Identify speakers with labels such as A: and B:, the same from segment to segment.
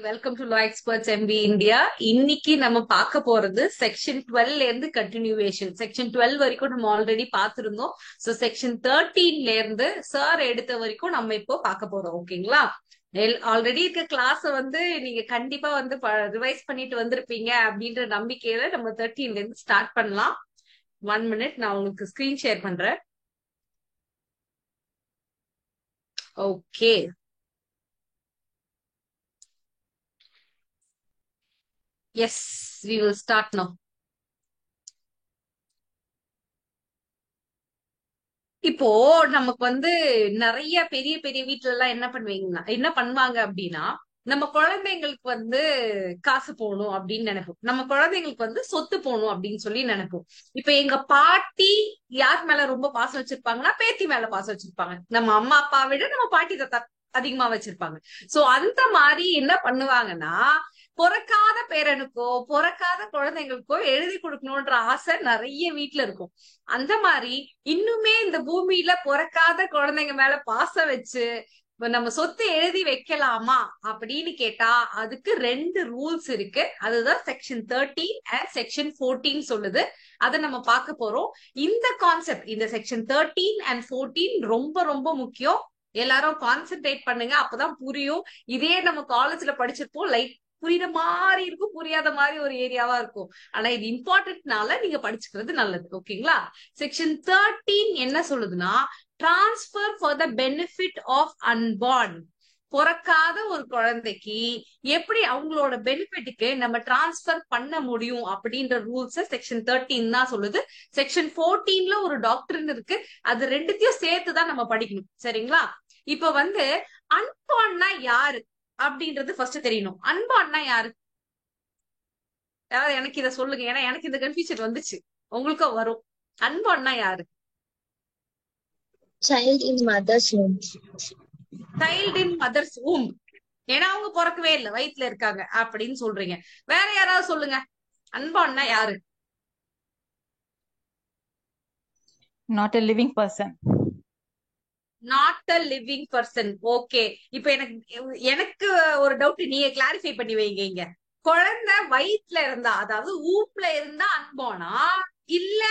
A: Welcome to law experts MP India. இன்னைக்கு நம்ம பார்க்க போறது செக்ஷன் 12ல இருந்து கண்டினியூவேஷன். செக்ஷன் 12 வரைக்கும் நம்ம ஆல்ரெடி பார்த்திருந்தோம். சோ செக்ஷன் 13ல இருந்து சார் எடுத்த வரைக்கும் நம்ம இப்போ பார்க்க போறோம். ஓகேங்களா? ஆல்ரெடி இருக்க கிளாஸ் வந்து நீங்க கண்டிப்பா வந்து ரிவைஸ் பண்ணிட்டு வந்திருப்பீங்க அப்படின்ற நம்பிக்கையில நம்ம 13ல இருந்து ஸ்டார்ட் பண்ணலாம். 1 மினிட், நான் உங்களுக்கு ஸ்கிரீன் ஷேர் பண்றேன். Okay, yes, we will start now. இப்போ நமக்கு வந்து நிறைய பெரிய பெரிய வீட்ல எல்லாம் என்ன பண்ணுவாங்க அப்படின்னா, நம்ம குழந்தைங்களுக்கு வந்து காசு போகணும் அப்படின்னு நினைப்போம். நம்ம குழந்தைங்களுக்கு வந்து சொத்து போகணும் அப்படின்னு சொல்லி நினைப்போம். இப்ப எங்க பாட்டி யார் மேல ரொம்ப பாசம் வச்சிருப்பாங்கன்னா, பேத்தி மேல பாசம் வச்சிருப்பாங்க. நம்ம அம்மா அப்பா விட நம்ம பாட்டி தாத்தா அதிகமா வச்சிருப்பாங்க. சோ அந்த மாதிரி என்ன பண்ணுவாங்கன்னா, பிறக்காத பேரனுக்கோ பிறக்காத குழந்தைங்களுக்கோ எழுதி கொடுக்கணும்ன்ற ஆசை நிறைய வீட்டுல இருக்கும். அந்த மாதிரி இன்னுமே இந்த பூமியில பிறக்காத குழந்தைங்க மேல பாசம் வச்சு நம்ம சொத்து எழுதி வைக்கலாமா அப்படின்னு கேட்டா, அதுக்கு 2 ரூல்ஸ் இருக்கு. அதுதான் செக்ஷன் 13 அண்ட் செக்ஷன் 14 சொல்லுது. அதை நம்ம பார்க்க போறோம். இந்த கான்செப்ட், இந்த செக்ஷன் 13 அண்ட் 14 ரொம்ப ரொம்ப முக்கியம். எல்லாரும் கான்சென்ட்ரேட் பண்ணுங்க, அப்பதான் புரியும். இதே நம்ம காலேஜ்ல படிச்சிருப்போம், லைட் புரியுற மாதிரி இருக்கும், புரியாத மாதிரி ஒரு ஏரியாவா இருக்கும். ஆனா இது இம்பார்ட்டன்ட்னால நீங்க படிச்சுக்கிறது நல்லது. ஓகேங்களா? செக்ஷன் 13 என்ன சொல்லுதுன்னா, transfer for the benefit of unborn. பிறக்காத ஒரு குழந்தைக்கு எப்படி அவங்களோட பெனிஃபிட்டுக்கு நம்ம டிரான்ஸ்பர் பண்ண முடியும் அப்படின்ற ரூல்ஸ் செக்ஷன் 13 தான் சொல்லுது. செக்ஷன் 14ல ஒரு டாக்டர்னு இருக்கு. அது ரெண்டுத்தையும் சேர்த்துதான் நம்ம படிக்கணும். சரிங்களா? இப்ப வந்து அன்பார்ன்னா யாரு அப்படின்றது ஃபர்ஸ்ட் தெரியணும். அன்பார்ன்னா யாரு? எனக்கு இத சொல்லுங்க, ஏன்னா எனக்கு இந்த கன்ஃபியூஷன் வந்துச்சு, உங்களுக்கும் வரும். அன்பார்ன்னா யாரு?
B: Child in mother's womb.
A: Child in mother's womb. ஏன்னா அவங்க பிறக்கவே இல்லை, வயித்துல இருக்காங்க அப்படின்னு சொல்றீங்க. வேற யாராவது சொல்லுங்க, அன்பார்ன்னா யாரு?
C: Not a living person.
A: Not a living person. Okay, இப்ப எனக்கு எனக்கு ஒரு டவுட், நீங்க கிளாரிஃபை பண்ணி வைங்க. இங்க குழந்தை வயிற்றுல இருந்தா, அதாவது ஊம்ல இருந்தா அன்பானா, இல்ல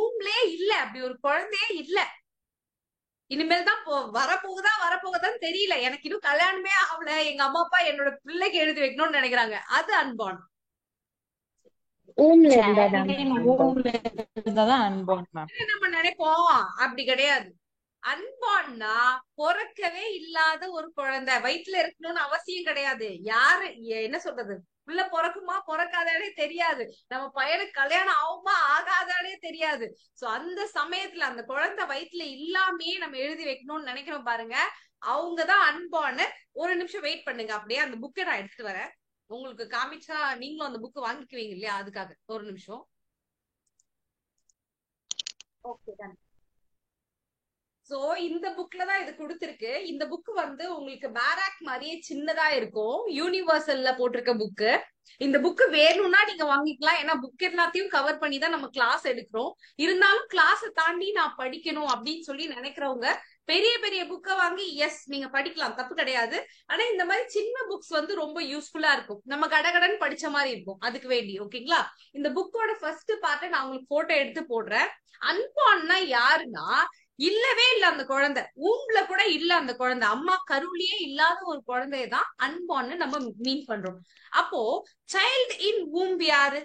A: ஊம்லே இல்ல அப்படி ஒரு குழந்தையே இல்ல, இனிமேல் தான் வரப்போகுதான் தெரியல, எனக்கு இன்னும் கல்யாணமே ஆகல, எங்க அம்மா அப்பா என்னோட பிள்ளைக்கு எழுதி வைக்கணும்னு நினைக்கிறாங்க, அது அன்பான்?
B: Womb
C: இருந்தாதான் அன்பார்ன் மேம்.
A: நம்ம நினைப்போம், அப்படி கிடையாது. அன்பான்னா பிறக்கவே இல்லாத ஒரு குழந்தை, வயிற்றுல இருக்கணும்னு அவசியம் கிடையாது. யாரு என்ன சொல்றது, புள்ள பிறக்குமா பிறக்காதானே தெரியாது, நம்ம பையனுக்கு கல்யாணம் ஆகுமா ஆகாதானே தெரியாது. சோ அந்த சமயத்துல அந்த குழந்தை வயிற்றுல இல்லாமே நம்ம எழுதி வைக்கணும்னு நினைக்கிறோம் பாருங்க, அவங்கதான் அன்பான்னு. ஒரு நிமிஷம் வெயிட் பண்ணுங்க, அப்படியே அந்த புக்கை நான் எடுத்துட்டு வரேன், உங்களுக்கு காமிச்சா நீங்களும் அந்த புக்கு வாங்கிக்குவீங்க இல்லையா, அதுக்காக ஒரு நிமிஷம். ஓகே, சோ இந்த புக்ல தான் இது கொடுத்திருக்கு. இந்த புக் வந்து உங்களுக்கு பேராக் மாதிரியே சின்னதா இருக்கும், யூனிவர்சல்ல போட்டிருக்க புக்கு. இந்த புக் வேணும்னா நீங்க வாங்கிக்கலாம், ஏன்னா புக் எல்லாத்தையும் கவர் பண்ணி தான் நம்ம கிளாஸ் எடுக்கிறோம். இருந்தாலும் கிளாஸை தாண்டி நான் படிக்கணும் அப்படின்னு சொல்லி நினைக்கிறவங்க பெரிய பெரிய புக்கை வாங்கி எஸ் நீங்க படிக்கலாம், தப்பு கிடையாது. ஆனா இந்த மாதிரி சின்ன புக்ஸ் வந்து ரொம்ப யூஸ்ஃபுல்லா இருக்கும், நம்ம கடகடன் படிச்ச மாதிரி இருக்கும், அதுக்கு வேண்டி. ஓகேங்களா? இந்த புக்கோட ஃபர்ஸ்ட் பார்ட்டை நான் உங்களுக்கு போட்டோ எடுத்து போடுறேன். அன்பான்னா யாருன்னா, இல்லவே இல்ல அந்த குழந்தை, ஊம்ல கூட இல்ல அந்த குழந்தை, அம்மா கருவிலேயே இல்லாத ஒரு குழந்தையதான் அன்பான்னு நம்ம மீன் பண்றோம். அப்போ சைல்ட் இன் ஊம் யாரு?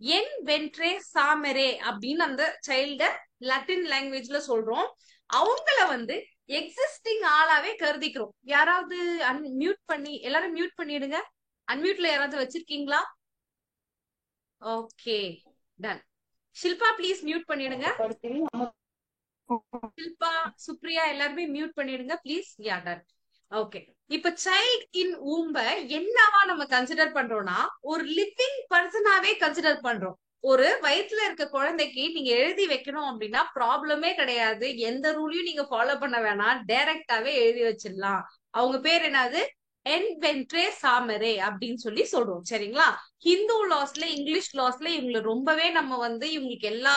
A: என் வென்ட்ரே சாமரே அப்படின்னு அந்த சைல்ட லட்டின் லாங்குவேஜ்ல சொல்றோம். அவங்கள வந்து எக்ஸிஸ்டிங் ஆளாவே கருதிக்கிறோம். யாராவது மியூட் பண்ணி, எல்லாரும் மியூட் பண்ணிடுங்க. அன்மியூட்ல யாராவது வச்சிருக்கீங்களா? Okay, done. Shilpa please mute பண்ணிடுங்க. ஷில்பா, சுப்ரியா எல்லாருமே மியூட் பண்ணிடுங்க ப்ளீஸ். Yeah, done. ஓகே, இப்ப சைல்ட் இன் ஊம்ப என்னவா நம்ம கன்சிடர் பண்றோம்னா, ஒரு லிவிங் பர்சனாவே கன்சிடர் பண்றோம். ஒரு வயிற்றுல இருக்க குழந்தைக்கு நீங்க எழுதி வைக்கணும் அப்படின்னா ப்ராப்ளமே கிடையாது, எந்த ரூலையும் நீங்க ஃபாலோ பண்ண வேணாம், டைரக்டாவே எழுதி வச்சிடலாம். அவங்க பேர் என்னது? என் வென்ட்ரே சாமரே அப்படின்னு சொல்லி சொல்றோம். சரிங்களா? ஹிந்து லாஸ்ல, இங்கிலீஷ் லாஸ்ல இவங்களை ரொம்பவே நம்ம வந்து இவங்களுக்கு எல்லா.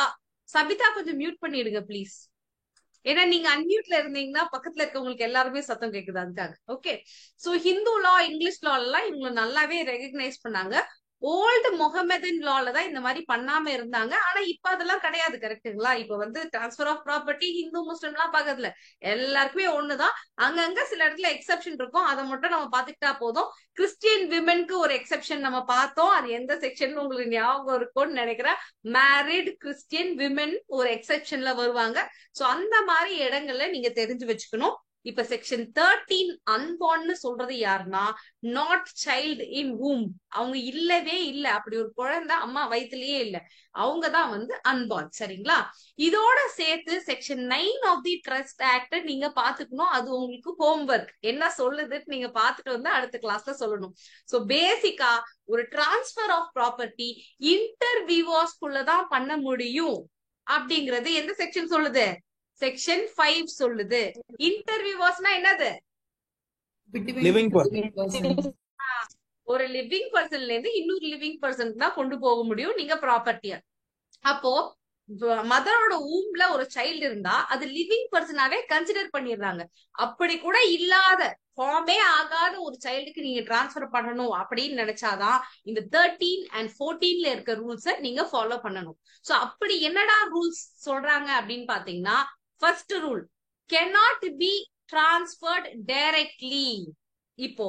A: சபிதா கொஞ்சம் மியூட் பண்ணிடுங்க ப்ளீஸ். ஏன்னா நீங்க அன்மியூட்ல இருந்தீங்கன்னா பக்கத்துல இருக்கவங்களுக்கு எல்லாருமே சத்தம் கேக்குது அதுக்காக. ஓகே. சோ ஹிந்து லா, இங்கிலீஷ் லா எல்லாம் இவங்க நல்லாவே ரெகக்னைஸ் பண்ணாங்க. ஓல்டு மொஹமெதன் லால தான் இந்த மாதிரி பண்ணாம இருந்தாங்க. ஆனா இப்ப அதெல்லாம் கிடையாது. கரெக்ட்டுங்களா? இப்ப வந்து டிரான்ஸ்பர் ஆஃப் ப்ராப்பர்ட்டி ஹிந்து முஸ்லிம் எல்லாம் பாக்குறதுல எல்லாருக்குமே ஒண்ணுதான். அங்கங்க சில இடத்துல எக்ஸெப்ஷன் இருக்கும். அதை மட்டும் நம்ம பாத்துக்கிட்டா போதும். கிறிஸ்டியன் விமென்க்கு ஒரு எக்ஸெப்ஷன் நம்ம பார்த்தோம். அது எந்த செக்ஷன் உங்களுக்கு ஞாபகம் இருக்கும்னு நினைக்கிறேன். மேரிட் கிறிஸ்டியன் விமென் ஒரு எக்ஸெப்ஷன்ல வருவாங்க. சோ அந்த மாதிரி இடங்கள்ல நீங்க தெரிஞ்சு வச்சுக்கணும். இப்ப செக்ஷன் 13 அன்பார்ன்னு சொல்றது யாருன்னா, நாட் சைல்டு இன் womb. அவங்க இல்லவே இல்ல, அப்படி ஒரு குழந்தை அம்மா வயித்துலயே இல்ல, அவங்கதான் வந்து அன்பார்ன். சரிங்களா? இதோட சேர்த்து section 9 of the trust act நீங்க பாத்துக்கணும். அது உங்களுக்கு ஹோம்ஒர்க் என்ன சொல்லுதுன்னு நீங்க பாத்துட்டு வந்து அடுத்த கிளாஸ்ல சொல்லணும். சோ பேசிக்கா ஒரு டிரான்ஸ்பர் ஆஃப் ப்ராப்பர்ட்டி இன்டர் விவோஸ்குள்ளதான் பண்ண முடியும் அப்படிங்கறது எந்த செக்ஷன் சொல்லுது? செக்ஷன் 5 சொல்லுது. இன்டர் விவோஸ்னா என்னது?
B: Living person.
A: ஒரு லிவிங் பர்சன்ல இருந்து இன்னொரு லிவிங் பர்சனுக்கு தான் கொண்டு போக முடியும் நீங்க ப்ராப்பர்ட்டிய. அப்போ மதரோட ஊம்ல ஒரு சைல்டு இருந்தா அது லிவிங் பர்சனாவே கன்சிடர் பண்ணிடுறாங்க. அப்படி கூட இல்லாத, ஃபார்மே ஆகாத ஒரு சைல்டுக்கு நீங்க டிரான்ஸ்பர் பண்ணணும் அப்படின்னு நினைச்சாதான் இந்த 13 and 14ல இருக்க ரூல்ஸ நீங்க ஃபாலோ பண்ணணும். சோ அப்படி என்னடா ரூல்ஸ் சொல்றாங்க அப்படின்னு பாத்தீங்கன்னா, first rule, cannot be transferred directly. இப்போ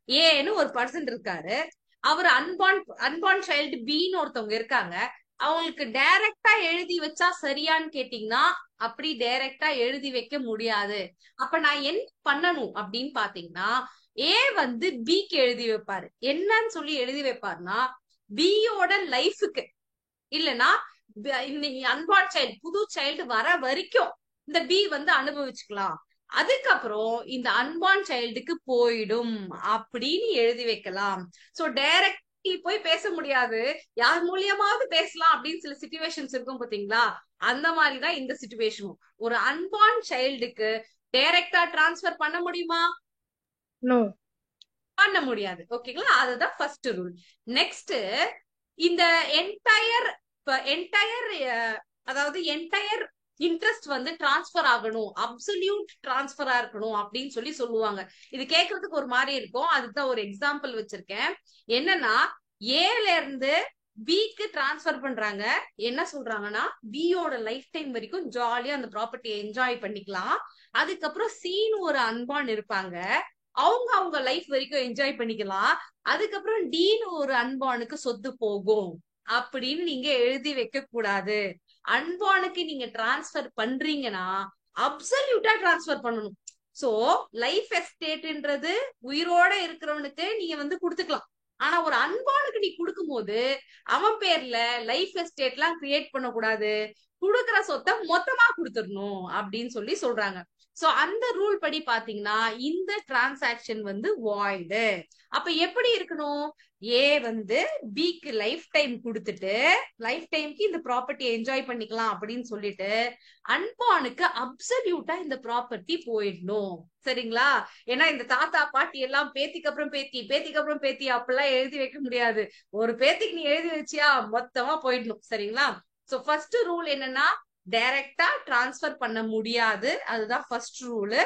A: ஏன்னு ஒரு பர்சன் இருக்காரு, அவர் அன்பார்ன் சைல்டு பின்னு ஒருத்தவங்க இருக்காங்க. அவங்களுக்கு டைரக்டா எழுதி வச்சா சரியான்னு கேட்டீங்கன்னா, அப்படி டைரக்டா எழுதி வைக்க முடியாது. அப்ப நான் என்ன பண்ணணும் அப்படின்னு பாத்தீங்கன்னா, ஏ வந்து பிக்கு எழுதி வைப்பாரு. என்னன்னு சொல்லி எழுதி வைப்பாருன்னா, பியோட லைஃபுக்கு, இல்லனா அன்பார்ன் சைல்டு புது சைல்டு வர வரைக்கும் இந்த பி வந்து அனுபவிச்சுக்கலாம், அதுக்கப்புறம் இந்த அன்பார்ன் சைல்டுக்கு போயிடும் அப்படின்னு எழுதி வைக்கலாம். சோ டைரக்ட் போய் பேச முடியாது, யார் மூலியமாவது பேசலாம் அப்படின்னு சில சிச்சுவேஷன்ஸ் இருக்கும் பாத்தீங்களா? அந்த மாதிரிதான் இந்த சிச்சுவேஷனும். ஒரு அன்பார்ன் சைல்டுக்கு டைரக்டா டிரான்ஸ்பர் பண்ண முடியுமா?
D: நோ,
A: பண்ண முடியாது. ஓகேங்களா? அதுதான் ஃபர்ஸ்ட் ரூல். நெக்ஸ்ட், இந்த என்டையர் அதாவது என்டையர் இன்ட்ரெஸ்ட் வந்து டிரான்ஸ்பர் ஆகணும், அப்சல்யூட் டிரான்ஸ்பரா இருக்கணும் அப்படின்னு சொல்லி சொல்லுவாங்க. இது கேட்கறதுக்கு ஒரு மாதிரி இருக்கும். அதுதான் ஒரு எக்ஸாம்பிள் வச்சிருக்கேன். என்னன்னா, ஏல இருந்து பிக்கு டிரான்ஸ்பர் பண்றாங்க. என்ன சொல்றாங்கன்னா, பியோட லைஃப் டைம் வரைக்கும் ஜாலியா அந்த ப்ராப்பர்ட்டியை என்ஜாய் பண்ணிக்கலாம். அதுக்கப்புறம் சீனு ஒரு அன்பான் இருப்பாங்க, அவங்க லைஃப் வரைக்கும் என்ஜாய் பண்ணிக்கலாம். அதுக்கப்புறம் டீனு ஒரு அன்பானுக்கு சொத்து போகும் அப்படின்னு நீங்க எழுதி வைக்க கூடாது. அன்பானுக்கு நீங்க டிரான்ஸ்பர் பண்றீங்கன்னா அப்சல்யூட்டா டிரான்ஸ்பர் பண்ணணும். சோ லைஃப் எஸ்டேட்ன்றது உயிரோட இருக்கிறவனுக்கு நீங்க வந்து கொடுத்துக்கலாம். ஆனா ஒரு அன்பானுக்கு நீ கொடுக்கும் போது அவன் பேர்ல லைஃப் எஸ்டேட் எல்லாம் கிரியேட் பண்ணக்கூடாது, குடுக்கற சொத்தை மொத்தமா கொடுத்துடணும் அப்படின்னு சொல்லி சொல்றாங்க. சோ அந்த ரூல் படி பாத்தீங்கன்னா இந்த டிரான்சாக்சன் வந்து வாய்டு. அப்ப எப்படி இருக்கணும்? ஏ வந்து பிக்கு லைஃப் டைம் கொடுத்துட்டு லைஃப் டைம்க்கு இந்த ப்ராப்பர்ட்டியை என்ஜாய் பண்ணிக்கலாம் அப்படின்னு சொல்லிட்டு அன்பானுக்கு அப்சல்யூட்டா இந்த ப்ராப்பர்ட்டி போயிடணும். சரிங்களா? ஏன்னா இந்த தாத்தா பாட்டி எல்லாம் பேத்திக்கு அப்புறம் பேத்தி, பேத்திக்கு அப்புறம் பேத்தி அப்படிலாம் எழுதி வைக்க முடியாது. ஒரு பேத்திக்கு நீ எழுதி வச்சியா மொத்தமா போயிடணும். சரிங்களா? சோ ஃபர்ஸ்ட் ரூல் என்னன்னா, டைரக்டா டிரான்ஸ்பர் பண்ண முடியாது. அதுதான் ஃபர்ஸ்ட் ரூல்.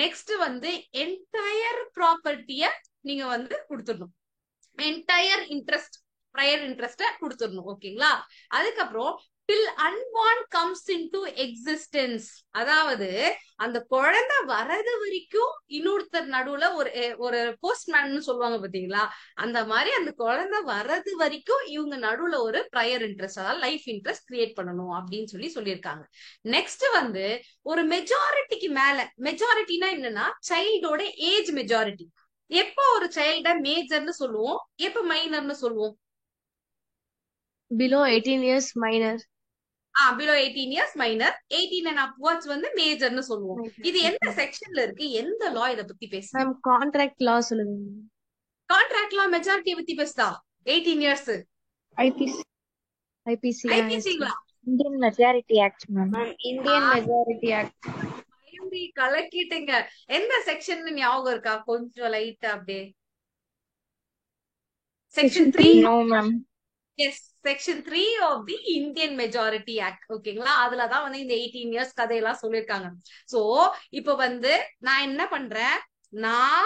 A: நெக்ஸ்ட் வந்து என்டையர் ப்ராப்பர்ட்டிய நீங்க வந்து கொடுத்துடணும். என்டையர் இன்ட்ரெஸ்ட், ப்ரையர் இன்ட்ரெஸ்ட கொடுத்துடணும். ஓகேங்களா? அதுக்கப்புறம் till unborn comes into existence, அதாவது அந்த குழந்தை வரது வரைக்கும் இன்னொருத்தர் நடுவுல ஒரு போஸ்ட்மேன் சொல்லுவாங்க பாத்தீங்களா? அந்த மாதிரி அந்த குழந்தை வர்றது வரைக்கும் இவங்க நடுவுல ஒரு ப்ரையர் இன்ட்ரெஸ்ட், அதாவது லைஃப் இன்ட்ரெஸ்ட் கிரியேட் பண்ணணும் அப்படின்னு சொல்லியிருக்காங்க. நெக்ஸ்ட் வந்து ஒரு மெஜாரிட்டிக்கு மேல, மெஜாரிட்டினா என்னன்னா சைல்டோட ஏஜ் மெஜாரிட்டி. எப்போ ஒரு சைல்ட மேஜர்னு சொல்லுவோம், எப்ப மைனர்னு சொல்லுவோம்?
D: below 18 years minor.
A: below 18 years minor, 18 and upwards வந்து மேஜர்னு சொல்லுவோம். இது எந்த செக்ஷன்ல இருக்கு, எந்த லா இத பத்தி பேசுது?
D: மேம் கான்ட்ராக்ட் லா சொல்லுங்க.
A: கான்ட்ராக்ட் லா மெஜாரிட்டியை பத்தி பேசுதா? 18 இயர்ஸ்
D: ஐபிசி.
A: ஐபிசிங்களா?
C: Indian Majority Act, ma'am.
D: Indian Majority Act.
A: கலக்கிட்டீங்க. எந்த செக்ஷன் ஞாபகம் இருக்கா? கொஞ்சம் லைட்டா அப்படியே. Section 3.
C: No, ma'am.
A: Yes, section 3 of the Indian Majority Act. ஓகேங்களா, அதுலதான் வந்து இந்த 18 இயர்ஸ் கதையெல்லாம் சொல்லியிருக்காங்க. சோ இப்ப வந்து நான் என்ன பண்றேன், நான்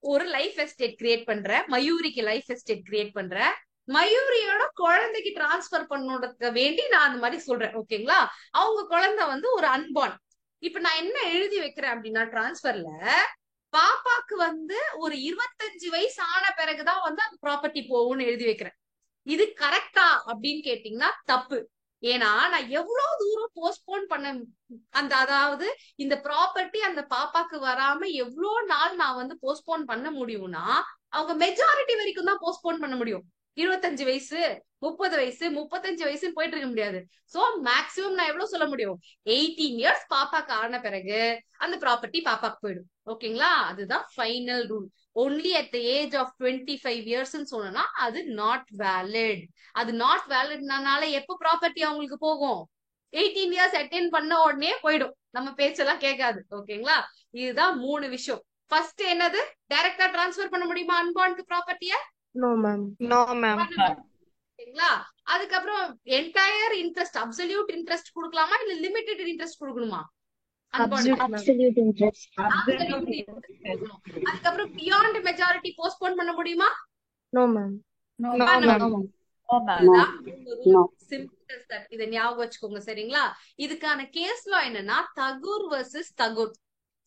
A: ஒரு லைஃப் எஸ்டேட் கிரியேட் பண்றேன், மயூரிக்கு லைஃப் எஸ்டேட் கிரியேட் பண்றேன், மயூரியோட குழந்தைக்கு டிரான்ஸ்பர் பண்ணுறதுக்கு வேண்டி நான் அந்த மாதிரி சொல்றேன். ஓகேங்களா, அவங்க குழந்தை வந்து ஒரு அன்பார்ன். இப்ப நான் என்ன எழுதி வைக்கிறேன் அப்படின்னா, டிரான்ஸ்பர்ல பாப்பாக்கு வந்து ஒரு 25 வயசு ஆன பிறகுதான் வந்து அந்த ப்ராப்பர்ட்டி போகும்னு எழுதி வைக்கிறேன். இது கரெக்டா அப்படின்னு கேட்டீங்கன்னா தப்பு. ஏன்னா நான் எவ்வளவு தூரம் போஸ்ட்போன் பண்ண அதாவது இந்த ப்ராப்பர்ட்டி அந்த பாப்பாக்கு வராம எவ்வளவு நாள் நான் வந்து போஸ்ட்போன் பண்ண முடியும்னா, அவங்க மெஜாரிட்டி வரைக்கும் தான் போஸ்ட்போன் பண்ண முடியும். 25 வயசு, 30 வயசு, 35 வயசுன்னு போயிட்டு இருக்க முடியாது. சோ மேக்சிமம் நான் எவ்வளவு சொல்ல முடியும், 18 இயர்ஸ் பாப்பாக்கு ஆன பிறகு அந்த ப்ராப்பர்ட்டி பாப்பாக்கு போயிடும். ஓகேங்களா, அதுதான் final rule. Only at the age of 25 இயர்ஸ்ன்னு சொன்னா அது நாட் வேலிட். அது நாட் வேலிட்னால எப்ப ப்ராப்பர்ட்டி அவங்களுக்கு போகும், 18 இயர்ஸ் அட்டென்ட் பண்ண உடனே போயிடும், நம்ம பேச்செல்லாம் கேட்காது. ஓகேங்களா, இதுதான் 3 விஷயம். ஃபர்ஸ்ட் என்னது, டைரக்டா டிரான்ஸ்பர் பண்ண முடியுமா அன்பார்ன்ட் ப்ராப்பர்ட்டிய?
D: No, ma'am.
C: No, ma'am.
A: ஓகேங்களா, அதுக்கப்புறம் என்டையர் இன்ட்ரெஸ்ட், அப்சல்யூட் இன்ட்ரெஸ்ட் கொடுக்கலாமா இல்ல லிமிடெட் இன்ட்ரெஸ்ட் கொடுக்கணுமா?
D: Absolute, ma'am.
C: Absolute interest.
A: அதுக்கப்புறம் பியாண்ட் மெஜாரிட்டி போஸ்ட்போன் பண்ண முடியுமா?
D: No, ma'am.
C: No,
A: பண்ண
C: ma'am.
A: முடியும்.
C: No.
A: Simple as that. இதை ஞாபகம் வச்சுக்கோங்க. சரிங்களா, இதுக்கான கேஸ் லா என்னன்னா தகூர் வர்சஸ் தகூர்.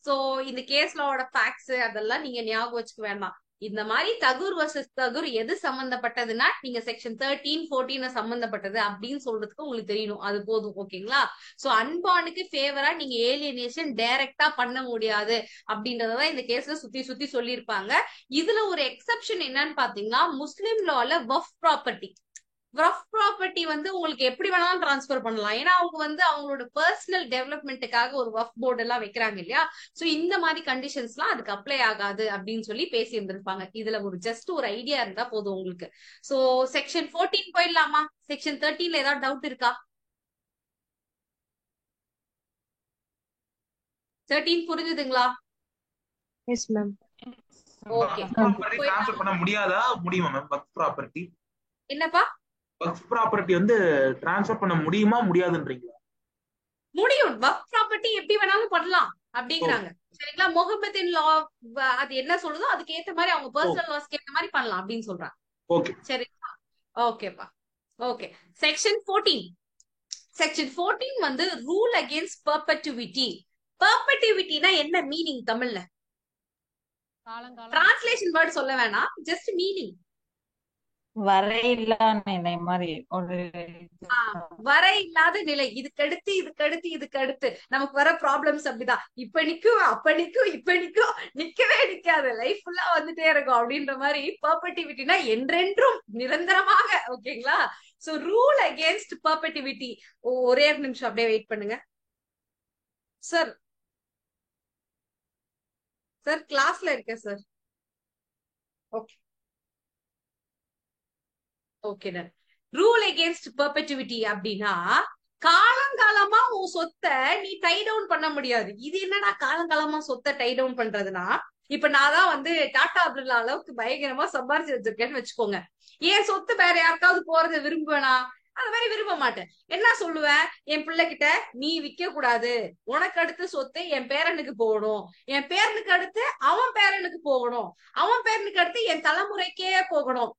A: சோ இந்த கேஸ் லாவோட ஃபேக்ட்ஸ் அதெல்லாம் நீங்க ஞாபகம் வச்சுக்க வேண்டாம். இந்த மாதிரி தகூர் வர்சஸ் தகூர் எது சம்பந்தப்பட்டதுன்னா நீங்க செக்ஷன் 13, 14 சம்பந்தப்பட்டது அப்படின்னு சொல்றதுக்கு உங்களுக்கு தெரியணும், அது போதும். ஓகேங்களா, சோ அன்பானுக்கு ஃபேவரா நீங்க ஏலியனேஷன் டைரக்டா பண்ண முடியாது அப்படின்றதான் இந்த கேஸ்ல சுத்தி சுத்தி சொல்லியிருப்பாங்க. இதுல ஒரு எக்ஸப்ஷன் என்னன்னு பாத்தீங்கன்னா, முஸ்லிம் லால வஃப் ப்ராப்பர்ட்டி. வஃப் ப்ராப்பர்ட்டி வந்து உங்களுக்கு எப்படி வேணாலும் டிரான்ஸ்பர் பண்ணலாம். ஏன்னா அவங்க வந்து அவங்களோட பர்சனல் டெவலப்மெண்ட்டுக்காக ஒரு வஃப் போர்டு எல்லாம் வைக்கிறாங்க இல்லையா. சோ இந்த மாதிரி கண்டிஷன்ஸ் எல்லாம் அதுக்கு அப்ளை ஆகாது அப்படின்னு சொல்லி பேசி இருந்திருப்பாங்க. இதுல ஒரு ஜஸ்ட் ஒரு ஐடியா இருந்தா போதும் உங்களுக்கு. சோ செக்ஷன் 14 போயிடலாமா? செக்ஷன் 13ல ஏதாவது டவுட் இருக்கா? 13 புரிஞ்சுதுங்களா?
D: Yes, ma'am.
A: ஓகே,
B: ட்ரான்ஸ்ஃபர் பண்ண முடியாதா, முடியுமா மேம்? வக்ஃப் ப்ராப்பர்ட்டி,
A: என்னப்பா?
B: வக்ஃப் ப்ராப்பர்ட்டி வந்து ட்ரான்ஸ்ஃபர் பண்ண முடியுமா முடியாதுன்றீங்களா?
A: முடியும், வக்ஃப் ப்ராப்பர்ட்டி எப்படி வேணாலும் பண்ணலாம் அப்படிங்கிறாங்க. சரிங்களா, முகமதின் லா அது என்ன சொல்லுதோ அதுக்கு ஏத்த மாதிரி அவங்க பர்சனல் லாஸ்க்கு ஏத்த மாதிரி பண்ணலாம் அப்படின்னு சொல்றாங்க.
B: ஓகே,
A: சரிங்களா, ஓகேப்பா. Okay, section 14. செக்ஷன் 14 வந்து ரூல் அகேன்ஸ்ட் பெர்பெச்சுவிட்டி. பெர்பெச்சுவிட்டினா என்ன மீனிங் தமிழ்ல? டிரான்ஸ்லேஷன் வேர்ட் சொல்ல வேணாம், ஜஸ்ட் மீனிங்.
C: வரையில்லா நிலை மாதிரி ஒரு
A: வர இல்லாத நிலை. இதுக்கடுத்து இதுக்கடுத்து இதுக்கடுத்து நமக்கு வர ப்ராப்ளம்ஸ் அப்படிதான். இப்ப நிக்கும், அப்ப நிக்கும், இப்ப நிக்கும், நிக்கவே நிக்காது, லைஃப் ஃபுல்லா வந்துட்டே இருக்கும் அப்படின்ற மாதிரி பெர்பெச்சுவிட்டினா என்றென்றும் நிரந்தரமாக. ஓகேங்களா, சோ ரூல் அகேன்ஸ்ட் பெர்பெச்சுவிட்டி. ஒரே ஒரு நிமிஷம் அப்படியே வெயிட் பண்ணுங்க சார். சார் கிளாஸ்ல இருக்கேன் sir. Okay, okay done. Rule against perpetuity அப்படின்னா காலங்காலமா உன் சொத்தை நீ டை டவுன் பண்ண முடியாது. இது என்னடா காலங்காலமா சொத்தை டை டவுன் பண்றதுன்னா, இப்ப நான் தான் வந்து டாடா பிர்லா அளவுக்கு பயங்கரமா சம்பாரிச்சு வச்சிருக்கேன்னு வச்சுக்கோங்க. ஏன் சொத்து வேற யாருக்காவது போறதை விரும்புவேனா? அந்த மாதிரி விரும்ப மாட்டேன். என்ன சொல்லுவேன் என் பிள்ளைகிட்ட, நீ விக்க கூடாது, உனக்கு அடுத்து சொத்து என் பேரனுக்கு போகணும், என் பேரனுக்கு அடுத்து அவன் பேரனுக்கு போகணும், அவன் பேரனுக்கு அடுத்து என் தலைமுறைக்கே போகணும்.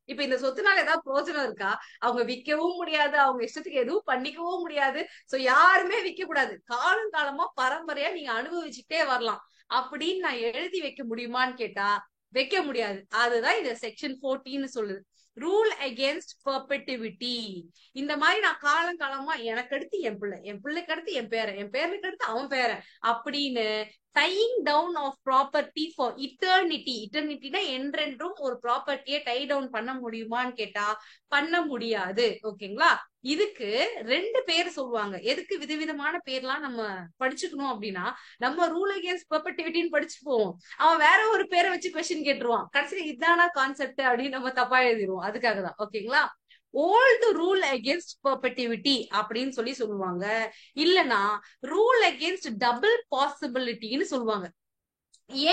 A: இப்ப இந்த சொத்துனால ஏதாவது பிரயோஜனம் இருக்கா? அவங்க விற்கவும் முடியாது, அவங்க இஷ்டத்துக்கு எதுவும் பண்ணிக்கவும் முடியாது. சோ யாருமே விற்க கூடாது, காலம் காலமா பரம்பரையா நீங்க அனுபவிச்சுட்டே வரலாம் அப்படின்னு நான் எழுதி வைக்க முடியுமான்னு கேட்டா வைக்க முடியாது. அதுதான் இந்த செக்ஷன் 14 சொல்லுது, ரூல் அகேன்ஸ்ட் பெர்பெச்சுவிட்டி. இந்த மாதிரி நான் காலம் காலமா எனக்கு அடுத்து என் பிள்ளை, என் பிள்ளைக்கு அடுத்து என் பேரன், என் பேரனுக்கு அடுத்து அவன் பேரன் அப்படின்னு tying down of property for eternity. இட்டர்னிட்டினா என்றென்றும் ஒரு ப்ராப்பர்ட்டியை டை டவுன் பண்ண முடியுமான்னு கேட்டா பண்ண முடியாது. ஓகேங்களா, இதுக்கு 2 பேர் சொல்லுவாங்க. எதுக்கு விதவிதமான பேர்லாம் நம்ம படிச்சுக்கணும் அப்படின்னா, நம்ம ரூல் அகேன்ஸ்ட் பெர்பெச்சுவிட்டின்னு படிச்சு போவோம், அவன் வேற ஒரு பேரை வச்சு கொஸ்டின் கேட்டுருவான், கடைசியில இதானா கான்செப்ட் அப்படின்னு நம்ம தப்பா எழுதிடுவோம். அதுக்காக தான். ஓகேங்களா, ஓல்ட் ரூல் அகேன்ஸ்ட் பெர்பெச்சுவிட்டி அப்படின்னு சொல்லி சொல்லுவாங்க. இல்லனா ரூல் அகேன்ஸ்ட் டபுள் பாசிபிலிட்டின்னு சொல்லுவாங்க.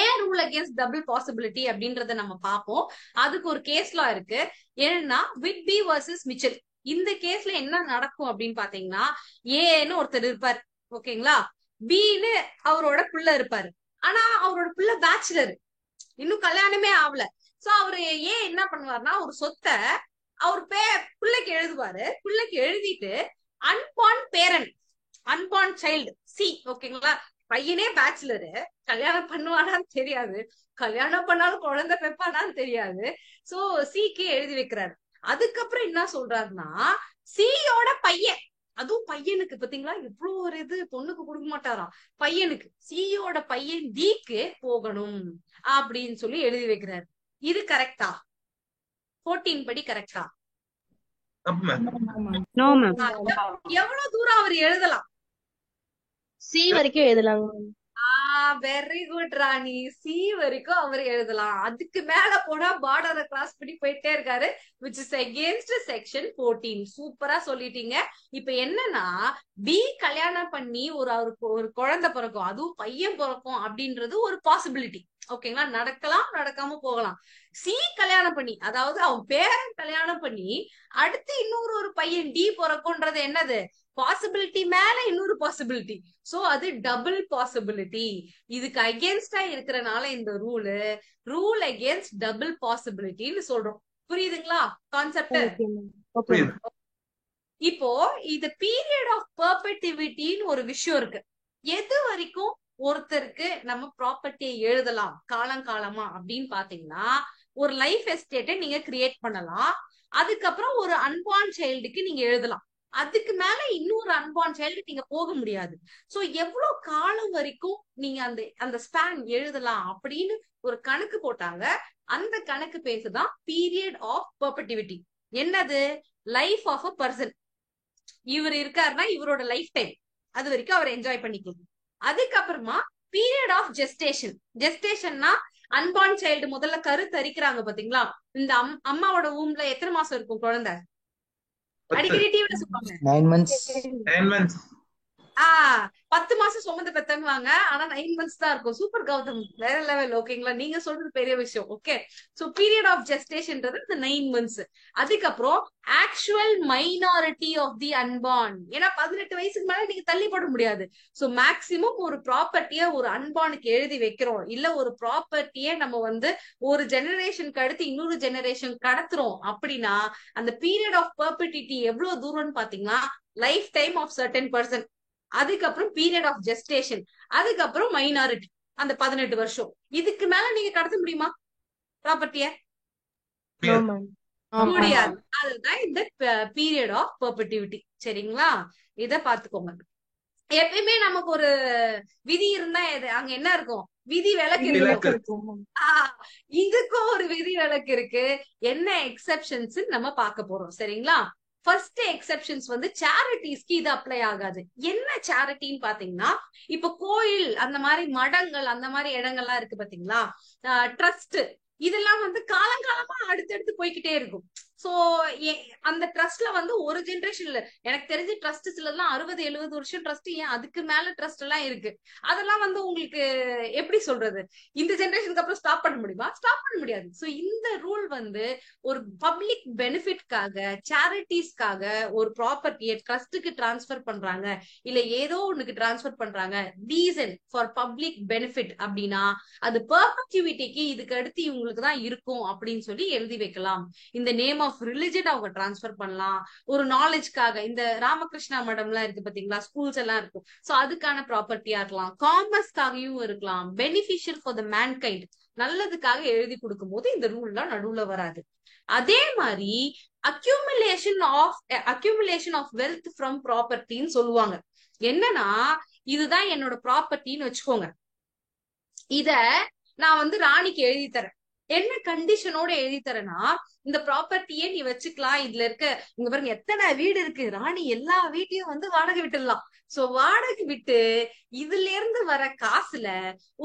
A: ஏன் ரூல் அகேன்ஸ்ட் டபுள் பாசிபிலிட்டி அப்படின்றத நம்ம பார்ப்போம். அதுக்கு ஒரு கேஸ் லா இருக்கு. ஏன்னா விட்பி வர்சஸ் மிச்சல். இந்த கேஸ்ல என்ன நடக்கும் அப்படின்னு பாத்தீங்கன்னா, ஏன்னு ஒருத்தர் இருப்பாரு, ஓகேங்களா, பின்னு அவரோட புள்ள இருப்பாரு. ஆனா அவரோட புள்ள பேச்சுலர், இன்னும் கல்யாணமே ஆகல. சோ அவரு ஏன் என்ன பண்ணுவாருன்னா, ஒரு சொத்தை அவர் பிள்ளைக்கு எழுதுவாரு. பிள்ளைக்கு எழுதிட்டு unborn parent, unborn child C, ஓகேங்களா, பையனே பேச்சுலரு, கல்யாணம் பண்ணுவானான்னு தெரியாது, கல்யாணம் பண்ணாலும் குழந்தை பெப்பானான்னு தெரியாது. சோ சிக்கு எழுதி வைக்கிறாரு. அதுக்கப்புறம் என்ன சொல்றாருன்னா, சியோட பையன், அதுவும் பையனுக்கு பாத்தீங்களா இவ்வளவு ஒரு இது பொண்ணுக்கு கொடுக்க மாட்டாராம், பையனுக்கு சியோட பையன் டிக்கு போகணும் அப்படின்னு சொல்லி எழுதி வைக்கிறாரு. இது கரெக்டா? 14 படி கரெக்டா?
B: தப்பு மேம்.
C: No ma'am.
A: எவ்வளவு தூரம் அவர் எழுதலாம்?
D: சி வரைக்கும் எழுதலாங்க மேம்.
A: வெரி குட் ராணி, சி வரைக்கும் அவர் எழுதலாம். அதுக்கு மேல போனா பார்டரை கிராஸ் பண்ணி போயிட்டே இருக்காரு, which is against section 14. சூப்பரா சொல்லிட்டீங்க. இப்ப என்னன்னா, பி கல்யாணம் பண்ணி அவருக்கு ஒரு குழந்தை பிறக்கும், அதுவும் பையன் பிறக்கும் அப்படின்றது ஒரு பாசிபிலிட்டி, ஓகேங்களா, நடக்கலாம், நடக்காம போகலாம். சி கல்யாணம் பண்ணி, அதாவது அவன் பேரன் கல்யாணம் பண்ணி அடுத்து ஒரு பையன் டி பிறக்கும்ன்றது என்னது, பாசிபிலிட்டி மேல இன்னொரு பாசிபிலிட்டி. சோ அது டபுள் பாசிபிலிட்டி. இதுக்கு அகேன்ஸ்டா இருக்கிறனால இந்த ரூல் அகேன்ஸ்ட் டபுள் பாசிபிலிட்டின்னு சொல்றோம். புரியுதுங்களா கான்செப்ட்?
D: Okay ma'am. ஓகே
B: புரியுது.
D: மேம்.
A: இப்போ இது பீரியட் ஆஃப் பெர்பெட்டிவிட்டின்னு ஒரு விஷயம் இருக்கு. எது வரைக்கும் ஒருத்தருக்கு நம்ம ப்ராப்பர்ட்டியை எழுதலாம் காலங்காலமா அப்படின்னு பாத்தீங்கன்னா, ஒரு லைஃப் எஸ்டேட்டை நீங்க கிரியேட் பண்ணலாம். அதுக்கப்புறம் ஒரு அன்பார்ன் சைல்டுக்கு நீங்க எழுதலாம். அதுக்கு மேல இன்னொரு அன்பார்ன் சைல்டு நீங்க போக முடியாது. சோ எவ்வளவு காலம் வரைக்கும் நீங்க அந்த ஸ்பேன் எழுதலாம் அப்படின்னு ஒரு கணக்கு போட்டாங்க. அந்த கணக்கு பேசுதான் பீரியட் ஆஃப் பெர்பெட்டிவிட்டி. என்னது, லைஃப் ஆஃப் அ பர்சன். இவர் இருக்காருன்னா இவரோட லைஃப் டைம், அது வரைக்கும் அவர் என்ஜாய் பண்ணிக்கலாம். அதுக்கப்புறமா பீரியட் ஆஃப் ஜெஸ்டேஷன். ஜெஸ்டேஷன்னா அன்பார்ன் சைல்டு முதல்ல கருத்தரிக்கிறாங்க பாத்தீங்களா, இந்த அம்மாவோட ஊம்ல எத்தனை மாசம் இருக்கும் குழந்தை? அடிக்கடி டிவில சொல்லுவாங்க
E: 9 months.
B: 9 months.
A: 10 மாசம் சுமந்து பெத்தங்குவாங்க, ஆனா 9 months தான் இருக்கும். சூப்பர் கௌதம், வேற லெவல். ஓகேங்களா, நீங்க சொல்றது பெரிய விஷயம். ஓகே, சோ பீரியட் ஆஃப் ஜெஸ்டேஷன்ன்றது இந்த 9 months. அதுக்கப்புறம் actual minority of the unborn. ஏன்னா 18 வயசுக்கு மேல நீங்க தள்ளி போட முடியாது. சோ மேக்சிமம் ஒரு ப்ராப்பர்ட்டிய ஒரு அன்பார்னுக்கு எழுதி வைக்கிறோம், இல்ல ஒரு ப்ராப்பர்ட்டிய நம்ம ஒரு ஜெனரேஷனுக்கு அடுத்து இன்னொரு ஜெனரேஷன் கடத்துறோம் அப்படின்னா, அந்த பீரியட் ஆஃப் பெர்பெட்டிவிட்டி எவ்வளவு தூரம்னு பாத்தீங்கன்னா, life time of certain person. அதுக்கப்புறம் பீரியட் ஆஃப் ஜெஸ்டேஷன், அதுக்கப்புறம் மைனாரிட்டி, அந்த 18 வருஷம். இதுக்கு மேல நீங்க கடத்த முடியுமா ப்ராப்பர்ட்டிய?
D: No ma'am.
A: முடியாது. அதுதான் இந்த பீரியட் ஆஃப் பெர்பெட்டிவிட்டி. சரிங்களா, இத பாத்துக்கோங்க. எப்பயுமே நமக்கு ஒரு விதி இருந்தா அங்க என்ன இருக்கும், விதி விலக்கு இருக்கும். இதுக்கும் ஒரு விதி விலக்கு இருக்கு. என்ன எக்ஸெப்ஷன்ஸ் நம்ம பார்க்க போறோம். சரிங்களா, ஃபர்ஸ்ட் எக்ஸெப்ஷன்ஸ் சேரிட்டிஸ்க்கு இது அப்ளை ஆகாது. என்ன சேரிட்டின்னு பாத்தீங்கன்னா, இப்ப கோயில் அந்த மாதிரி மடங்கள் அந்த மாதிரி இடங்கள்லாம் இருக்கு பாத்தீங்களா, ட்ரஸ்ட், இதெல்லாம் காலங்காலமா அடுத்தடுத்து போய்கிட்டே இருக்கும். சோ அந்த ட்ரஸ்ட்ல ஒரு ஜெனரேஷன்ல எனக்கு தெரிஞ்சு ட்ரஸ்ட் சிலதெல்லாம் 60-70 வருஷம் ட்ரஸ்ட், ஏன் அதுக்கு மேல ட்ரஸ்ட் எல்லாம் இருக்கு. அதெல்லாம் உங்களுக்கு எப்படி சொல்றது, இந்த ஜெனரேஷனுக்கு அப்புறம் ஸ்டாப் பண்ண முடியுமா? ஸ்டாப் பண்ண முடியாது. சோ இந்த ரூல் ஒரு பப்ளிக் பெனிஃபிட்காக, சேரிட்டிஸ்க்காக ஒரு ப்ராப்பர்ட்டியை ட்ரஸ்டுக்கு டிரான்ஸ்பர் பண்றாங்க, இல்ல ஏதோ ஒண்ணுக்கு டிரான்ஸ்பர் பண்றாங்க, டீசன்ட் ஃபார் பப்ளிக் பெனிஃபிட் அப்படின்னா, அது பெர்பெச்சுவிட்டிக்கு இதுக்கு அடுத்து இவங்களுக்கு தான் இருக்கும் அப்படின்னு சொல்லி எழுதி வைக்கலாம். இந்த நேம் ஆஃப் ரிலிஜன் அவங்க டிரான்ஸ்பர் பண்ணலாம். ஒரு நாலேஜ்க்காக, இந்த ராமகிருஷ்ணா மடம் எல்லாம் இருக்கு பாத்தீங்களா, ஸ்கூல்ஸ் எல்லாம் இருக்கும். சோ அதுக்கான ப்ராப்பர்ட்டியா இருக்கலாம், காமர்ஸ்க்காகவும் இருக்கலாம், பெனிஃபிஷியல் ஃபார் த மேன்கைண்ட், நல்லதுக்காக எழுதி கொடுக்கும் போது இந்த ரூல்லாம் நடுவுல வராது. அதே மாதிரி அக்யூமுலேஷன் ஆஃப் வெல்த் ஃப்ரம் ப்ராப்பர்ட்டின்னு சொல்லுவாங்க. என்னன்னா, இதுதான் என்னோட ப்ராப்பர்ட்டின்னு வச்சுக்கோங்க, இத நான் ராணிக்கு எழுதி தரேன். என்ன கண்டிஷனோட எழுதி தரேன்னா, இந்த ப்ராப்பர்ட்டியே நீ வச்சுக்கலாம், இதுல இருக்க இங்க பாருங்க எத்தனை வீடு இருக்கு, ராணி எல்லா வீட்டையும் வாடகை விட்டுடலாம். சோ வாடகை விட்டு இதுல இருந்து வர காசுல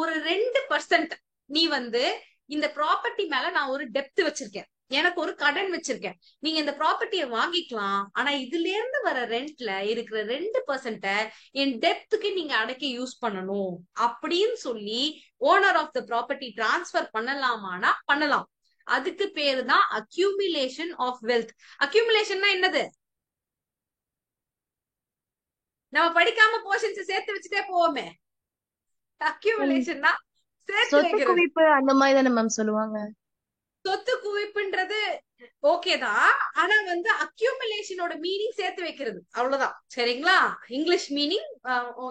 A: ஒரு 2% நீ இந்த ப்ராப்பர்ட்டி மேல நான் ஒரு டெப்த் வச்சிருக்கேன், எனக்கு ஒரு கடன் வச்சிருக்கேன், நீங்க இந்த ப்ராப்பர்ட்டியை வாங்கிக்கலாம், ஆனா இதுல இருந்து வர ரெண்ட்ல இருக்கிற 2% என் டெப்த்துக்கு நீங்க அடைக்க யூஸ் பண்ணணும் அப்படின்னு சொல்லி owner of the property transfer பண்ணலாமானா பண்ணலாம். அதுக்கு பேரு தான் அக்யூமுலேஷன் ஆஃப் வெல்த். அக்யூமுலேஷன்னா என்னது? நம்ம படிக்காம போர்ஷன்ஸ் சேர்த்து வச்சுட்டே போவோமே. அக்யூமுலேஷன்னா சேர்த்து
D: சொத்து
A: வைக்கிறது.
D: குவிப்பு அந்த மாதிரி தானே மேம் சொல்லுவாங்க.
A: சொத்து குவிப்புன்றது ஓகேதான், ஆனா வந்து அக்யூமுலேஷனோட மீனிங் சேர்த்து வைக்கிறது, அவ்வளவுதான். சரிங்களா? இங்கிலீஷ் மீனிங்,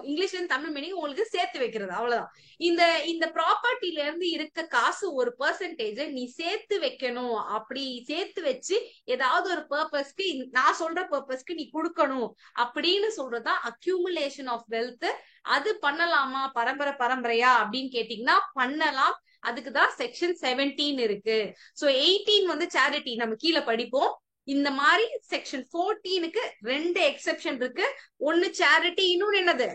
A: இங்கிலீஷ்ல தமிழ் மீனிங் உங்களுக்கு சேர்த்து வைக்கிறது, அவ்வளவுதான். இந்த இந்த ப்ராப்பர்ட்டில இருந்து இருக்க காசு ஒரு பெர்சன்டேஜ் நீ சேர்த்து வைக்கணும். அப்படி சேர்த்து வச்சு ஏதாவது ஒரு பர்பஸ்க்கு, நான் சொல்ற பர்பஸ்க்கு நீ கொடுக்கணும் அப்படின்னு சொல்றதுதான் அக்யூமுலேஷன் ஆஃப் வெல்த். அது பண்ணலாமா பரம்பரை பரம்பரையா அப்படின்னு கேட்டீங்கன்னா பண்ணலாம். அதுக்குதான் செக்ஷன் 17 இருக்கு. சோ 18 வந்து சேரிட்டி, நம்ம கீழே படிப்போம். இந்த மாதிரி செக்ஷன் 14க்கு 2 எக்ஸெப்ஷன் இருக்கு. ஒன்னு சேரிட்டி, இன்னொன்னு என்னது?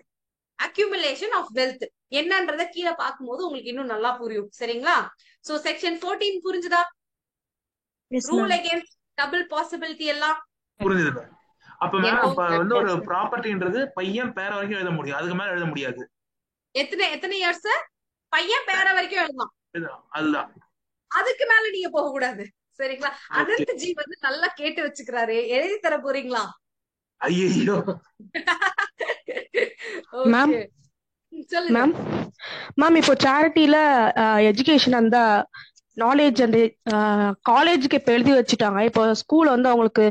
A: Accumulation of wealth. என்னன்றத கீழே பார்க்கும்போது உங்களுக்கு இன்னும் நல்லா புரியும். சரிங்களா? சோ செக்ஷன் 14 புரிஞ்சுதா?
D: Yes
A: rule
D: ma'am.
A: Against double possibility எல்லாம்
B: புரிஞ்சுது. அப்ப மேம் இப்ப
A: Okay.
B: வந்து ஒரு ப்ராப்பர்ட்டின்றது பையன் பேர வரைக்கும் எழுத முடியும், அதுக்கு மேல எழுத முடியாது.
A: எத்தனை இயர்ஸ்? பையன் பேர வரைக்கும் எழுதலாம்,
B: அதுதான்.
A: அதுக்கு மேல நீங்க போக கூடாது. சரிங்களா?
B: ஓகே.
A: அனந்த் ஜி வந்து நல்லா கேட்டு வச்சுக்கிறாரு, எழுதி தர போறீங்களா?
B: ஐயோ
C: மேம்
A: ஓகே, சொல்லுங்க.
C: மேம் மேம் இப்போ சேரிட்டில எஜுகேஷன் அந்த நாலேஜ் அந்த காலேஜுக்கு இப்போ எழுதி வச்சுட்டாங்க, இப்போ ஸ்கூல் வந்து அவங்களுக்கு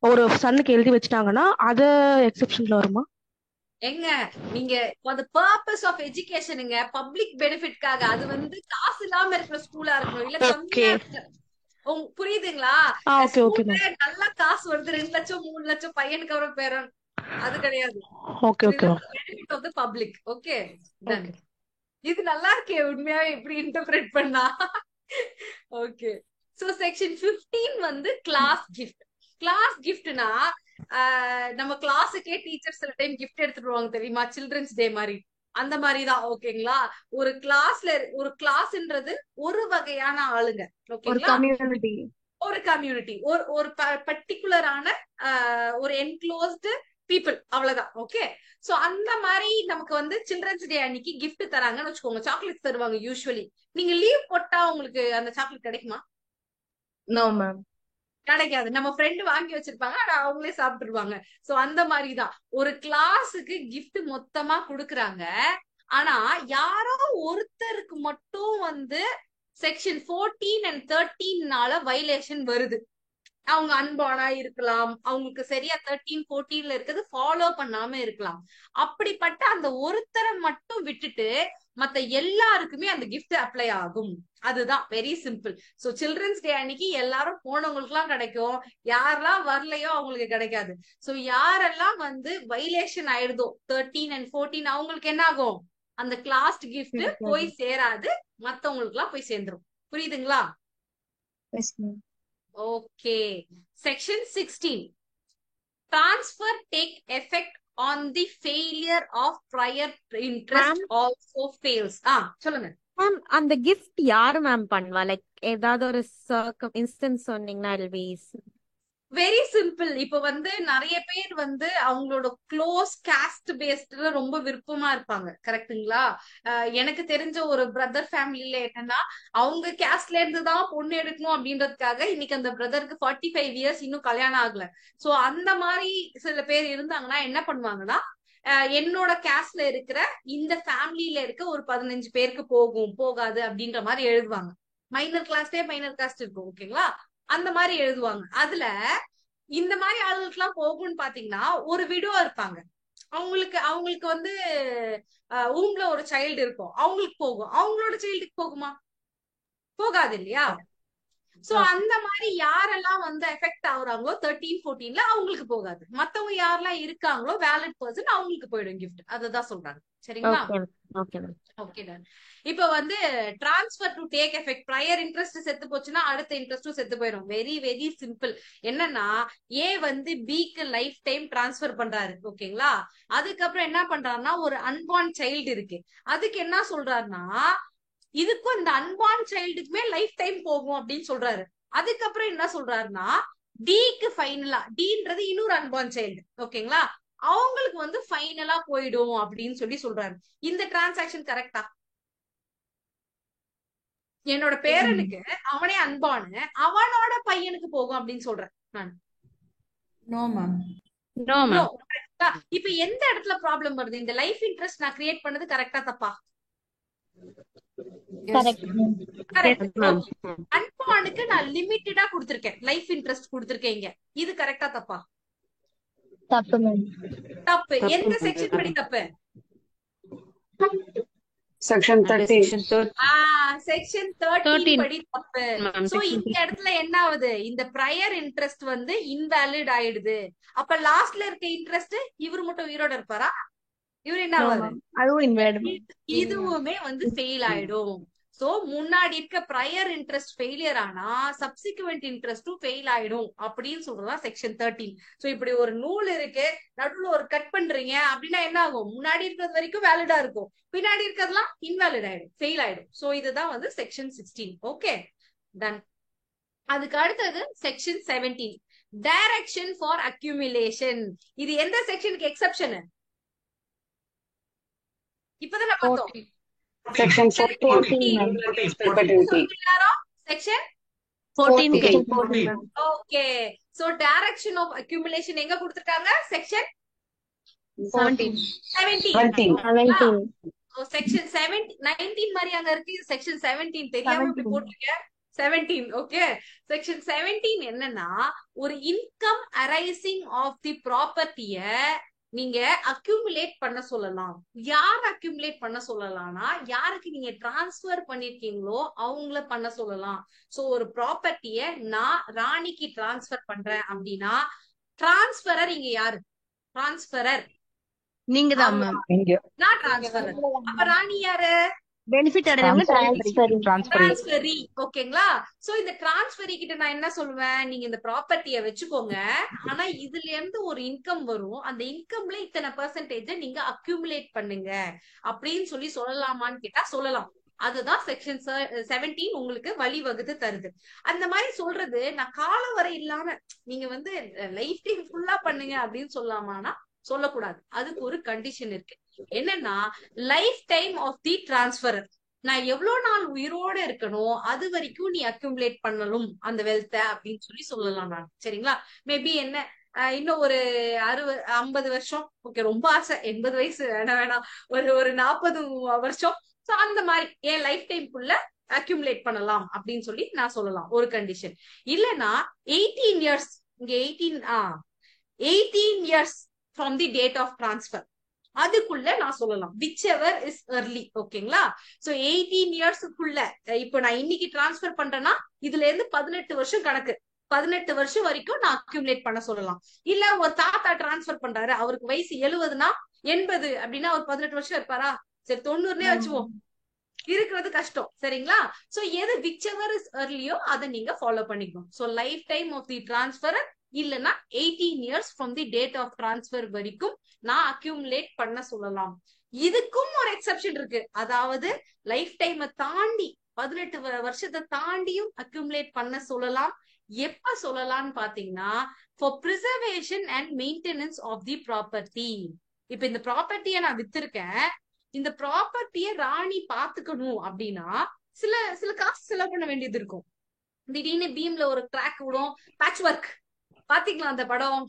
C: ஒரு சன்னுக்கு எழுதி வச்சுட்டாங்கன்னா அது எக்ஸெப்ஷன்ல வருமா?
A: எங்க நீங்க the purpose of educationங்க, பப்ளிக் பெனிஃபிட்காக. அது வந்து காசு இல்லாம இருக்கிற ஸ்கூலா இருக்கணும், இல்ல
C: ஓகே
A: கம்மியா இருக்கிற. புரியுதுங்களா?
C: ஓகே ஓகே
A: ஸ்கூல்ல
C: மேம்.
A: நல்லா காசு வருது, 2 லட்சம் 3 லட்சம் பையனுக்கு அப்புறம் பேரன், அது கிடையாது.
C: ஓகே ஓகே
A: புரியுதா? Benefit of the public. Okay, done.
C: Okay.
A: இது நல்லா இருக்கே உண்மையாவே இப்படி இன்டர்பிரேட் பண்ணா. ஓகே. சோ செக்ஷன் 15 வந்து கிளாஸ் கிஃப்ட். கிளாஸ் கிஃப்ட்னா நம்ம கிளாஸுக்கே டீச்சர் சில டைம் கிஃப்ட் எடுத்துட்டு வருவாங்க தெரியுமா, சில்ட்ரன்ஸ் டே மாதிரி. அந்த மாதிரிதான். ஓகேங்களா? ஒரு கிளாஸ்ன்றது ஒரு வகையான ஆளுங்க.
D: ஒரு
A: ஓகேங்களா?
D: கம்யூனிட்டி.
A: ஒரு கம்யூனிட்டி, ஒரு பர்டிகுலரான ஒரு என்க்ளோஸ்டு பீப்புள், அவ்வளவுதான். ஓகே. சோ அந்த மாதிரி நமக்கு வந்து சில்ட்ரன்ஸ் டே அன்னைக்கு கிஃப்ட் தராங்கன்னு வச்சுக்கோங்க, சாக்லேட் தருவாங்க யூஸ்வலி. நீங்க லீவ் போட்டா உங்களுக்கு அந்த சாக்லேட் கிடைக்குமா?
D: No ma'am.
A: கிடைக்காது. நம்ம ஃப்ரெண்டு வாங்கி வச்சிருப்பாங்க, ஆனா அவங்களே சாப்பிட்டுருவாங்க. சோ அந்த மாதிரிதான் ஒரு கிளாஸுக்கு கிஃப்ட் மொத்தமா குடுக்குறாங்க. ஆனா யாரோ ஒருத்தருக்கு மட்டும் வந்து செக்ஷன் 14 and 13னால வயலேஷன் வருது. அவங்க அன்பானா இருக்கலாம், அவங்களுக்கு சரியா 13 14ல இருக்கிறது ஃபாலோ பண்ணாம இருக்கலாம். அப்படிப்பட்ட அந்த ஒருத்தரை மட்டும் விட்டுட்டு மத்த எல்லாருக்குமே அந்த கிஃப்ட் அப்ளை ஆகும். அதுதான் very simple. So children's day அன்னைக்கு எல்லாரும் போனவங்களுக்கு எல்லாம் கிடைக்கும், யாரெல்லாம் வரலையோ அவங்களுக்கு கிடைக்காது. சோ யாரெல்லாம் வந்து வைலேஷன் ஆயிடுதோ 13 and 14, அவங்களுக்கு என்ன ஆகும்? அந்த கிளாஸ் கிஃப்ட் போய் சேராது, மத்தவங்களுக்கு எல்லாம் போய் சேர்ந்துரும். புரியுதுங்களா?
D: Yes ma'am.
A: Okay. Section 16. Transfer take effect on the failure of prior interest
E: ma'am
A: also fails. சொல்லுங்க.
E: மேம் அந்த கிஃப்ட் யாரு மேம் பண்ணுவா? லைக் ஏதாவது ஒரு இன்ஸ்டன்ஸ் சொன்னீங்கன்னா it'll be easy.
A: Very simple. இப்ப வந்து நிறைய பேர் வந்து அவங்களோட க்ளோஸ் காஸ்ட் பேஸ்ட்ல ரொம்ப விருப்பமா இருப்பாங்க. கரெக்ட்டுங்களா? எனக்கு தெரிஞ்ச ஒரு பிரதர் ஃபேமிலில என்னன்னா, அவங்க காஸ்ட்ல இருந்து தான் பொண்ணு எடுக்கணும் அப்படின்றதுக்காக இன்னைக்கு அந்த பிரதருக்கு 45 இயர்ஸ் இன்னும் கல்யாணம் ஆகல. சோ அந்த மாதிரி சில பேர் இருந்தாங்கன்னா என்ன பண்ணுவாங்கன்னா, என்னோட காஸ்ட்ல இருக்கிற இந்த ஃபேமிலியில இருக்க ஒரு 15 பேருக்கு போகாது அப்படின்ற மாதிரி எழுதுவாங்க. மைனர் காஸ்ட் இருக்கும். ஓகேங்களா? அந்த மாதிரி எழுதுவாங்க. அதுல இந்த மாதிரி ஆளுகளுக்கு எல்லாம் போகும்னு பாத்தீங்கன்னா, ஒரு விடோ இருப்பாங்க, அவங்களுக்கு வந்து ஊம்ல ஒரு சைல்டு இருக்கும், அவங்களுக்கு போகும். அவங்களோட சைல்டுக்கு போகுமா? போகாது இல்லையா? சோ அந்த மாதிரி யாரெல்லாம் வந்து எஃபெக்ட் ஆகுறாங்களோ 13 14ல அவங்களுக்கு போகாது. மத்தவங்க யாரெல்லாம் இருக்காங்களோ வேலிட் பர்சன் அவங்களுக்கு போயிடும் கிஃப்ட். அததான் சொல்றாங்க. சரிங்களா?
E: Okay okay ma'am.
A: Okay done. இப்ப வந்து transfer to take effect, prior interest செத்து போச்சுன்னா அடுத்த இன்ட்ரெஸ்டும் செத்து போயிடும். Very very simple. என்னன்னா ஏ வந்து பிக்கு லைஃப் டைம் டிரான்ஸ்பர் பண்றாரு. ஓகேங்களா? அதுக்கப்புறம் என்ன பண்றாருன்னா, ஒரு அன்பார்ன் சைல்டு இருக்கு, அதுக்கு என்ன சொல்றாருன்னா இதுக்கும் இந்த அன்பார்ன் சைல்டுக்குமே லைஃப் டைம் போகும் அப்படின்னு சொல்றாரு. அதுக்கப்புறம் என்ன சொல்றாருன்னா டிக்கு ஃபைனலா, டீன்றது இன்னொரு அன்பார்ன் சைல்டு, ஓகேங்களா, அவங்களுக்கு வந்து ஃபைனலா போயிடும் அப்படின்னு சொல்லி சொல்றாரு. இந்த டிரான்சாக்ஷன் கரெக்டா? என்னோட பேரனுக்கு அவனே அன்பானு அவனோட பையனுக்கு போகும் அப்படின்னு சொல்றேன் நான்.
F: No ma'am.
E: No
A: no.
E: Ma'am.
A: இப்ப எந்த இடத்துல ப்ராப்ளம் வருது? இந்த லைஃப் இன்ட்ரெஸ்ட் நான் கிரியேட் பண்ணது கரெக்டா தப்பா?
D: Correct ma'am.
A: கரெக்ட்.
E: மேம்.
A: அன்பானுக்கு நான் லிமிட்டடா கொடுத்திருக்கேன், லைஃப் இன்ட்ரெஸ்ட் கொடுத்திருக்கேன் இங்க. இது கரெக்டா தப்பா?
D: தப்பு மேம்.
A: தப்பு. எந்த செக்ஷன் படி தப்பு?
G: செக்ஷன் 13.
A: செக்ஷன் 13 படி தப்பு.
E: மேம்.
A: சோ இந்த இடத்துல என்ன ஆகுது? இந்த ப்ரையர் இன்ட்ரெஸ்ட் வந்து இன்வாலிட் ஆயிடுது. அப்ப லாஸ்ட்ல இருக்க இன்ட்ரெஸ்ட் இவர் மட்டும் உயிரோட இருப்பாரா? இவர் என்ன
D: நோ
A: ஆவாரு?
D: மேம். அதுவும் இன்வேலிட் மேம்.
A: இதுவுமே வந்து ஃபெயில் ஆயிடும். சோ முன்னாடி இருக்க ப்ரையர் இன்ட்ரெஸ்ட் ஃபெயிலியர் ஆனா சப்சிக்வெண்ட் இன்ட்ரெஸ்டும் ஃபெயில் ஆயிடும் அப்படின்னு சொல்றதா செக்ஷன் 13. சோ இப்படி ஒரு நூல் இருக்கு, நடுவுல ஒரு கட் பண்றீங்க அப்படின்னா என்ன ஆகும்? முன்னாடி இருக்கிறது வரைக்கும் வேலிடா இருக்கும், பின்னாடி இருக்கிறதுலாம் இன்வாலிட் ஆயிடும், ஃபெயில் ஆயிடும். சோ இதுதான் வந்து செக்ஷன் 16. Okay, ton. அதுக்கு அடுத்தது செக்ஷன் 17, டைரக்ஷன் ஃபார் அக்யூமுலேஷன். இது எந்த செக்ஷனுக்கு எக்ஸெப்ஷன்? இப்பதானே பார்த்தோம்.
G: Section 14.
A: Section
D: 14.
A: Okay. So direction of accumulation எங்க கொடுத்திருக்காங்க? செக்ஷன்
D: 17.
A: 17. செக்ஷன் 19 மாதிரி அங்க இருக்கு, செக்ஷன் 17 தெரியாம இப்படி போட்டிருக்க. 17. ஓகே. செக்ஷன் 17 என்னன்னா, ஒரு இன்கம் அரைசிங் ஆஃப் தி ப்ராப்பர்ட்டிய நீங்க அக்யூமுலேட் பண்ண சொல்லலாம். யார் அக்யூமுலேட் பண்ண சொல்லலாம்னா, யாருக்கு நீங்க டிரான்ஸ்பர் பண்ணிருக்கீங்களோ அவங்கள பண்ண சொல்லலாம். சோ ஒரு ப்ராப்பர்ட்டிய நான் ராணிக்கு டிரான்ஸ்பர் பண்றேன் அப்படின்னா, டிரான்ஸ்பரர் இங்க யாரு? டிரான்ஸ்பரர்
D: நீங்க தான் மேம்.
A: நான் டிரான்ஸ்பரர். அப்ப ராணி யாரு?
D: பெனிஃபிட் அடைறவங்க
A: டிரான்ஸ்பரி. ஓகேங்களா? சோ இந்த டிரான்ஸ்பரி கிட்ட நான் என்ன சொல்லுவேன்? நீங்க இந்த ப்ராப்பர்ட்டிய வச்சுக்கோங்க, ஆனா இதுல இருந்து ஒரு இன்கம் வரும், அந்த இன்கம்ல இத்தனை பெர்சன்டேஜ் நீங்க அக்யூமுலேட் பண்ணுங்க அப்படின்னு சொல்லி சொல்லலாமான்னு கேட்டா சொல்லலாம். அதுதான் செக்ஷன் 17 உங்களுக்கு வழிவகுத்து தருது. அந்த மாதிரி சொல்றது நான் காலம் வரை இல்லாம நீங்க வந்து லைஃப் டைம் ஃபுல்லா பண்ணுங்க அப்படின்னு சொல்லலாமானா சொல்லக்கூடாது. அதுக்கு ஒரு கண்டிஷன் இருக்கு. என்னன்னா, லைஃப் டைம் ஆஃப் தி டிரான்ஸ்பரர், நான் எவ்வளவு நாள் உயிரோட இருக்கணும் அது வரைக்கும் நீ அக்யூமுலேட் பண்ணணும் அந்த வெல்த்த அப்படின்னு சொல்லி சொல்லலாம் நான். சரிங்களா? மேபி என்ன இன்னும் ஒரு 50 வருஷம், ஓகே ரொம்ப ஆசை 80 வயசு வேணாம், ஒரு 40 வருஷம், சோ அந்த மாதிரி என் லைஃப் டைம்குள்ள அக்யூமுலேட் பண்ணலாம் அப்படின்னு சொல்லி நான் சொல்லலாம். ஒரு கண்டிஷன். இல்லனா 18 இயர்ஸ், இங்க 18 years from the date of transfer, அதுக்குள்ள நான் சொல்லலாம். Whichever is early. ஓகேங்களா? சோ 18 இயர்ஸ்க்குள்ள, இப்போ நான் இன்னைக்கு டிரான்ஸ்பர் பண்றேன்னா இதுல இருந்து 18 வருஷம் கணக்கு, 18 வருஷம் வரைக்கும் நான் அக்யூமுலேட் பண்ண சொல்லலாம். இல்ல ஒரு தாத்தா டிரான்ஸ்பர் பண்றாரு, அவருக்கு வயசு 70னா 80 அப்படின்னா அவர் 18 வருஷம் இருப்பாரா? சரி 90 வச்சுவோம், இருக்கிறது கஷ்டம். சரிங்களா? சோ எது விச் எவர் இஸ் earlyயோ அதை நீங்க ஃபாலோ பண்ணிக்கணும். So life time of the transferor இல்லனா 18 years from the date of transfer வரைக்கும் நான் அக்யூமுலேட் பண்ண சொல்லலாம். இதுக்கும் ஒரு எக்ஸெப்ஷன் இருக்கு. அதாவது லைஃப் டைமை தாண்டி 18 வருஷத்தை தாண்டியும் அக்யூமுலேட் பண்ண சொல்லலாம். எப்ப சொல்லலாம்னு பாத்தீங்கன்னா, for preservation and maintenance of the property. இப்ப இந்த ப்ராப்பர்ட்டியை நான் வித்திருக்கேன், இந்த ப்ராப்பர்ட்டிய ராணி பாத்துக்கணும் அப்படின்னா சில காசு செலவு பண்ண வேண்டியது இருக்கும். திடீர்னு பீம்ல ஒரு கிராக் விடும், பேட்ச் ஒர்க் பாத்தீங்களா அந்த படம்?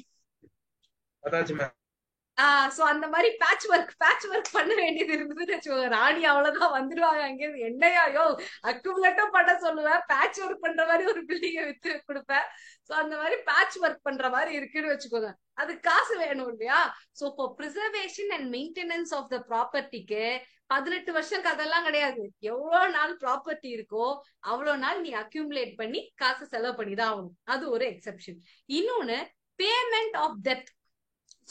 A: சோ அந்த மாதிரி பேட்ச் ஒர்க் பண்ண வேண்டியது இருந்ததுன்னு வச்சுக்கோங்க. ராணி அவ்வளவுதான் வந்துடுவாங்க அங்கேயிருந்து. என்னையோ அக்குமுலேட்டும் பண்ண சொல்லுவேன், பேட்ச் ஒர்க் பண்ற மாதிரி ஒரு பில்டிங்க வித்து கொடுப்பேன். சோ அந்த மாதிரி பேட்ச் ஒர்க் பண்ற மாதிரி இருக்குன்னு வச்சுக்கோங்க. அது காசு வேணும் இல்லையா? So for preservation and maintenance of the ப்ராப்பர்ட்டிக்கு 18 வருஷம் கதெல்லாம் கிடையாது. எவ்வளவு நாள் ப்ராப்பர்ட்டி இருக்கோ அவ்வளவு நாள் நீ அக்யூமுலேட் பண்ணி காசு செலவு பண்ணிதான் ஆகணும். அது ஒரு எக்ஸெப்ஷன். இன்னொன்னு, பேமெண்ட் ஆஃப் டெப்ட்.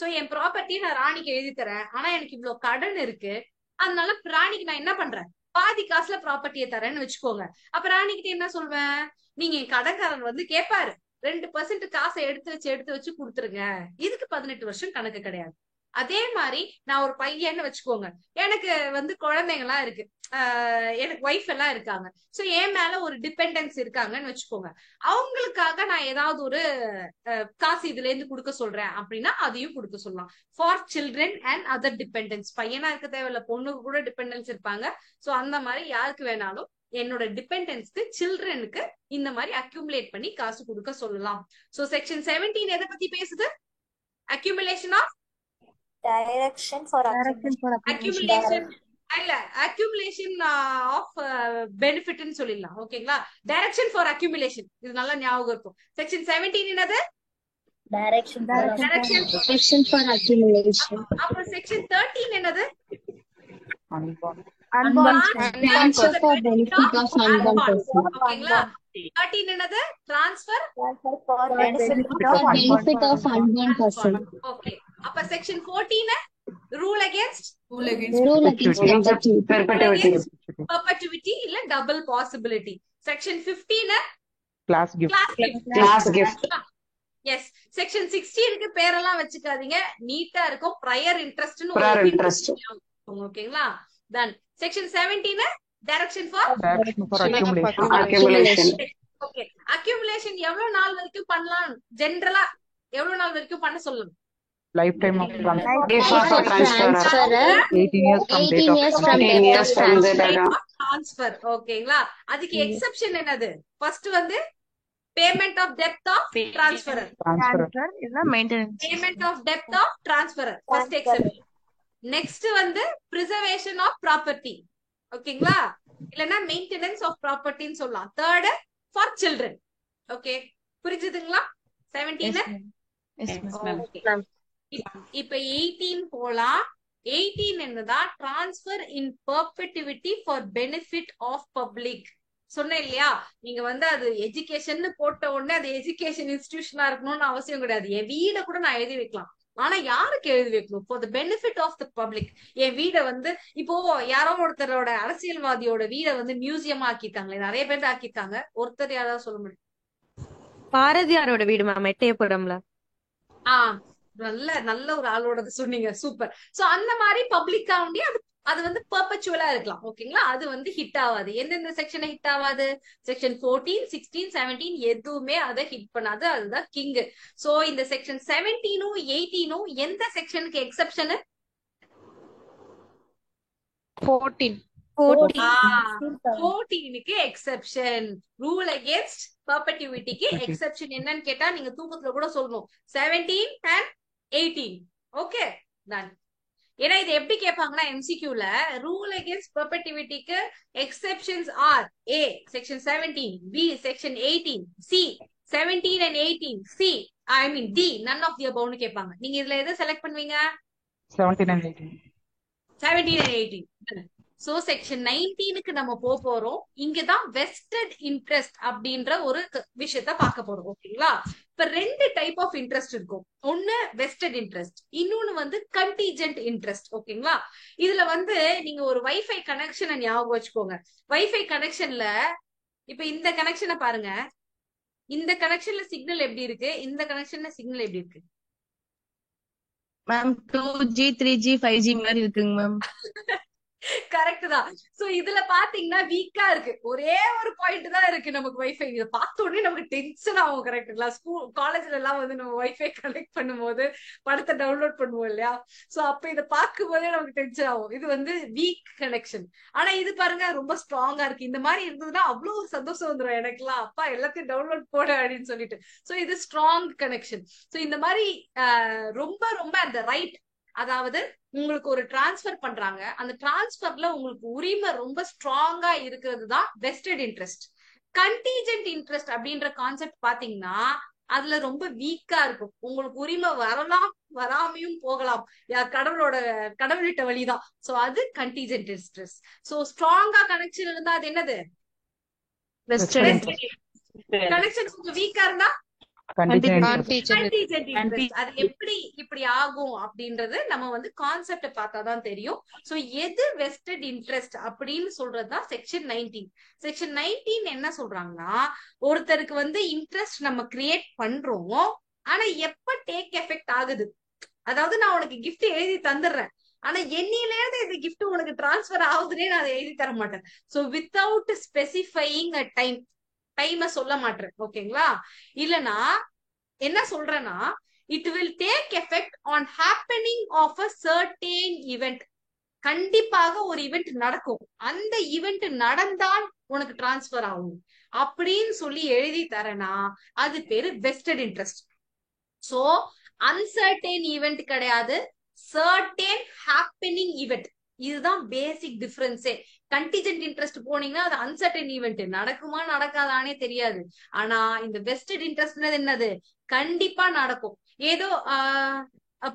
A: சோ என் ப்ராப்பர்ட்டி நான் ராணிக்கு எழுதி தரேன், ஆனா எனக்கு இவ்வளவு கடன் இருக்கு, அதனால ராணிக்கு நான் என்ன பண்றேன், பாதி காசுல ப்ராப்பர்ட்டியை தரேன்னு வச்சுக்கோங்க. அப்ப ராணிக்கிட்ட என்ன சொல்வேன், நீங்க கடன்காரன் வந்து கேட்பாரு, 2% காசை எடுத்து வச்சு கொடுத்துருங்க. இதுக்கு 18 வருஷம் கணக்கு கிடையாது. அதே மாதிரி நான் ஒரு பையன்னு வச்சுக்கோங்க, எனக்கு வந்து குழந்தைங்கலாம் இருக்கு, எனக்கு ஒய்ஃப் எல்லாம் இருக்காங்க. சோ என் மேல ஒரு டிபெண்டன்ஸ் இருக்காங்கன்னு வச்சுக்கோங்க. அவங்களுக்காக நான் ஏதாவது ஒரு காசு இதுல இருந்து கொடுக்க சொல்றேன் அப்படின்னா அதையும் கொடுக்க சொல்லலாம். For children and other dependence, பையனா இருக்க தேவையில்ல, பொண்ணுக்கு கூட டிபெண்டன்ஸ் இருப்பாங்க. சோ அந்த மாதிரி யாருக்கு வேணாலும் என்னோட டிபெண்டன்ஸ்க்கு சில்ட்ரனுக்கு இந்த மாதிரி அக்யூமுலேட் பண்ணி காசு கொடுக்க சொல்லலாம். சோ செக்ஷன் 17 எதை பத்தி பேசுது? Accumulation of
H: Direction for
A: accumulation இல்ல, அக்யூமுலேஷன் ஆஃப் பெனிஃபிட்னு சொல்லிடலாம். ஓகேங்களா? டைரக்ஷன் ஃபார் அக்யூமுலேஷன், இது நல்லா ஞாபகம் இருக்கும். செக்ஷன் 17 என்னது?
H: Direction
G: for accumulation.
A: அப்ப செக்ஷன் 13 என்னது?
D: Unborn
G: Transfer for benefit of unborn person.
A: ஓகேங்களா? 13 என்னது? Transfer
H: for
G: For benefit of unborn person.
A: Okay. அப்ப section 14 rule against
F: Rule against
G: Rule against
B: perpetuity.
A: perpetuity இல்ல double possibility. Section 15
B: Class gift.
G: Class gift.
A: Yes. Section 16க்கு பேரெல்லாம் வச்சுக்காதீங்க, நீட்டா இருக்கும். prior interestன்னு
G: Prior
A: ஒரு
G: interest.
A: ஓகேங்களா? தென் section 17 direction for
B: Direction for accumulation.
G: Accumulation.
A: Okay. Accumulation எவ்வளவு நாள் வரைக்கும் பண்ணலாம்? ஜெனரலா எவ்வளவு நாள் வரைக்கும் பண்ண சொல்லணும்?
B: Lifetime of transfer.
G: For transfer.
B: 18 years from date
G: 18
B: of
G: years
B: transfer.
G: from date of transfer.
A: Transfer. ஓகேங்களா? அதுக்கு எக்ஸெப்ஷன் என்னது? ஃபர்ஸ்ட் வந்து பேமெண்ட் ஆஃப் டெப்த் of transferor.
B: Transfer.
D: maintenance.
A: Payment of டெப்த் of transferor first exception. Next வந்து preservation of property. ஓகேங்களா? இல்லனா maintenance of ப்ராப்பர்ட்டின்னு சொல்லலாம். Third for children. ஓகே, புரிஞ்சுதுங்களா? 17 Okay. இப்ப 18 போலாம். 18 என்னதா? Transfer in perpetuity for benefit of public. சொன்னேன் இல்லையா? நீங்க வந்து அது எஜுகேஷன் போட்ட உடனே அது எஜுகேஷன் இன்ஸ்டிடியூஷனா இருக்கணும்னு அவசியம் கிடையாது. என் வீட கூட நான் எழுதி வைக்கலாம். ஆனா யாருக்கு எழுதி வைக்கணும்? For the benefit of the public. என் வீட வந்து இப்போ யாரோ ஒருத்தரோட அரசியல்வாதியோட வீட வந்து மியூசியமா ஆக்கிட்டாங்களே, நிறைய பேர் ஆக்கிட்டாங்க. ஒருத்தர் யாராவது சொல்ல முடியும்?
E: பாரதியாரோட வீடு மேம், எட்டயபுரம்ல.
A: நல்ல நல்ல ஒரு ஆளோட சொன்னீங்க, சூப்பர். சோ அந்த மாதிரி பப்ளிக்கா உண்டி அது வந்து பெர்பச்சுவலா இருக்கலாம். ஓகேங்களா? அது வந்து ஹிட் ஆகாது. எந்தெந்த செக்ஷனை ஹிட் ஆகாது? செக்ஷன் 14, 16, 17 எதுவுமே அதை ஹிட் பண்ணாது. அதுதான் கிங். சோ இந்த செக்ஷன் 17 18 எந்த செக்ஷனுக்கு எக்ஸெப்ஷன்?
D: 14.
A: 14க்கு எக்ஸெப்ஷன். ரூல் அகேன்ஸ்ட் பெர்பெட்டுவிட்டிக்கு எக்ஸெப்ஷன் என்னன்னு கேட்டா நீங்க தூக்கத்துல கூட சொல்லணும். 17 and 18. Okay, ton. ஏன்னா இது எப்படி கேட்பாங்கன்னா எம்சிக்யூல ரூல் அகேன்ஸ்ட் பெர்பெட்டுவிட்டிக்கு exceptions are A section 17, B section 18, C 17 and 18, C I mean D none of the அபவ்னு கேட்பாங்க. நீங்க இதுல எதை செலக்ட் பண்ணுவீங்க?
B: 17 and 18.
A: 17 and 18. சோ செக்ஷன் 19க்கு நம்ம போறோம். இங்கதான் வெஸ்டட் இன்ட்ரெஸ்ட் அப்படின்ற ஒரு விஷயத்த பார்க்க போறோம். ஓகேங்களா? இப்ப ரெண்டு டைப் ஆஃப் இன்ட்ரெஸ்ட் இருக்கும். ஒன்னு வெஸ்டட் இன்ட்ரெஸ்ட், இன்னொன்னு வந்து கண்டிஜென்ட் இன்ட்ரெஸ்ட். ஓகேங்களா? இதுல வந்து நீங்க ஒரு வைஃபை கனெக்ஷனை ஞாபகம் வச்சுக்கோங்க. வைஃபை கனெக்ஷன்ல இப்ப இந்த கனெக்ஷனை பாருங்க. இந்த கனெக்ஷன்ல சிக்னல் எப்படி இருக்கு? இந்த கனெக்ஷன்ல சிக்னல் எப்படி இருக்கு?
D: மேம் 2G 3G 5G மாதிரி இருக்குங்க மேம்.
A: கரெக்ட் தான். சோ இதுல பாத்தீங்கன்னா வீக்கா இருக்கு. ஒரே ஒரு பாயிண்ட் தான் இருக்கு நமக்கு வைஃபை. இதை பார்த்த உடனே நமக்கு டென்ஷன் ஆகும். கரெக்டுங்களா? ஸ்கூல் காலேஜ்ல எல்லாம் வந்து நம்ம வைஃபை கனெக்ட் பண்ணும்போது படத்தை டவுன்லோட் பண்ணுவோம் இல்லையா? சோ அப்ப இதை பார்க்கும் போதே நமக்கு டென்ஷன் ஆகும். இது வந்து வீக் கனெக்ஷன். ஆனா இது பாருங்க ரொம்ப ஸ்ட்ராங்கா இருக்கு. இந்த மாதிரி இருந்ததுன்னா அவ்வளவு ஒரு சந்தோஷம் வந்துடும் எனக்குலாம். அப்பா எல்லாத்தையும் டவுன்லோட் போட அப்படின்னு சொல்லிட்டு. சோ இது ஸ்ட்ராங் கனெக்ஷன். சோ இந்த மாதிரி ரொம்ப ரொம்ப அந்த ரைட், அதாவது உங்களுக்கு ஒரு டிரான்ஸ்பர் பண்றாங்க, அந்த டிரான்ஸ்பர்ல உங்களுக்கு உரிமை ரொம்ப ஸ்ட்ராங்கா இருக்கிறது தான் வெஸ்டட் இன்ட்ரெஸ்ட். கண்டிஜென்ட் இன்ட்ரெஸ்ட் அப்படின்ற கான்செப்ட் பாத்தீங்கன்னா அதுல ரொம்ப வீக்கா இருக்கும். உங்களுக்கு உரிமை வரலாம், வராமையும் போகலாம். கடவுள்கிட்ட வழிதான். சோ அது கண்டிஜென்ட் இன்ட்ரெஸ்ட். சோ ஸ்ட்ராங்கா கனெக்ஷன் இருந்தா அது என்னது? கனெக்ஷன் கொஞ்சம் வீக்கா இருந்தா கண்டிஜென்ட் இன்ட்ரெஸ்ட். அது எப்படி இப்படி ஆகும் அப்படின்றது நம்ம வந்து கான்செப்ட பார்த்தாதான் தெரியும். சோ எது வெஸ்டட் இன்ட்ரெஸ்ட் அப்படின்னு சொல்றதுதான் செக்ஷன் 19. செக்ஷன் 19 என்ன சொல்றாங்கன்னா, ஒருத்தருக்கு வந்து இன்ட்ரெஸ்ட் நம்ம கிரியேட் பண்றோம், ஆனா எப்ப டேக் எஃபெக்ட் ஆகுது? அதாவது நான் உனக்கு கிஃப்ட் எழுதி தந்துடுறேன், ஆனா என்னையில இருந்து இந்த கிஃப்ட் உனக்கு டிரான்ஸ்பர் ஆகுதுன்னே நான் அதை எழுதி தர மாட்டேன். சோ வித்தவுட் ஸ்பெசிஃபையிங் அ டைம சொல்ல மாட்டேன். ஓகேங்களா? இல்லனா என்ன சொல்றேன்னா, it will take effect on happening of a certain event. கண்டிப்பாக ஒரு ஈவெண்ட் நடக்கும், அந்த ஈவெண்ட் நடந்தால் உனக்கு டிரான்ஸ்பர் ஆகும் அப்படின்னு சொல்லி எழுதி தரேனா அது பேரு வெஸ்டட் இன்ட்ரெஸ்ட். சோ அன்சர்டேன் ஈவெண்ட் கிடையாது, சர்டேன் ஹேப்பனிங் ஈவெண்ட். இதுதான் பேசிக் டிஃபரன்ஸே. கண்டிஜென்ட் இன்ட்ரெஸ்ட் போனீங்கன்னா அது அன்சர்டன் ஈவெண்ட், நடக்குமா நடக்காதானே தெரியாது. ஆனா இந்த வெஸ்டட் இன்ட்ரெஸ்ட் என்னது, கண்டிப்பா நடக்கும். ஏதோ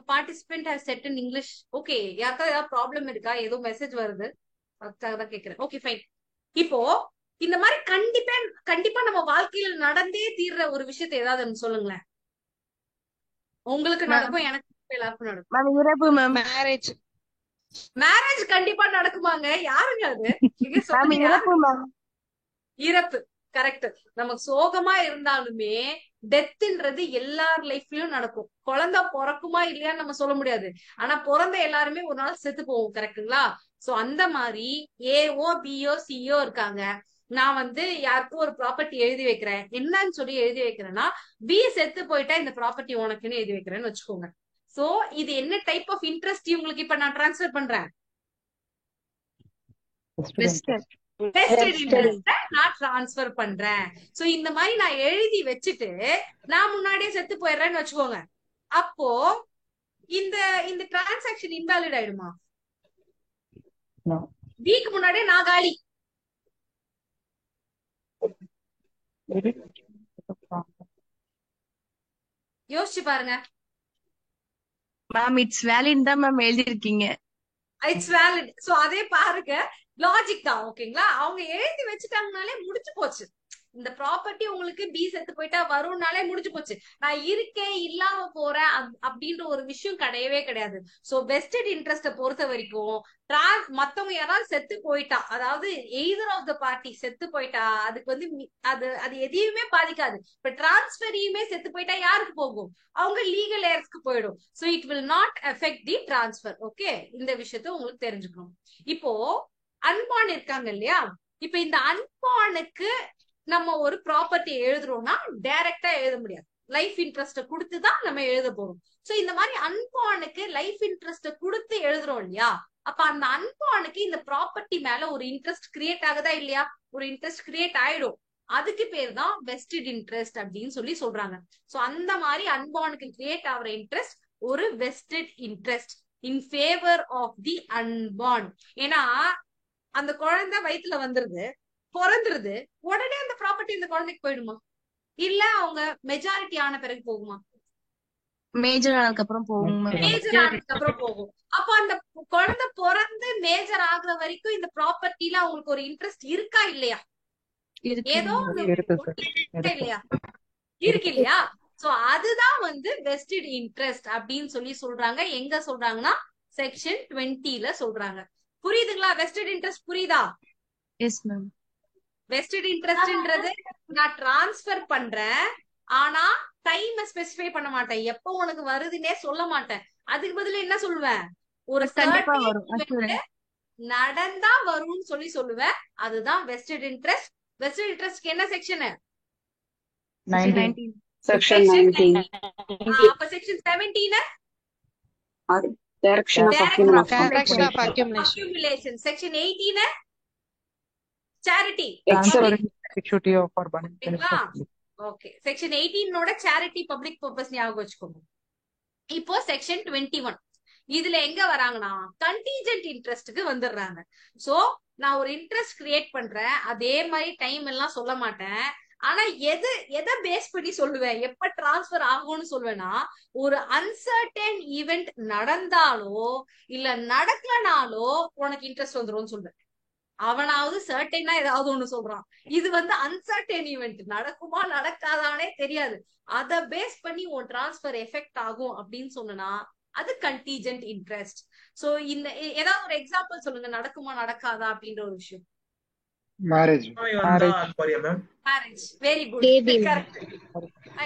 A: participant has set in English. Okay, யாருக்கா ஏதாவது ப்ராப்ளம் இருக்கா? ஏதோ மெசேஜ் வருது, அதுதான் கேக்குறேன். Okay fine. இப்போ இந்த மாதிரி கண்டிப்பா நம்ம வாழ்க்கையில நடந்தே தீர்ற ஒரு விஷயத்தை ஏதாவது ஒண்ணு சொல்லுங்களேன். உங்களுக்கு நடக்கும், எனக்கு எல்லாருக்கும் நடக்கும்.
D: மேம் இறப்பு மேம்.
C: மேரேஜ்.
A: மேரேஜ் கண்டிப்பா நடக்குமாங்க? யாருங்க அது? நீங்க
D: மேம்
A: சொல்லுங்க.
D: இறப்பு மேம்.
A: இறப்பு கரெக்ட். நமக்கு சோகமா இருந்தாலுமே டெத்ன்றது எல்லார் லைஃப்லயும் நடக்கும். குழந்தை பிறக்குமா இல்லையான்னு நம்ம சொல்ல முடியாது, ஆனா பிறந்த எல்லாருமே ஒரு நாள் செத்து போவோம். கரெக்டுங்களா? சோ அந்த மாதிரி ஏஓ பிஓ சிஓ இருக்காங்க. நான் வந்து யாருக்கும் ஒரு ப்ராப்பர்ட்டி எழுதி வைக்கிறேன், என்னன்னு சொல்லி எழுதி வைக்கிறேன்னா, பி செத்து போயிட்டா இந்த ப்ராப்பர்ட்டி உனக்குன்னு எழுதி வைக்கிறேன்னு வச்சுக்கோங்க. சோ இது என்ன டைப் ஆஃப் இன்ட்ரெஸ்ட் உங்களுக்கு இப்ப நான் டிரான்ஸ்ஃபர் பண்றேன்?
D: வெஸ்டட்
A: இன்ட்ரெஸ்ட நான் டிரான்ஸ்ஃபர் பண்றேன். சோ இந்த மாதிரி நான் எழுதி வச்சுட்டு நான் முன்னாடியே செத்து போயிடுறேன்னு வச்சுக்கோங்க. அப்போ இந்த இந்த டிரான்சாக்சன் இன்வாலிட் ஆயிடுமா? வீக்கு முன்னாடியே நான் காலி. யோசிச்சு பாருங்க.
D: மேம் இட்ஸ் வேலிட் தான் மேம் எழுதிருக்கீங்க.
A: It's valid. சோ அதே பாருங்க, லாஜிக் தான். ஓகேங்களா? அவங்க எழுதி வச்சுட்டாங்கனாலே முடிச்சு போச்சு. இந்த ப்ராப்பர்ட்டி உங்களுக்கு பி செத்து போயிட்டா வரும்னாலே முடிஞ்சு போச்சு. நான் இருக்கேன் இல்லாம போறேன் அப்படின்ற ஒரு விஷயம் கிடையவே கிடையாது. சோ வெஸ்டட் இன்ட்ரெஸ்ட பொறுத்த வரைக்கும் மத்தவங்க யாராவது செத்து போயிட்டா, அதாவது எய்தர் ஆஃப் த பார்ட்டி செத்து போயிட்டா, அதுக்கு வந்து அது எதையுமே பாதிக்காது. இப்ப டிரான்ஸ்பரியுமே செத்து போயிட்டா யாருக்கு போகும்? அவங்க லீகல் ஏர்ஸ்க்கு போயிடும். So it will not effect the transfer. Okay, இந்த விஷயத்த உங்களுக்கு தெரிஞ்சுக்கணும். இப்போ அன்பான் இருக்காங்க இல்லையா? இப்ப இந்த அன்பானுக்கு நம்ம ஒரு ப்ராப்பர்ட்டி எழுதுறோம்னா டைரக்டா எழுத முடியாது, லைஃப் இன்ட்ரெஸ்ட கொடுத்துதான் நம்ம எழுத போறோம். சோ இந்த மாதிரி அன்பானுக்கு லைஃப் இன்ட்ரெஸ்ட கொடுத்து எழுதுறோம் இல்லையா? அப்ப அந்த அன்பானுக்கு இந்த ப்ராப்பர்ட்டி மேல ஒரு இன்ட்ரெஸ்ட் கிரியேட் ஆகுதா இல்லையா? ஒரு இன்ட்ரெஸ்ட் கிரியேட் ஆயிடும். அதுக்கு பேர் தான் வெஸ்டட் இன்ட்ரெஸ்ட் அப்படின்னு சொல்லி சொல்றாங்க. சோ அந்த மாதிரி அன்பானுக்கு கிரியேட் ஆகுற இன்ட்ரெஸ்ட் ஒரு vested interest in favour of the unborn. ஏன்னா அந்த குழந்தை வயித்துல வந்துருது, பிறந்துருது, உடனே அந்த ப்ராப்பர்ட்டி இந்த குழந்தைக்கு போயிடுமா? இல்ல அவங்க மெஜாரிட்டி ஆன பிறகு போகுமா?
D: மேஜர் ஆனதுக்கு அப்புறம் போகும்.
A: மேஜர் ஆனதுக்கு அப்புறம் போகும். அப்போ அந்த குழந்தை பிறந்து மேஜர் ஆகுற வரைக்கும் இந்த ப்ராப்பர்ட்டில அவங்களுக்கு ஒரு இன்ட்ரெஸ்ட் இருக்கா இல்லையா? ஏதோ இல்லையா? இருக்கு இல்லையா? சோ அதுதான் வந்து வெஸ்டட் இன்ட்ரெஸ்ட் அப்படின்னு சொல்லி சொல்றாங்க. எங்க சொல்றாங்கன்னா செக்ஷன் 20ல சொல்றாங்க. புரியுதுங்களா? வெஸ்டட் இன்ட்ரெஸ்ட் புரியுதா?
D: Yes ma'am.
A: வெஸ்டட் இன்ட்ரெஸ்ட்ன்றது நான் டிரான்ஸ்பர் பண்றேன், ஆனா டைம் ஸ்பெசிஃபை பண்ண மாட்டேன், எப்ப உனக்கு வருதுன்னே சொல்ல மாட்டேன். அதுக்கு பதிலா என்ன சொல்லுவேன்? ஒரு
D: கண்டிப்பா வரும்,
A: நடந்தா வரும்னு சொல்லி சொல்லுவேன். அதுதான் வெஸ்டட் இன்ட்ரெஸ்ட். வெஸ்டட் இன்ட்ரெஸ்ட்க்கு என்ன செக்ஷன்?
G: செக்ஷன் 19.
A: அப்ப section 17
G: Direction of
A: accumulation. Section 18 charity. Okay, section 18 charity public purpose ஞாபகம் வச்சுக்கோங்க. இப்போ செக்ஷன் 21 இதுல எங்க வராங்கன்னா கண்டிஜென்ட் இன்ட்ரெஸ்ட்க்கு வந்துடுறாங்க. சோ நான் ஒரு இன்ட்ரெஸ்ட் கிரியேட் பண்றேன், அதே மாதிரி டைம் எல்லாம் சொல்ல மாட்டேன். ஆனா எதை பேஸ் பண்ணி சொல்லுவேன், எப்ப டிரான்ஸ்பர் ஆகும்னு சொல்லுவேன்னா, ஒரு அன்சர்டன் ஈவெண்ட் நடந்தாலோ இல்ல நடக்கலனாலோ உனக்கு இன்ட்ரெஸ்ட் வந்துரும்னு சொல்லுவேன். அவனாவது சர்டைனா ஏதாவது ஒண்ணு சொல்றான், இது வந்து அன்சர்டன் ஈவெண்ட், நடக்குமா நடக்காதானே தெரியாது, அத பேஸ் பண்ணி உன் டிரான்ஸ்பர் எஃபெக்ட் ஆகும் அப்படின்னு சொன்னா அது கண்டிஜென்ட் இன்ட்ரெஸ்ட். சோ இந்த ஏதாவது ஒரு எக்ஸாம்பிள் சொல்லுங்க, நடக்குமா நடக்காதா அப்படின்ற ஒரு விஷயம்.
B: மேரேஜ்.
A: Very good, correct.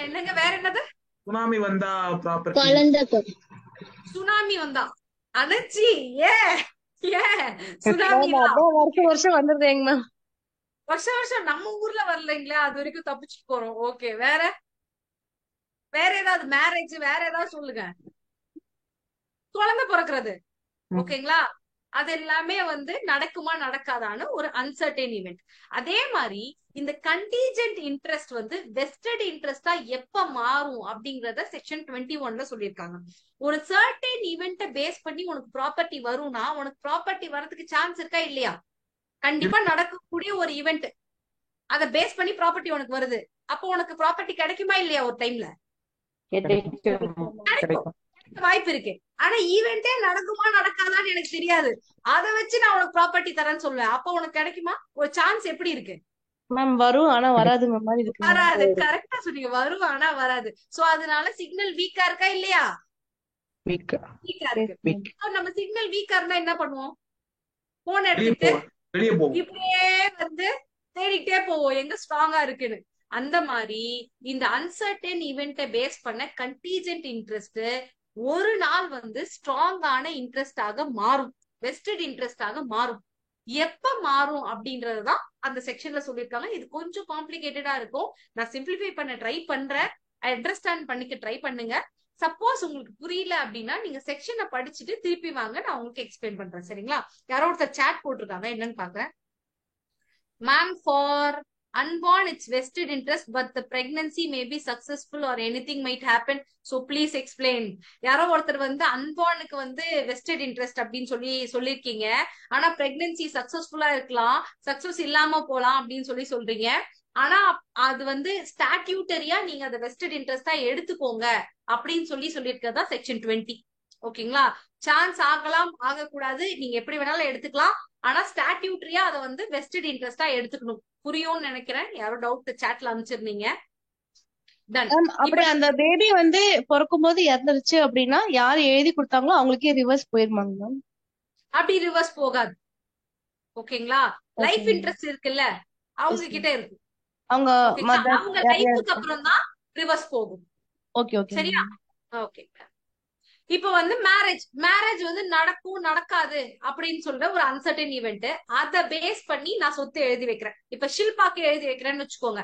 A: என்னங்க வேற என்னது?
B: சுனாமி வந்தா ப்ராப்பர்ட்டி.
A: சுனாமி வந்தா அனர்ஜி ஏ சுனாமி
D: மேம்
A: தான்
D: அதான் வருஷம் வருஷம் வந்துருதேங்க மேம்.
A: வருஷம் வருஷம் நம்ம ஊர்ல வரலைங்களா, அது வரைக்கும் தப்பிச்சுட்டு போறோம். ஓகே, வேற வேற ஏதாவது மேரேஜ், வேற ஏதாவது சொல்லுங்க. குழந்தை பிறக்கிறது, ஓகேங்களா, அது எல்லாமே வந்து நடக்குமா நடக்காதான்னு ஒரு அன்சர்டைன் ஈவெண்ட். அதே மாதிரி இந்த கண்டிஜென்ட் இன்ட்ரெஸ்ட் வந்து வெஸ்டட் இன்ட்ரெஸ்டா எப்ப மாறும் அப்படிங்கறத செக்ஷன் 21ல சொல்லியிருக்காங்க. ஒரு சர்டைன் ஈவெண்ட்டை பேஸ் பண்ணி உனக்கு ப்ராப்பர்ட்டி வரும்னா உனக்கு ப்ராப்பர்ட்டி வரதுக்கு சான்ஸ் இருக்கா இல்லையா? கண்டிப்பா நடக்கக்கூடிய ஒரு ஈவெண்ட், அதை பேஸ் பண்ணி ப்ராப்பர்ட்டி உனக்கு வருது. அப்போ உனக்கு ப்ராப்பர்ட்டி கிடைக்குமா இல்லையா? ஒரு டைம்ல கிடைக்கும், வாய்ப்பு இருக்கு. ஆனா ஈவெண்டே நடக்குமா நடக்காதான்னு எனக்கு தெரியாது, அதை வச்சு நான் உனக்கு ப்ராப்பர்ட்டி தரேன்னு சொல்லுவேன். அப்போ உனக்கு கிடைக்குமா? ஒரு சான்ஸ் எப்படி இருக்கு?
D: மேம் வரும் ஆனா வராதுங்க மாதிரி இருக்கு.
A: வராது. கரெக்டா சொன்னீங்க, வரும் ஆனா வராது. சோ அதனால சிக்னல் வீக்கா இருக்கா இல்லையா? வீக்கா இருக்கு. நம்ம சிக்னல் வீக்கா இருந்தா என்ன பண்ணுவோம்? போன் எடுத்துட்டு இப்படியே வந்து தேடிட்டே போவோம் எங்க ஸ்ட்ராங்கா இருக்குன்னு. அந்த மாதிரி இந்த அன்சர்டன் ஈவெண்ட்டை பேஸ் பண்ண கண்டிஜென்ட் இன்ட்ரெஸ்ட் ஒரு நாள் வந்து ஸ்ட்ராங்கான இன்ட்ரெஸ்டாக மாறும், வெஸ்டட் இன்ட்ரெஸ்டாக மாறும். எப்ப மாறும் அப்படின்றதுதான் அந்த செக்ஷன்ல சொல்லியிருக்காங்க. இது கொஞ்சம் காம்ப்ளிகேட்டடா இருக்கும், நான் சிம்பிளிஃபை பண்ண ட்ரை பண்றேன். அண்டர்ஸ்டாண்ட் பண்ணிக்க ட்ரை பண்ணுங்க. சப்போஸ் உங்களுக்கு புரியல அப்படின்னா நீங்க செக்ஷனை படிச்சுட்டு திருப்பி வாங்க, நான் உங்களுக்கு எக்ஸ்பிளைன் பண்றேன். சரிங்களா? யாரோ ஒருத்தர் சாட் போட்டிருக்காங்க, என்னன்னு பாக்குறேன். Ma'am, for unborn it's vested interest but the pregnancy may be successful or anything might happen, so please explain. யாரோ ஒருத்தர் வந்து அன்பார்னுக்கு வந்து வெஸ்டட் இன்ட்ரெஸ்ட் அப்படின்னு சொல்லிருக்கீங்க, ஆனா பிரெக்னன்சி சக்சஸ்ஃபுல்லா இருக்கலாம், சக்சஸ் இல்லாம போலாம் அப்படின்னு சொல்றீங்க. ஆனா அது வந்து ஸ்டாட்யூட்டரியா நீங்க அதை வெஸ்டட் இன்ட்ரெஸ்டா எடுத்துக்கோங்க அப்படின்னு சொல்லியிருக்கதா செக்ஷன் 20. ஓகேங்களா? சான்ஸ் ஆகலாம், ஆகக்கூடாது, நீங்க எப்படி வேணாலும் எடுத்துக்கலாம். ஆனா ஸ்டாட்யூட்டரியா அதை வந்து வெஸ்டட் இன்ட்ரெஸ்டா எடுத்துக்கணும். புரியும்னு நினைக்கிறேன். யாரோ டவுட் சாட்ல அனுப்பிச்சிருந்தீங்க.
D: அப்படி அந்த பேபி வந்து பிறக்கும் போது இறந்துருச்சு அப்படின்னா யாரு எழுதி கொடுத்தாங்களோ அவங்களுக்கே ரிவர்ஸ் போயிருமாங்க மேம்?
A: அப்படி ரிவர்ஸ் போகாது. ஓகேங்களா? லைஃப் இன்ட்ரெஸ்ட் இருக்குல்ல, அவங்க கிட்ட இருக்கு. அவங்க லைஃப்க்கு அப்புறம் தான் ரிவர்ஸ் போகும். சரியா? ஓகே. இப்ப வந்து மேரேஜ் வந்து நடக்கும் நடக்காது அப்படின்னு சொல்ற ஒரு அன்சர்டன் ஈவெண்ட், அத பேஸ் பண்ணி நான் சொத்து எழுதி வைக்கிறேன். இப்ப ஷில்பாக்கு எழுதி வைக்கிறேன்னு வச்சுக்கோங்க.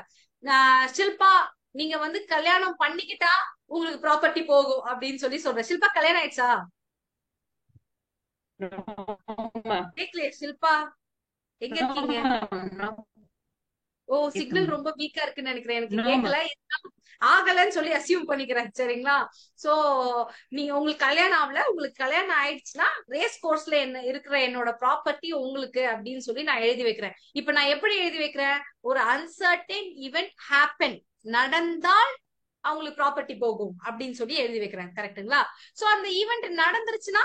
A: ஷில்பா நீங்க வந்து கல்யாணம் பண்ணிக்கிட்டா உங்களுக்கு ப்ராப்பர்ட்டி போகும் அப்படின்னு சொல்றேன். ஷில்பா கல்யாணம் ஆயிடுச்சா? கேக்கலையே ஷில்பா, எங்க இருக்கீங்க? ஓ, சிக்னல் ரொம்ப வீக்கா இருக்குன்னு நினைக்கிறேன், எனக்கு கேட்கல. ஆகலன்னு சொல்லி அசியூம் பண்ணிக்கிறேன். சரிங்களா? சோ நீங்க உங்களுக்கு கல்யாணம் ஆகல, உங்களுக்கு கல்யாணம் ஆயிடுச்சுன்னா ரேஸ் கோர்ஸ்ல என்ன இருக்கிற என்னோட ப்ராப்பர்ட்டி உங்களுக்கு அப்படின்னு சொல்லி நான் எழுதி வைக்கிறேன். இப்ப நான் எப்படி எழுதி வைக்கிறேன்? ஒரு அன்சர்டன் ஈவெண்ட் ஹேப்பன், நடந்தால் அவங்களுக்கு ப்ராப்பர்ட்டி போகும் அப்படின்னு சொல்லி எழுதி வைக்கிறேன். கரெக்டுங்களா? சோ அந்த ஈவெண்ட் நடந்துருச்சுன்னா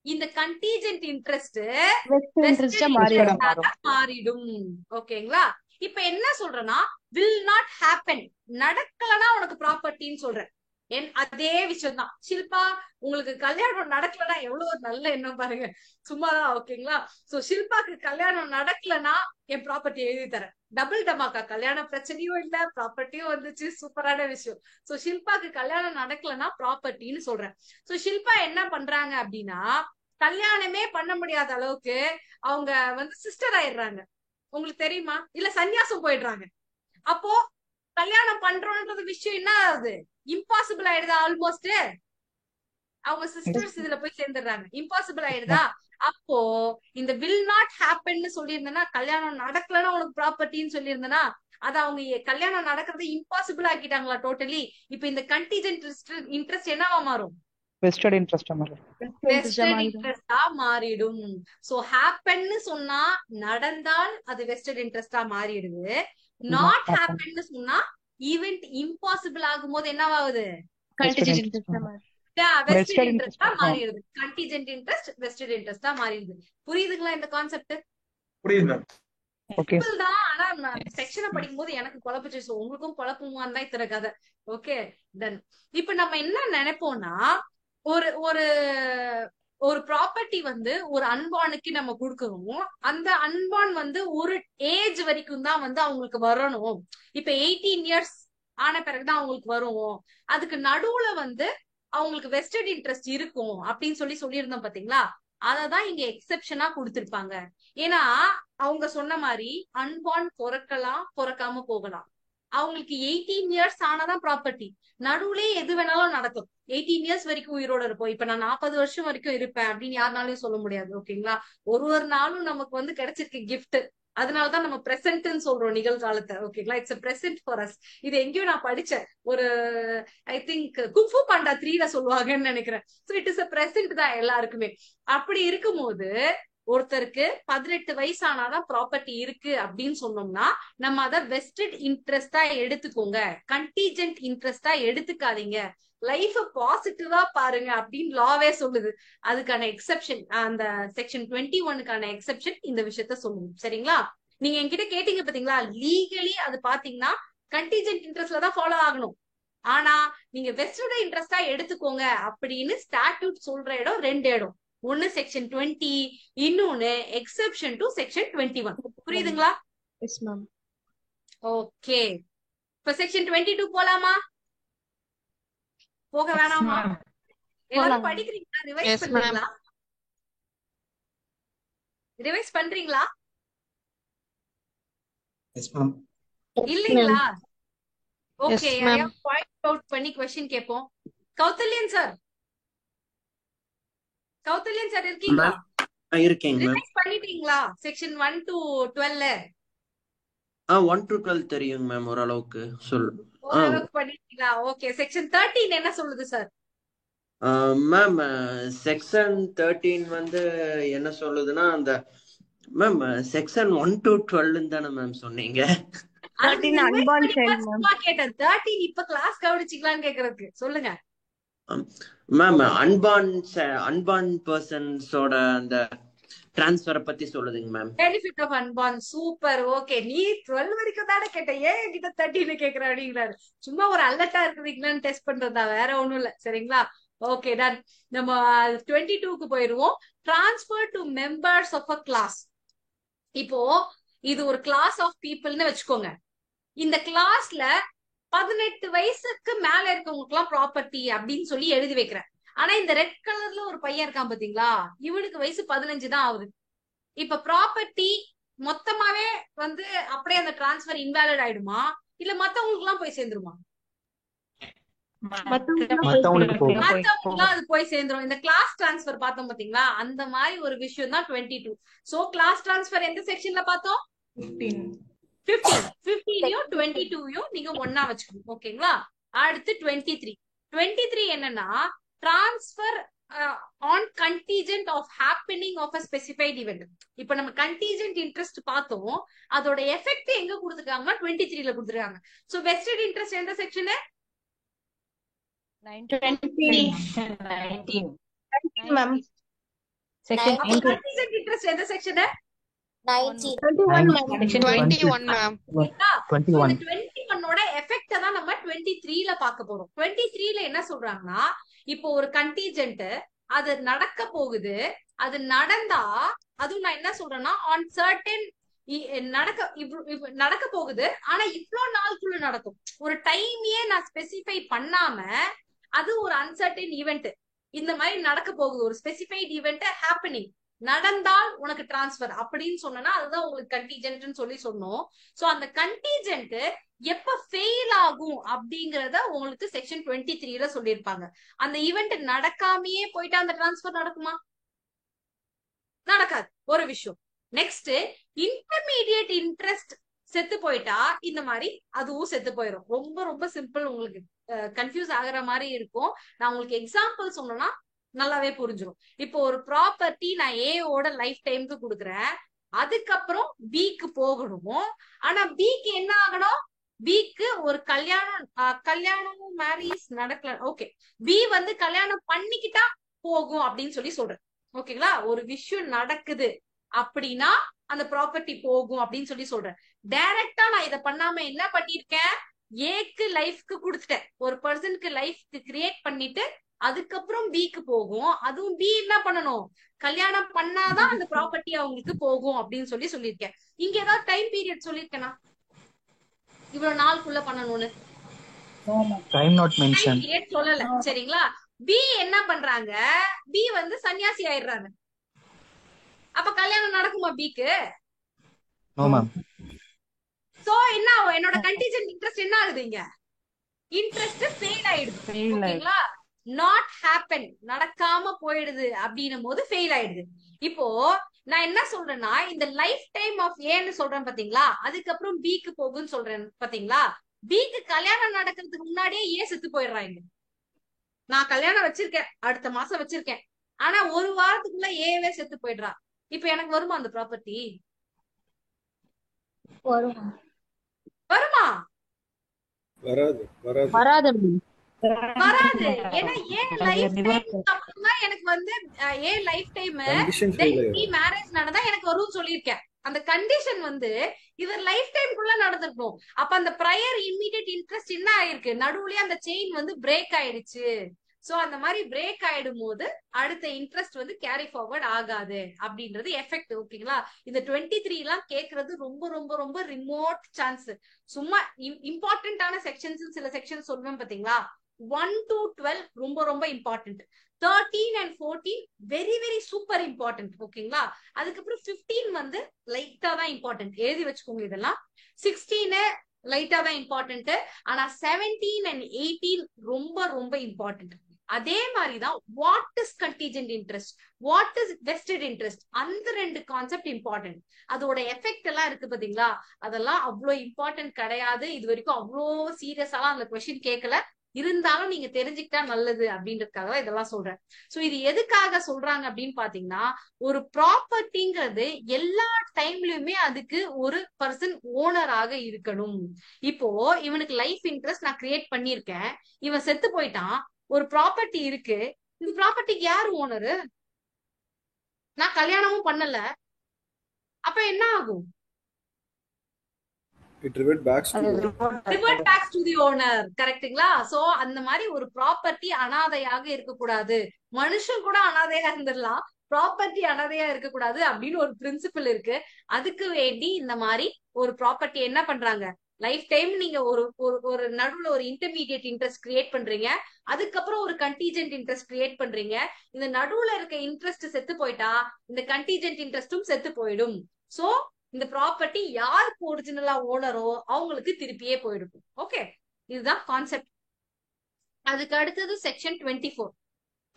A: இந்த கண்டிஜென்ட் இன்ட்ரெஸ்ட் மாறிடும். ஓகேங்களா? இப்ப என்ன சொல்றேன்னா, will not happen, நடக்கலனா உனக்கு ப்ராப்பர்ட்டின்னு சொல்றேன். அதே விஷயம் தான். ஷில்பா உங்களுக்கு கல்யாணம் நடக்கலன்னா எவ்வளவு ஒரு நல்ல எண்ணம் பாருங்க, சும்மாதான். ஓகேங்களா? சோ ஷில்பாக்கு கல்யாணம் நடக்கலன்னா என் ப்ராப்பர்ட்டி எழுதி தரேன். டபுள் டமாக்கா, கல்யாண பிரச்சனையும் இல்ல, ப்ராப்பர்ட்டியும் வந்துச்சு, சூப்பரான விஷயம். சோ ஷில்பாக்கு கல்யாணம் நடக்கலன்னா ப்ராப்பர்ட்டின்னு சொல்றேன். சோ ஷில்பா என்ன பண்றாங்க அப்படின்னா, கல்யாணமே பண்ண முடியாத அளவுக்கு அவங்க வந்து சிஸ்டர் ஆயிடுறாங்க. உங்களுக்கு தெரியுமா? இல்ல சன்னியாசம் போயிடுறாங்க. அப்போ கல்யாணம் பண்றோம்ன்றது விஷயம் என்ன ஆகுது? இம்பாசிபிள் ஆயிடுதா? ஆல்மோஸ்ட் அவங்க சிஸ்டர்ஸ் இதுல போய் சேர்ந்துடுறாங்க. இம்பாசிபிள் ஆயிடுதா? அப்போ இந்த வில் நாட் ஹேப்பன் சொல்லியிருந்தேன்னா, கல்யாணம் நடக்கலன்னா உனக்கு ப்ராப்பர்ட்டின்னு சொல்லியிருந்தேன்னா, அது அவங்க கல்யாணம் நடக்கிறது இம்பாசிபிள் ஆக்கிட்டாங்களா டோட்டலி. இப்ப இந்த கண்டிஜென்ட் இன்ட்ரெஸ்ட் என்னவா மாறும்?
I: வெஸ்டட் இன்ட்ரெஸ்டா
A: மாறிடும். சோ ஹேப்பன்னு சொன்னா நடந்தால் அது வெஸ்டட் இன்ட்ரெஸ்டா மாறிடுது. நாட் ஹேப்பன்னு சொன்னா ஈவென்ட் இம்பாசிபிள் ஆகும்போது என்னவாகுது? வெஸ்டட் இன்ட்ரெஸ்டா மாறிடுது. கண்டிஜென்ட் இன்ட்ரெஸ்ட் வெஸ்டட் இன்ட்ரெஸ்டா மாறிடுது. புரியுதுங்களா இந்த கான்செப்ட்?
B: புரியுது.
A: தான். ஆனா செக்ஷனை படிக்கும் போது எனக்கு குழப்பிச்சு. உங்களுக்கும் குழப்பமான்னு தான் இத்தனை கதை. Okay done. இப்ப நம்ம என்ன நினைப்போம்னா, ஒரு ஒரு ஒரு ப்ராப்பர்ட்டி வந்து ஒரு அன்பானுக்கு நம்ம கொடுக்கணும். அந்த அன்பான் வந்து ஒரு ஏஜ் வரைக்கும் தான் வந்து அவங்களுக்கு வரணும். இப்ப 18 இயர்ஸ் ஆன பிறகுதான் அவங்களுக்கு வரும். அதுக்கு நடுவுல வந்து அவங்களுக்கு வெஸ்டட் இன்ட்ரெஸ்ட் இருக்கும் அப்படின்னு சொல்லியிருந்தோம் பாத்தீங்களா? அததான் இங்க எக்ஸெப்ஷனா கொடுத்திருப்பாங்க. ஏன்னா அவங்க சொன்ன மாதிரி அன்பார்ன் பிறக்கலாம், பிறக்காம போகலாம். அவங்களுக்கு 18 இயர்ஸ் ஆனாதான் ப்ராப்பர்ட்டி. நடுவுலயே எது வேணாலும் நடக்கும். 18 இயர்ஸ் வரைக்கும் உயிரோட இருப்போம். இப்ப நான் 40 வருஷம் வரைக்கும் இருப்பேன் அப்படின்னு யாருனாலையும் சொல்ல முடியாது. ஓகேங்களா? ஒரு நாளும் நமக்கு வந்து கிடைச்சிருக்கு கிஃப்ட். அதனாலதான் நம்ம பிரசன்ட்னு சொல்றோம் நிகழ்காலத்தை. ஓகேங்களா? It's present for us. இது எங்கேயும் நான் படிச்சேன். ஒரு ஐ திங்க் குங்ஃபு பாண்டா 3ல சொல்லுவாங்கன்னு நினைக்கிறேன். சோ இட் இஸ் பிரசன்ட் தான் எல்லாருக்குமே. அப்படி இருக்கும்போது ஒருத்தருக்கு 18 வயசு ஆனாதான் ப்ராப்பர்ட்டி இருக்கு அப்படின்னு சொன்னோம்னா நம்ம அதை வெஸ்டட் இன்ட்ரெஸ்டா எடுத்துக்கோங்க, கண்டிஜென்ட் இன்ட்ரெஸ்டா எடுத்துக்காதீங்க, லைஃப பாசிட்டிவா பாருங்க அப்படின்னு லாவே சொல்லுது. அதுக்கான எக்ஸெப்ஷன் அந்த செக்ஷன் 21க்கான எக்ஸெப்ஷன் இந்த விஷயத்த சொல்லுங்க. சரிங்களா? நீங்க என்கிட்ட கேட்டீங்க பாத்தீங்களா, லீகலி அது பாத்தீங்கன்னா கண்டிஜென்ட் இன்ட்ரெஸ்ட்ல தான் ஃபாலோ ஆகணும். ஆனா நீங்க வெஸ்டட் இன்ட்ரெஸ்டா எடுத்துக்கோங்க அப்படின்னு ஸ்டாட்யூட் சொல்ற இடம் 2 இடம். ஒன்னு செக்ஷன் 20, இன்னொன்னு எக்ஸெப்ஷன் டு செக்ஷன் 21. புரியுதுங்களா?
D: Yes ma'am.
A: ஓகே, இப்ப செக்ஷன் 22 போலாமா, போக வேணாமா? எல்லாரும் படிக்கிறீங்களா? ரிவைஸ் பண்றீங்களா? ரிவைஸ் பண்றீங்களா இல்லீங்களா? ஓகே, யாரையாவது பாயிண்ட் அவுட் பண்ணி क्वेश्चन கேட்போம். கௌதல்யன் சார், கௌதல்யன் சார் இருக்கீங்களா?
I: இருக்கேங்க மேம்.
A: ரிவைஸ் பண்ணிட்டீங்களா செக்ஷன் 1 to 12?
I: 1 to 12 தெரியுங்க மேம் ஓரளவுக்கு.
A: ஓரளவுக்கு பண்ணிட்டீங்களா? ஓகே, செக்ஷன் 13 என்ன சொல்லுது சார்?
I: மேம் செக்ஷன் 13 வந்து என்ன சொல்லுதுன்னா, அந்த மேம் செக்ஷன் 1 to 12 தானே மேம் சொன்னீங்க?
D: 13 அன்பார்ன் சைல்ட் மேம்.
A: கேட்டேன் 13 இப்ப கிளாஸ் கவனிச்சிக்கலாம்னு கேக்குறதுக்கு. சொல்லுங்க
I: மேம். அன்பார்ன் பர்சன்ஸோட அந்த டிரான்ஸ்ஃபரை பத்தி சொல்லுதுங்க ma'am.
A: Benefit of unborn. Super. Okay, நீ 12 வரைக்கும் தானே கேட்ட, ஏன் என்கிட்ட 13 கேக்குற அப்படிங்கிறாரு. சும்மா ஒரு அலர்ட்டா இருக்கிறீங்களான்னு டெஸ்ட் பண்றதா, வேற ஒண்ணும் இல்ல. சரிங்களா? Okay done. நம்ம 22க்கு போயிருவோம். Transfer to members of a class. இப்போ இது ஒரு கிளாஸ் ஆஃப் பீப்புள்னு வச்சுக்கோங்க. இந்த கிளாஸ்ல 18 வயசுக்கு மேல இருக்கவங்களுக்கு எல்லாம் ப்ராப்பர்ட்டி அப்படின்னு சொல்லி எழுதி வைக்கிறேன். ஆனா இந்த ரெட் கலர்ல ஒரு பையன் இருக்கான் பாத்தீங்களா, இவனுக்கு வயசு 15 தான் ஆகுது. இப்ப ப்ராப்பர்ட்டி மொத்தமாவே வந்து அப்படியே அந்த டிரான்ஸ்பர் இன்வாலிட் ஆயிடுமா, இல்ல மத்தவங்களுக்கு எல்லாம் போய் சேர்ந்துருமா? மத்தவங்களுக்கு அது போய் சேர்ந்துரும். இந்த கிளாஸ் டிரான்ஸ்பர் பார்த்தோம் பாத்தீங்களா, அந்த மாதிரி ஒரு விஷயம் தான் 22. சோ கிளாஸ் டிரான்ஸ்பர் எந்த செக்ஷன்ல பார்த்தோம்? 15யும் 22யும் நீங்க ஒன்னா வச்சுக்கணும். ஓகேங்களா? அடுத்து 23 என்னன்னா transfer on contingent of happening of a specified event. இப்ப நம்ம கண்டிஜென்ட் இன்ட்ரெஸ்ட் பார்த்தோம், அதோட எஃபெக்ட் எங்க கொடுத்துருக்காங்கன்னா 23ல கொடுத்துருக்காங்க. சோ வெஸ்டட் இன்ட்ரெஸ்ட் எந்த section?
D: 19 ma'am.
A: Section contingent interest எந்த செக்ஷன்?
H: 21
A: மேம். 21ஓட எஃபெக்ட் தான் நம்ம 23ல பார்க்க போறோம். 23ல என்ன சொல்றாங்கன்னா, இப்போ ஒரு கண்டிஜென்ட் அது நடக்க போகுது, அது நடந்தா, அதுவும் நான் என்ன சொல்றேன்னா ஆன் சர்டன் நடக்க போகுது, ஆனா இவ்ளோ நாளுக்குள்ள நடக்கும். ஒரு டைமையே நான் ஸ்பெசிஃபை பண்ணாம அது ஒரு அன்சர்டன் ஈவென்ட் இந்த மாதிரி நடக்க போகுது, ஒரு ஸ்பெசிஃபைட் ஈவென்ட் ஹேப்பனிங் நடந்தால் உனக்கு டிரான்ஸ்பர் அப்படின்னு சொன்னா அதுதான் உங்களுக்கு கண்டிஜென்ட்னு சொல்லி சொன்னோம். சோ அந்த கண்டிஜென்ட் எப்ப ஃபெயில் ஆகும் அப்படிங்கறத உங்களுக்கு செக்ஷன் 23ல சொல்லியிருப்பாங்க. அந்த ஈவென்ட் நடக்காமயே போயிட்டா அந்த டிரான்ஸ்பர் நடக்குமா? நடக்காது. ஒரு விஷயம். நெக்ஸ்ட், இன்டர்மீடியட் இன்ட்ரெஸ்ட் செத்து போயிட்டா இந்த மாதிரி அதுவும் செத்து போயிடும். ரொம்ப ரொம்ப சிம்பிள். உங்களுக்கு கன்ஃபியூஸ் ஆகுற மாதிரி இருக்கும். நான் உங்களுக்கு எக்ஸாம்பிள் சொன்னேன்னா நல்லாவே புரிஞ்சிடும். இப்போ ஒரு ப்ராப்பர்ட்டி நான் ஏவோட லைஃப் டைமுக்கு கொடுக்குறேன், அதுக்கப்புறம் பிக்கு போகணும். ஆனா பிக்கு என்ன ஆகணும்? பிக்கு ஒரு கல்யாணமும் மேரேஜ் நடக்கல. ஓகே, பி வந்து கல்யாணம் பண்ணிக்கிட்டா போகும் அப்படின்னு சொல்றேன். ஓகேங்களா? ஒரு விஷயம் நடக்குது அப்படின்னா அந்த ப்ராப்பர்ட்டி போகும் அப்படின்னு சொல்றேன். டைரக்டா நான் இதை பண்ணாம என்ன பண்ணிருக்கேன், ஏக்கு லைஃப்க்கு கொடுத்துட்டேன், ஒரு பர்சனுக்கு லைஃப்க்கு கிரியேட் பண்ணிட்டு அதுக்கப்புறம் பிக்கு போகும். அதுவும் பி என்ன பண்ணணும், கல்யாணம் பண்ணாதான் அந்த ப்ராப்பர்ட்டி அவங்களுக்கு போகும் அப்படின்னு சொல்லியிருக்கேன். இங்க ஏதாவது டைம் பீரியட் சொல்லிருக்கேனா இவ்வளவு நாளுக்குள்ள பண்ணணும்னு?
B: Time not mention.
A: பீரியட் சொல்லல. சரிங்களா? பி என்ன பண்றாங்க, பி வந்து சன்னியாசி ஆயிடுறாங்க. அப்ப கல்யாணம் நடக்குமா பிக்கு?
J: No ma'am.
A: சோ என்ன ஆகும், என்னோட கண்டிஜென்ட் இன்ட்ரெஸ்ட் என்ன ஆகுது, இங்க இன்ட்ரெஸ்ட் ஃபெயில் ஆயிடுது. ஓகேங்களா, நாட் ஹேப்பன், நடக்காம போயிடுது அப்படின்னும் போது ஃபெயில் ஆயிடுது. இப்போ நான் என்ன சொல்றேன்னா, இந்த லைஃப் டைம் ஆஃப் ஏன்னு சொல்றேன் பாத்தீங்களா, அதுக்கப்புறம் பிக்கு போகுன்னு சொல்றேன் பாத்தீங்களா. பிக்கு கல்யாணம் நடக்கிறதுக்கு முன்னாடியே ஏன் செத்து போயிடுறாங்க. நான் கல்யாணம் வச்சிருக்கேன், அடுத்த மாசம் வச்சிருக்கேன், ஆனா ஒரு வாரத்துக்குள்ள ஏவே செத்து போயிடுறா. இப்ப எனக்கு வருமா அந்த ப்ராப்பர்ட்டி?
H: வருமா?
A: வருமா?
K: வராது வராது
H: வராது.
A: வராது. ஏன்னா ஏன் லைஃப் டைம் அப்புறமா எனக்கு வந்து ஏன் லைஃப் டைம்
K: கண்டிஷன் ஃபெயில் ஆயிடும்.
A: மேரேஜ் நடந்தா எனக்கு வரும்னு சொல்லியிருக்கேன். அந்த கண்டிஷன் வந்து இவர் லைஃப் டைம்குள்ள நடந்திருக்கும். அப்ப அந்த ப்ரையர் இம்மீடியட் இன்ட்ரெஸ்ட் என்ன ஆயிருக்கு, நடுவுலயே அந்த செயின் வந்து பிரேக் ஆயிடுச்சு. சோ அந்த மாதிரி பிரேக் ஆயிடும் போது அடுத்த இன்ட்ரெஸ்ட் வந்து கேரி ஃபார்வர்ட் ஆகாது அப்படின்றது எஃபெக்ட். ஓகேங்களா, இந்த 23 எல்லாம் கேக்குறது ரொம்ப ரொம்ப ரொம்ப ரிமோட் சான்ஸ். சும்மா இம்பார்ட்டன்டான செக்ஷன்ஸ் சில செக்ஷன் சொல்லுவேன் பாத்தீங்களா, 1 to 12 ரொம்ப ரொம்ப important, 13 and 14 very very super important. ஓகேங்களா, அதுக்கப்புறம் 15 வந்து லைட்டா தான் இம்பார்ட்டன்ட், எழுதி வச்சுக்கோங்க இதெல்லாம். 16 லைட்டா தான் இம்பார்ட்டன்ட், ஆனா 17 and 18 ரொம்ப ரொம்ப இம்பார்ட்டன்ட். அதே மாதிரிதான் what is contingent interest, what is vested interest, அந்த 2 கான்செப்ட் இம்பார்ட்டன்ட். அதோட எஃபெக்ட் எல்லாம் இருக்கு பாத்தீங்களா, அதெல்லாம் அவ்வளோ இம்பார்ட்டன்ட் கிடையாது. இது வரைக்கும் அவ்வளோ சீரியஸாலாம் அந்த கொஸ்டின் கேட்கல, இருந்தாலும் நீங்க தெரிஞ்சுக்கிட்டா நல்லது அப்படின்றதுக்காக தான் இதெல்லாம் சொல்றேன். சோ இது எதுக்காக சொல்றாங்க அப்படின்னு பாத்தீங்கன்னா, ஒரு ப்ராப்பர்ட்டிங்கிறது எல்லா டைம்லயுமே அதுக்கு ஒரு பர்சன் ஓனராக இருக்கணும். இப்போ இவனுக்கு லைஃப் இன்ட்ரெஸ்ட் நான் கிரியேட் பண்ணிருக்கேன், இவன் செத்து போயிட்டான், ஒரு ப்ராப்பர்ட்டி இருக்கு, இந்த ப்ராப்பர்ட்டிக்கு யாரு ஓனரு? நான் கல்யாணமும் பண்ணல, அப்ப என்ன ஆகும்?
K: It revert backs to the
A: revert backs to the owner. கரெக்ட்டுங்களா? சோ அந்த மாதிரி ஒரு ப்ராப்பர்ட்டி அனாதையாக இருக்கக்கூடாது. மனுஷன் கூட அனாதையா இருந்துடலாம், ப்ராப்பர்ட்டி அனாதையா இருக்கக்கூடாது அப்படின்னு ஒரு பிரின்சிபல் இருக்கு. அதுக்கு வேண்டி இந்த மாதிரி ஒரு ப்ராப்பர்ட்டி என்ன பண்றாங்க, லைஃப் டைம் நீங்க ஒரு ஒரு ஒரு நடுவுல ஒரு இன்டர்மீடியட் இன்ட்ரெஸ்ட் கிரியேட் பண்றீங்க, அதுக்கப்புறம் ஒரு கண்டிஜென்ட் இன்ட்ரெஸ்ட் கிரியேட் பண்றீங்க. இந்த நடுவுல இருக்க இன்ட்ரெஸ்ட் செத்து போயிட்டா இந்த கண்டிஜென்ட் இன்ட்ரெஸ்டும் செத்து போயிடும். சோ இந்த ப்ராப்பர்ட்டி யாருக்கு ஒரிஜினலா ஓனரோ அவங்களுக்கு திருப்பியே போயிடும். ஓகே, இதுதான் கான்செப்ட். அதுக்கு அடுத்தது section 24,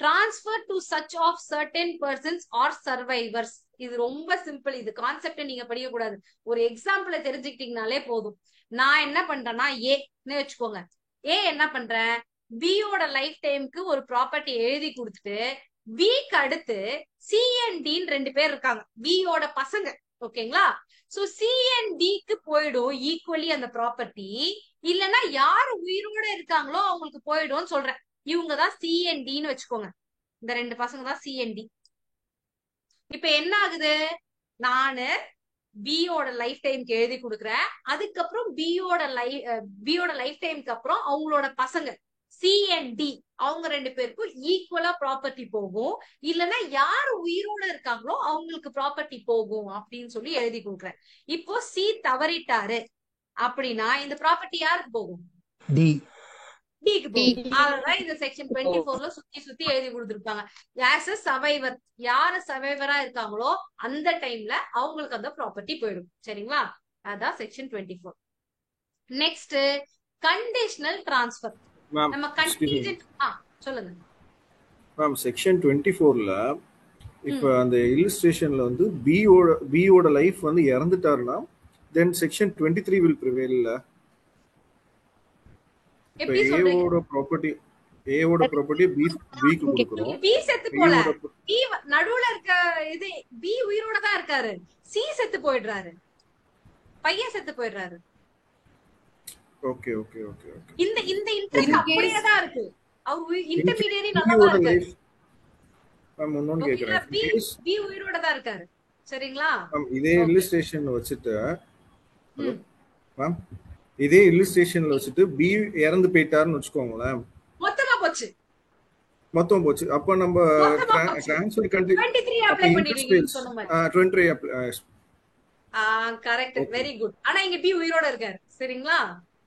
A: transfer to such of certain persons are survivors. இது ரொம்ப சிம்பிள், இது கான்செப்ட் நீங்க படிக்க கூடாது, ஒரு எக்ஸாம்பிள தெரிஞ்சுக்கிட்டீங்கனாலே போதும். நான் என்ன பண்றேன்னா, ஏன்னு வச்சுக்கோங்க, ஏ என்ன பண்றேன், பியோட லைஃப் டைமுக்கு ஒரு ப்ராப்பர்ட்டி எழுதி கொடுத்துட்டு, பிக்கு அடுத்து சி அண்ட் டின்னு 2 பேர் இருக்காங்க, பியோட பசங்க. ஓகேங்களா, சோ சி அண்ட் டிக்கு போயிடும் ஈக்குவலி அந்த ப்ராப்பர்ட்டி, இல்லைன்னா யாரு உயிரோட இருக்காங்களோ அவங்களுக்கு போயிடும் சொல்றேன். இவங்கதான் சி அண்ட் டின்னு வச்சுக்கோங்க, இந்த 2 பசங்க தான் சி அண்ட் டி. இப்ப என்ன ஆகுது, நானு பியோட லைஃப் டைம்க்கு எழுதி கொடுக்குறேன், அதுக்கப்புறம் பியோட லைஃப் டைம்க்கு அப்புறம் அவங்களோட பசங்க சி அண்ட் டி அவங்க 2 பேருக்கும் ஈக்குவலா ப்ராப்பர்ட்டி போகும், இல்லைன்னா யாரு உயிரோட இருக்காங்களோ அவங்களுக்கு ப்ராப்பர்ட்டி போகும் அப்படின்னு சொல்லி எழுதி கொடுக்குறேன். இப்போ சி தவறிட்டாரு அப்படின்னா இந்த ப்ராப்பர்ட்டி யாருக்கு போகும்?
J: டி.
A: டிக்கு போகும். அதான் இந்த செக்ஷன் 24ல சுத்தி சுத்தி எழுதி கொடுத்திருப்பாங்க. ஆஸ் அ சர்வைவர், யாரு சர்வைவரா இருக்காங்களோ அந்த டைம்ல அவங்களுக்கு அந்த ப்ராப்பர்ட்டி போயிடும். சரிங்களா, அதான் செக்ஷன் 24. Next conditional transfer. நம்ம கண்டிஜென்ட் சொல்லுங்க
K: மேம். செக்ஷன் 24ல இப்ப அந்த இல்லஸ்ட்ரேஷன்ல வந்து பியோட லைஃப் வந்து இறந்துட்டாருன்னா தென் செக்ஷன் 23 will prevail. இல்ல
A: எப்படி சொல்றீங்க?
K: ஏவோட ப்ராப்பர்ட்டி பிக்கு கொடுக்கணும்.
A: பி செத்து போல, பி நடுவுல இருக்க இது பி உயிரோட தான் இருக்காரு, சி செத்து போயிடுறாரு, பையன் செத்து போயிடுறாரு.
K: Okay okay okay okay.
A: இந்த இன்ட்ரெஸ்ட் அப்படியே தான் இருக்கு, அவர் இன்டர்மீடியரி நல்லா தான் இருக்காரு.
K: மேம் இன்னொன்னு கேக்குறேன்,
A: பி உயிரோட தான் இருக்காரு. சரிங்களா
K: மேம், இதே இல்லஸ்ட்ரேஷன் வச்சிட்டு மேம் இதே இல்லஸ்ட்ரேஷன்ல வச்சிட்டு பி இறந்து போயிட்டாருன்னு வச்சுக்கோங்களேன், மொத்தம் போச்சு. அப்ப நம்ம ட்ரான்ஸ்ஃபர் கண்ட்ரி
A: 23 அப்ளை பண்ணிடுவீங்க சொன்ன மாதிரி.
K: 23 அப்ளை.
A: Correct, very good. ஆனா இங்க பி உயிரோட இருக்காரு. சரிங்களா,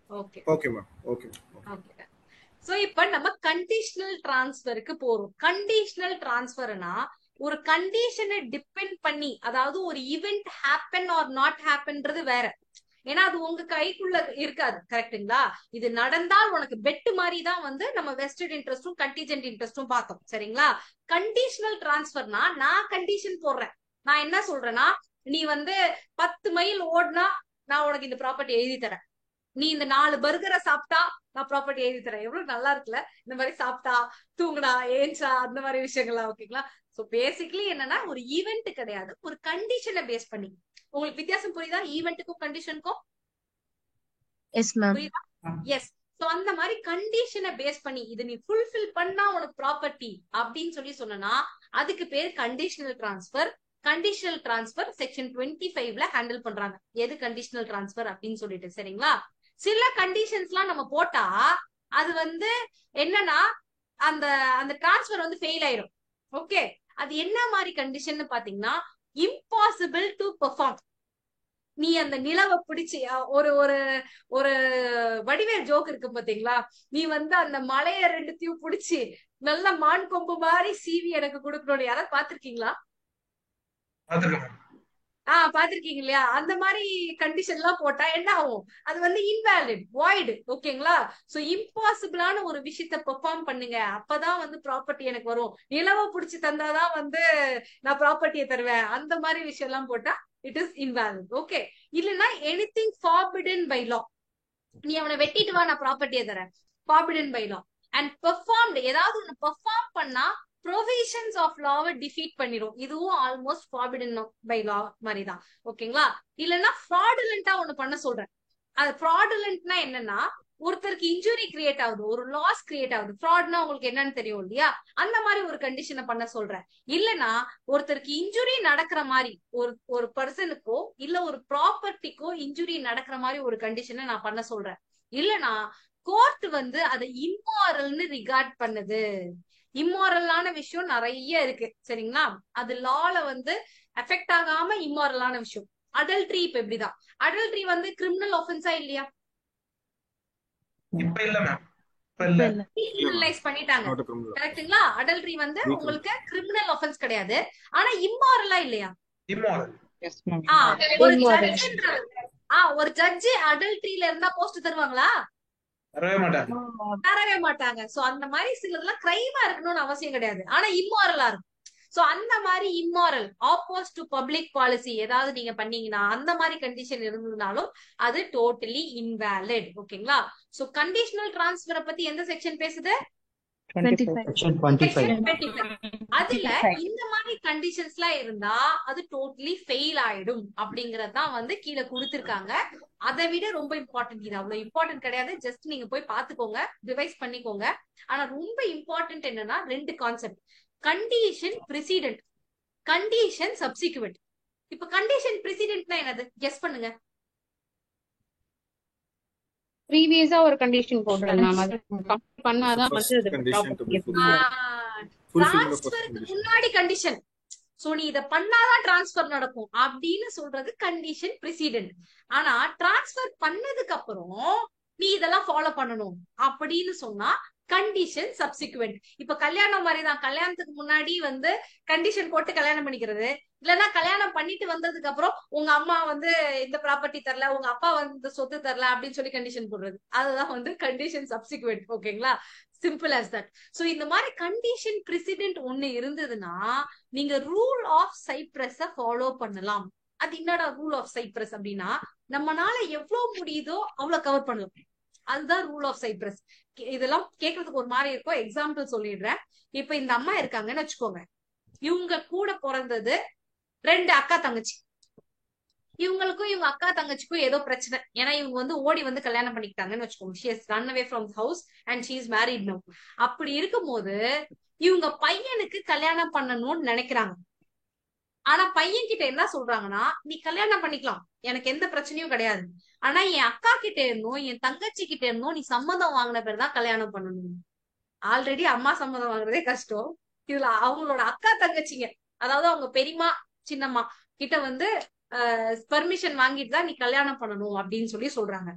A: okay
K: okay ma'am, okay.
A: So இப்ப நம்ம கண்டிஷனல் டிரான்ஸ்ஃபருக்கு போறோம். கண்டிஷனல் டிரான்ஸ்ஃபர்னா ஒரு கண்டிஷனை டிபெண்ட் பண்ணி, அதாவது ஒரு ஈவெண்ட் ஹேப்பன் ஆர் நாட் ஹேப்பன்றது வேற. ஏன்னா அது உங்க கைக்குள்ள இருக்காது. கரெக்டுங்களா? இது நடந்தால் உனக்கு பெட் மாதிரி தான் வந்து நம்ம வெஸ்டட் இன்ட்ரெஸ்டும் கண்டிஜென்ட் இன்ட்ரெஸ்டும் பார்த்தோம். சரிங்களா? கண்டிஷனல் டிரான்ஸ்ஃபர்னா நான் கண்டிஷன் போடுறேன். நான் என்ன சொல்றேன்னா, நீ வந்து 10 மைல் ஓடினா நான் உனக்கு இந்த ப்ராப்பர்ட்டி எழுதி தரேன். நீ இந்த 4 பர்கரை சாப்பிட்டா நான் ப்ராப்பர்ட்டி எழுதி தரேன். எவ்வளவு நல்லா இருக்குல்ல? இந்த மாதிரி சாப்பிட்டா, தூங்குனா, ஏஞ்சா, அந்த மாதிரி விஷயங்கள்லாம். ஓகேங்களா? சோ பேசிக்கலி என்னன்னா ஒரு ஈவெண்ட் கிடையாது, ஒரு கண்டிஷனை பேஸ் பண்ணி. உங்களுக்கு வித்தியாசம் புரியுதா ஈவெண்ட்டுக்கும் கண்டிஷனுக்கும்?
D: Yes ma'am.
A: புரியுதா? எஸ். சோ அந்த மாதிரி கண்டிஷனை பேஸ் பண்ணி இது நீ ஃபுல்ஃபில் பண்ணா உனக்கு ப்ராப்பர்ட்டி அப்படின்னு சொன்னா அதுக்கு பேர் conditional transfer. Conditional transfer section 25ல ஹேண்டில் பண்றாங்க. எது கண்டிஷனல் டிரான்ஸ்ஃபர் அப்படின்னு சொல்லிட்டு. சரிங்களா? சில கண்டிஷன்ஸ் எல்லாம் நம்ம போட்டா அது வந்து என்னன்னா அந்த அந்த டிரான்ஸ்ஃபர் வந்து ஃபெயில் ஆயிடும். ஓகே, அது என்ன மாதிரி கண்டிஷன் பாத்தீங்கன்னா, இம்பாசிபிள் டு பெர்ஃபார்ம். நீ அந்த நிலவை பிடிச்சி ஒரு ஒரு ஒரு வடிவேல் ஜோக் இருக்கு பாத்தீங்களா, நீ வந்து அந்த மலைய ரெண்டுத்தையும் பிடிச்சி நல்ல மான் கொம்பு மாதிரி சீவி எனக்கு கொடுக்கணும். யாராவது பாத்திருக்கீங்களா? பாத்திருக்கீங்க இல்லையா? அந்த மாதிரி கண்டிஷன் எல்லாம் போட்டா என்ன ஆகும்? அது வந்து இன்வாலிட், வாய்டு. ஓகேங்களா? சோ இம்பாசிபிளான ஒரு விஷயத்த பெர்ஃபார்ம் பண்ணுங்க, அப்பதான் வந்து ப்ராப்பர்ட்டி எனக்கு வரும். நிலவை புடிச்சு தந்தாதான் வந்து நான் ப்ராப்பர்ட்டியை தருவேன். அந்த மாதிரி விஷயம் எல்லாம் போட்டா இட் இஸ் இன்வாலிட். ஓகே. இல்லைன்னா எனிதிங் ஃபார்பிடன் பை லா. நீ அவனை வெட்டிட்டு வா, நான் ப்ராப்பர்ட்டியை தரேன். Forbidden by law. And performed, ஏதாவது ஒண்ணு பெர்ஃபார்ம் பண்ணா ப்ரொவிஷன்ஸ் ஆஃப் லாவை டிஃபீட் பண்ணிரும். இதுவும் ஆல்மோஸ்ட் ஃபார்பிடன் பை லா மாதிரி தான். ஓகேங்களா? இல்லைன்னா ஃப்ராடுலண்டா ஒண்ணு பண்ண சொல்றேன். அது ஃப்ராடுலண்ட்னா என்னன்னா, ஒருத்தருக்கு இன்ஜுரி கிரியேட் ஆகுது, ஒரு லாஸ் கிரியேட் ஆகுது. ஃப்ராட்னா உங்களுக்கு என்னன்னு தெரியும் இல்லையா? அந்த மாதிரி ஒரு கண்டிஷனை பண்ண சொல்றேன். இல்லைன்னா ஒருத்தருக்கு இன்ஜுரி நடக்கிற மாதிரி, ஒரு பர்சனுக்கோ இல்ல ஒரு ப்ராப்பர்ட்டிக்கோ இன்ஜுரி நடக்கிற மாதிரி ஒரு கண்டிஷனை நான் பண்ண சொல்றேன். இல்லைன்னா கோர்ட் வந்து அதை இம்மாரல்னு ரிகார்ட் பண்ணுது. இம்மாரலான விஷயம் நிறைய இருக்கு. சரிங்களா? அது லால வந்து எஃபெக்ட் ஆகாம இம்மாரலான விஷயம். அடல்ட்ரி இப்ப எப்படிதான், அடல்ட்ரி வந்து கிரிமினல் ஆஃபென்ஸா இல்லையா?
B: இப்ப இல்ல மேம்,
A: கிரிமினலைஸ் பண்ணிட்டாங்க. கரெக்ட்டுங்களா? அடல்ட்ரி வந்து உங்களுக்கு கிரிமினல் ஆஃபென்ஸ் கிடையாது. ஆனா இம்மாரலா இல்லையா?
B: இம்மாரல்.
A: ஒரு ஜட்ஜ் அடல்ட்ரியில இருந்தா போஸ்ட் தருவாங்களா? தரவே மாட்டாங்க. சோ அந்த மாதிரி சிலதெல்லாம் கிரைமா இருக்கணும்னு அவசியம் கிடையாது, ஆனா இம்மாரலா இருக்கும். சோ அந்த மாதிரி இம்மாரல், ஆப்போஸ் டு பப்ளிக் பாலிசி ஏதாவது நீங்க பண்ணீங்கன்னா, அந்த மாதிரி கண்டிஷன் இருந்ததுனாலும் அது டோட்டலி இன்வாலிட். ஓகேங்களா? சோ கண்டிஷனல் டிரான்ஸ்ஃபரை பத்தி எந்த செக்ஷன் பேசுது?
J: 25.
A: அதுல இந்த மாதிரி கண்டிஷன்ஸ் எல்லாம் இருந்தா அது டோட்டலி ஃபெயில் ஆயிடும் அப்படிங்கறதான் வந்து கீழே கொடுத்திருக்காங்க. அதை விட ரொம்ப இம்பார்ட்டன்ட், இது அவ்வளவு இம்பார்ட்டன்ட் கிடையாது, ஜஸ்ட் நீங்க போய் பாத்துக்கோங்க, ரிவைஸ் பண்ணிக்கோங்க. ஆனா ரொம்ப இம்பார்ட்டன்ட் என்னன்னா 2 concept: condition president, condition subsequent. இப்ப கண்டிஷன் பிரசிடென்ட்னா என்னது? கெஸ் பண்ணுங்க.
L: ப்ரீவியஸா ஒரு கண்டிஷன் போடுறது மேம், அது கம்ப்ளீட் பண்ணாதான் வந்து
A: டிரான்ஸ்ஃபருக்கு முன்னாடி கண்டிஷன். சோ நீ இத பண்ணாதான் டிரான்ஸ்ஃபர் நடக்கும் அப்படின்னு சொல்றது கண்டிஷன் பிரசிடென்ட். ஆனா டிரான்ஸ்ஃபர் பண்ணதுக்கு அப்புறம் நீ இதெல்லாம் ஃபாலோ பண்ணணும் அப்படின்னு சொன்னா கண்டிஷன் சப்சிக்வெண்ட். இப்ப கல்யாணம் மாதிரிதான், கல்யாணத்துக்கு முன்னாடி வந்து கண்டிஷன் போட்டு கல்யாணம் பண்ணிக்கிறது, இல்லைன்னா கல்யாணம் பண்ணிட்டு வந்ததுக்கு அப்புறம் உங்க அம்மா வந்து இந்த ப்ராப்பர்ட்டி தரல, உங்க அப்பா வந்து சொத்து தரல அப்படின்னு சொல்லி கண்டிஷன் போடுறது, அதுதான் வந்து கண்டிஷன் சப்சிக்வெண்ட். ஓகேங்களா? Simple as that. சோ இந்த மாதிரி கண்டிஷன் பிரசிடென்ட் ஒண்ணு இருந்ததுன்னா நீங்க ரூல் ஆஃப் சைப்ரஸ ஃபாலோ பண்ணலாம். அது என்னடா ரூல் ஆஃப் சைப்ரஸ் அப்படின்னா, நம்மனால எவ்வளவு முடியுதோ அவ்வளவு கவர் பண்ணலாம். அதுதான் ரூல் ஆஃப் சைப்ரஸ். இதெல்லாம் கேட்கறதுக்கு ஒரு மாதிரி இருக்கும். எக்ஸாம்பிள் சொல்லிடுறேன். இப்ப இந்த அம்மா இருக்காங்கன்னு வச்சுக்கோங்க, இவங்க கூட பிறந்தது 2 அக்கா தங்கச்சி. இவங்களுக்கும் இவங்க அக்கா தங்கச்சிக்கும் ஏதோ பிரச்சனை, ஏன்னா இவங்க வந்து ஓடி வந்து கல்யாணம் பண்ணிக்கிட்டாங்கன்னு வச்சுக்கோங்க. she has run away from the house and she is married now. அப்படி இருக்கும்போது இவங்க பையனுக்கு கல்யாணம் பண்ணணும்னு நினைக்கிறாங்க. ஆனா பையன் கிட்ட என்ன சொல்றாங்கன்னா, நீ கல்யாணம் பண்ணிக்கலாம், எனக்கு எந்த பிரச்சனையும் கிடையாது, ஆனா என் அக்கா கிட்ட இருந்தும் என் தங்கச்சி கிட்ட இருந்தும் நீ சம்மதம் வாங்கின பேர்தான் கல்யாணம் பண்ணணும். ஆல்ரெடி அம்மா சம்மதம் வாங்குறதே கஷ்டம், இதுல அவங்களோட அக்கா தங்கச்சிங்க, அதாவது அவங்க பெரியம்மா சின்னம்மா கிட்ட வந்து பெர்மிஷன் வாங்கிட்டு தான் நீ கல்யாணம் பண்ணணும் அப்படின்னு சொல்லி சொல்றாங்க.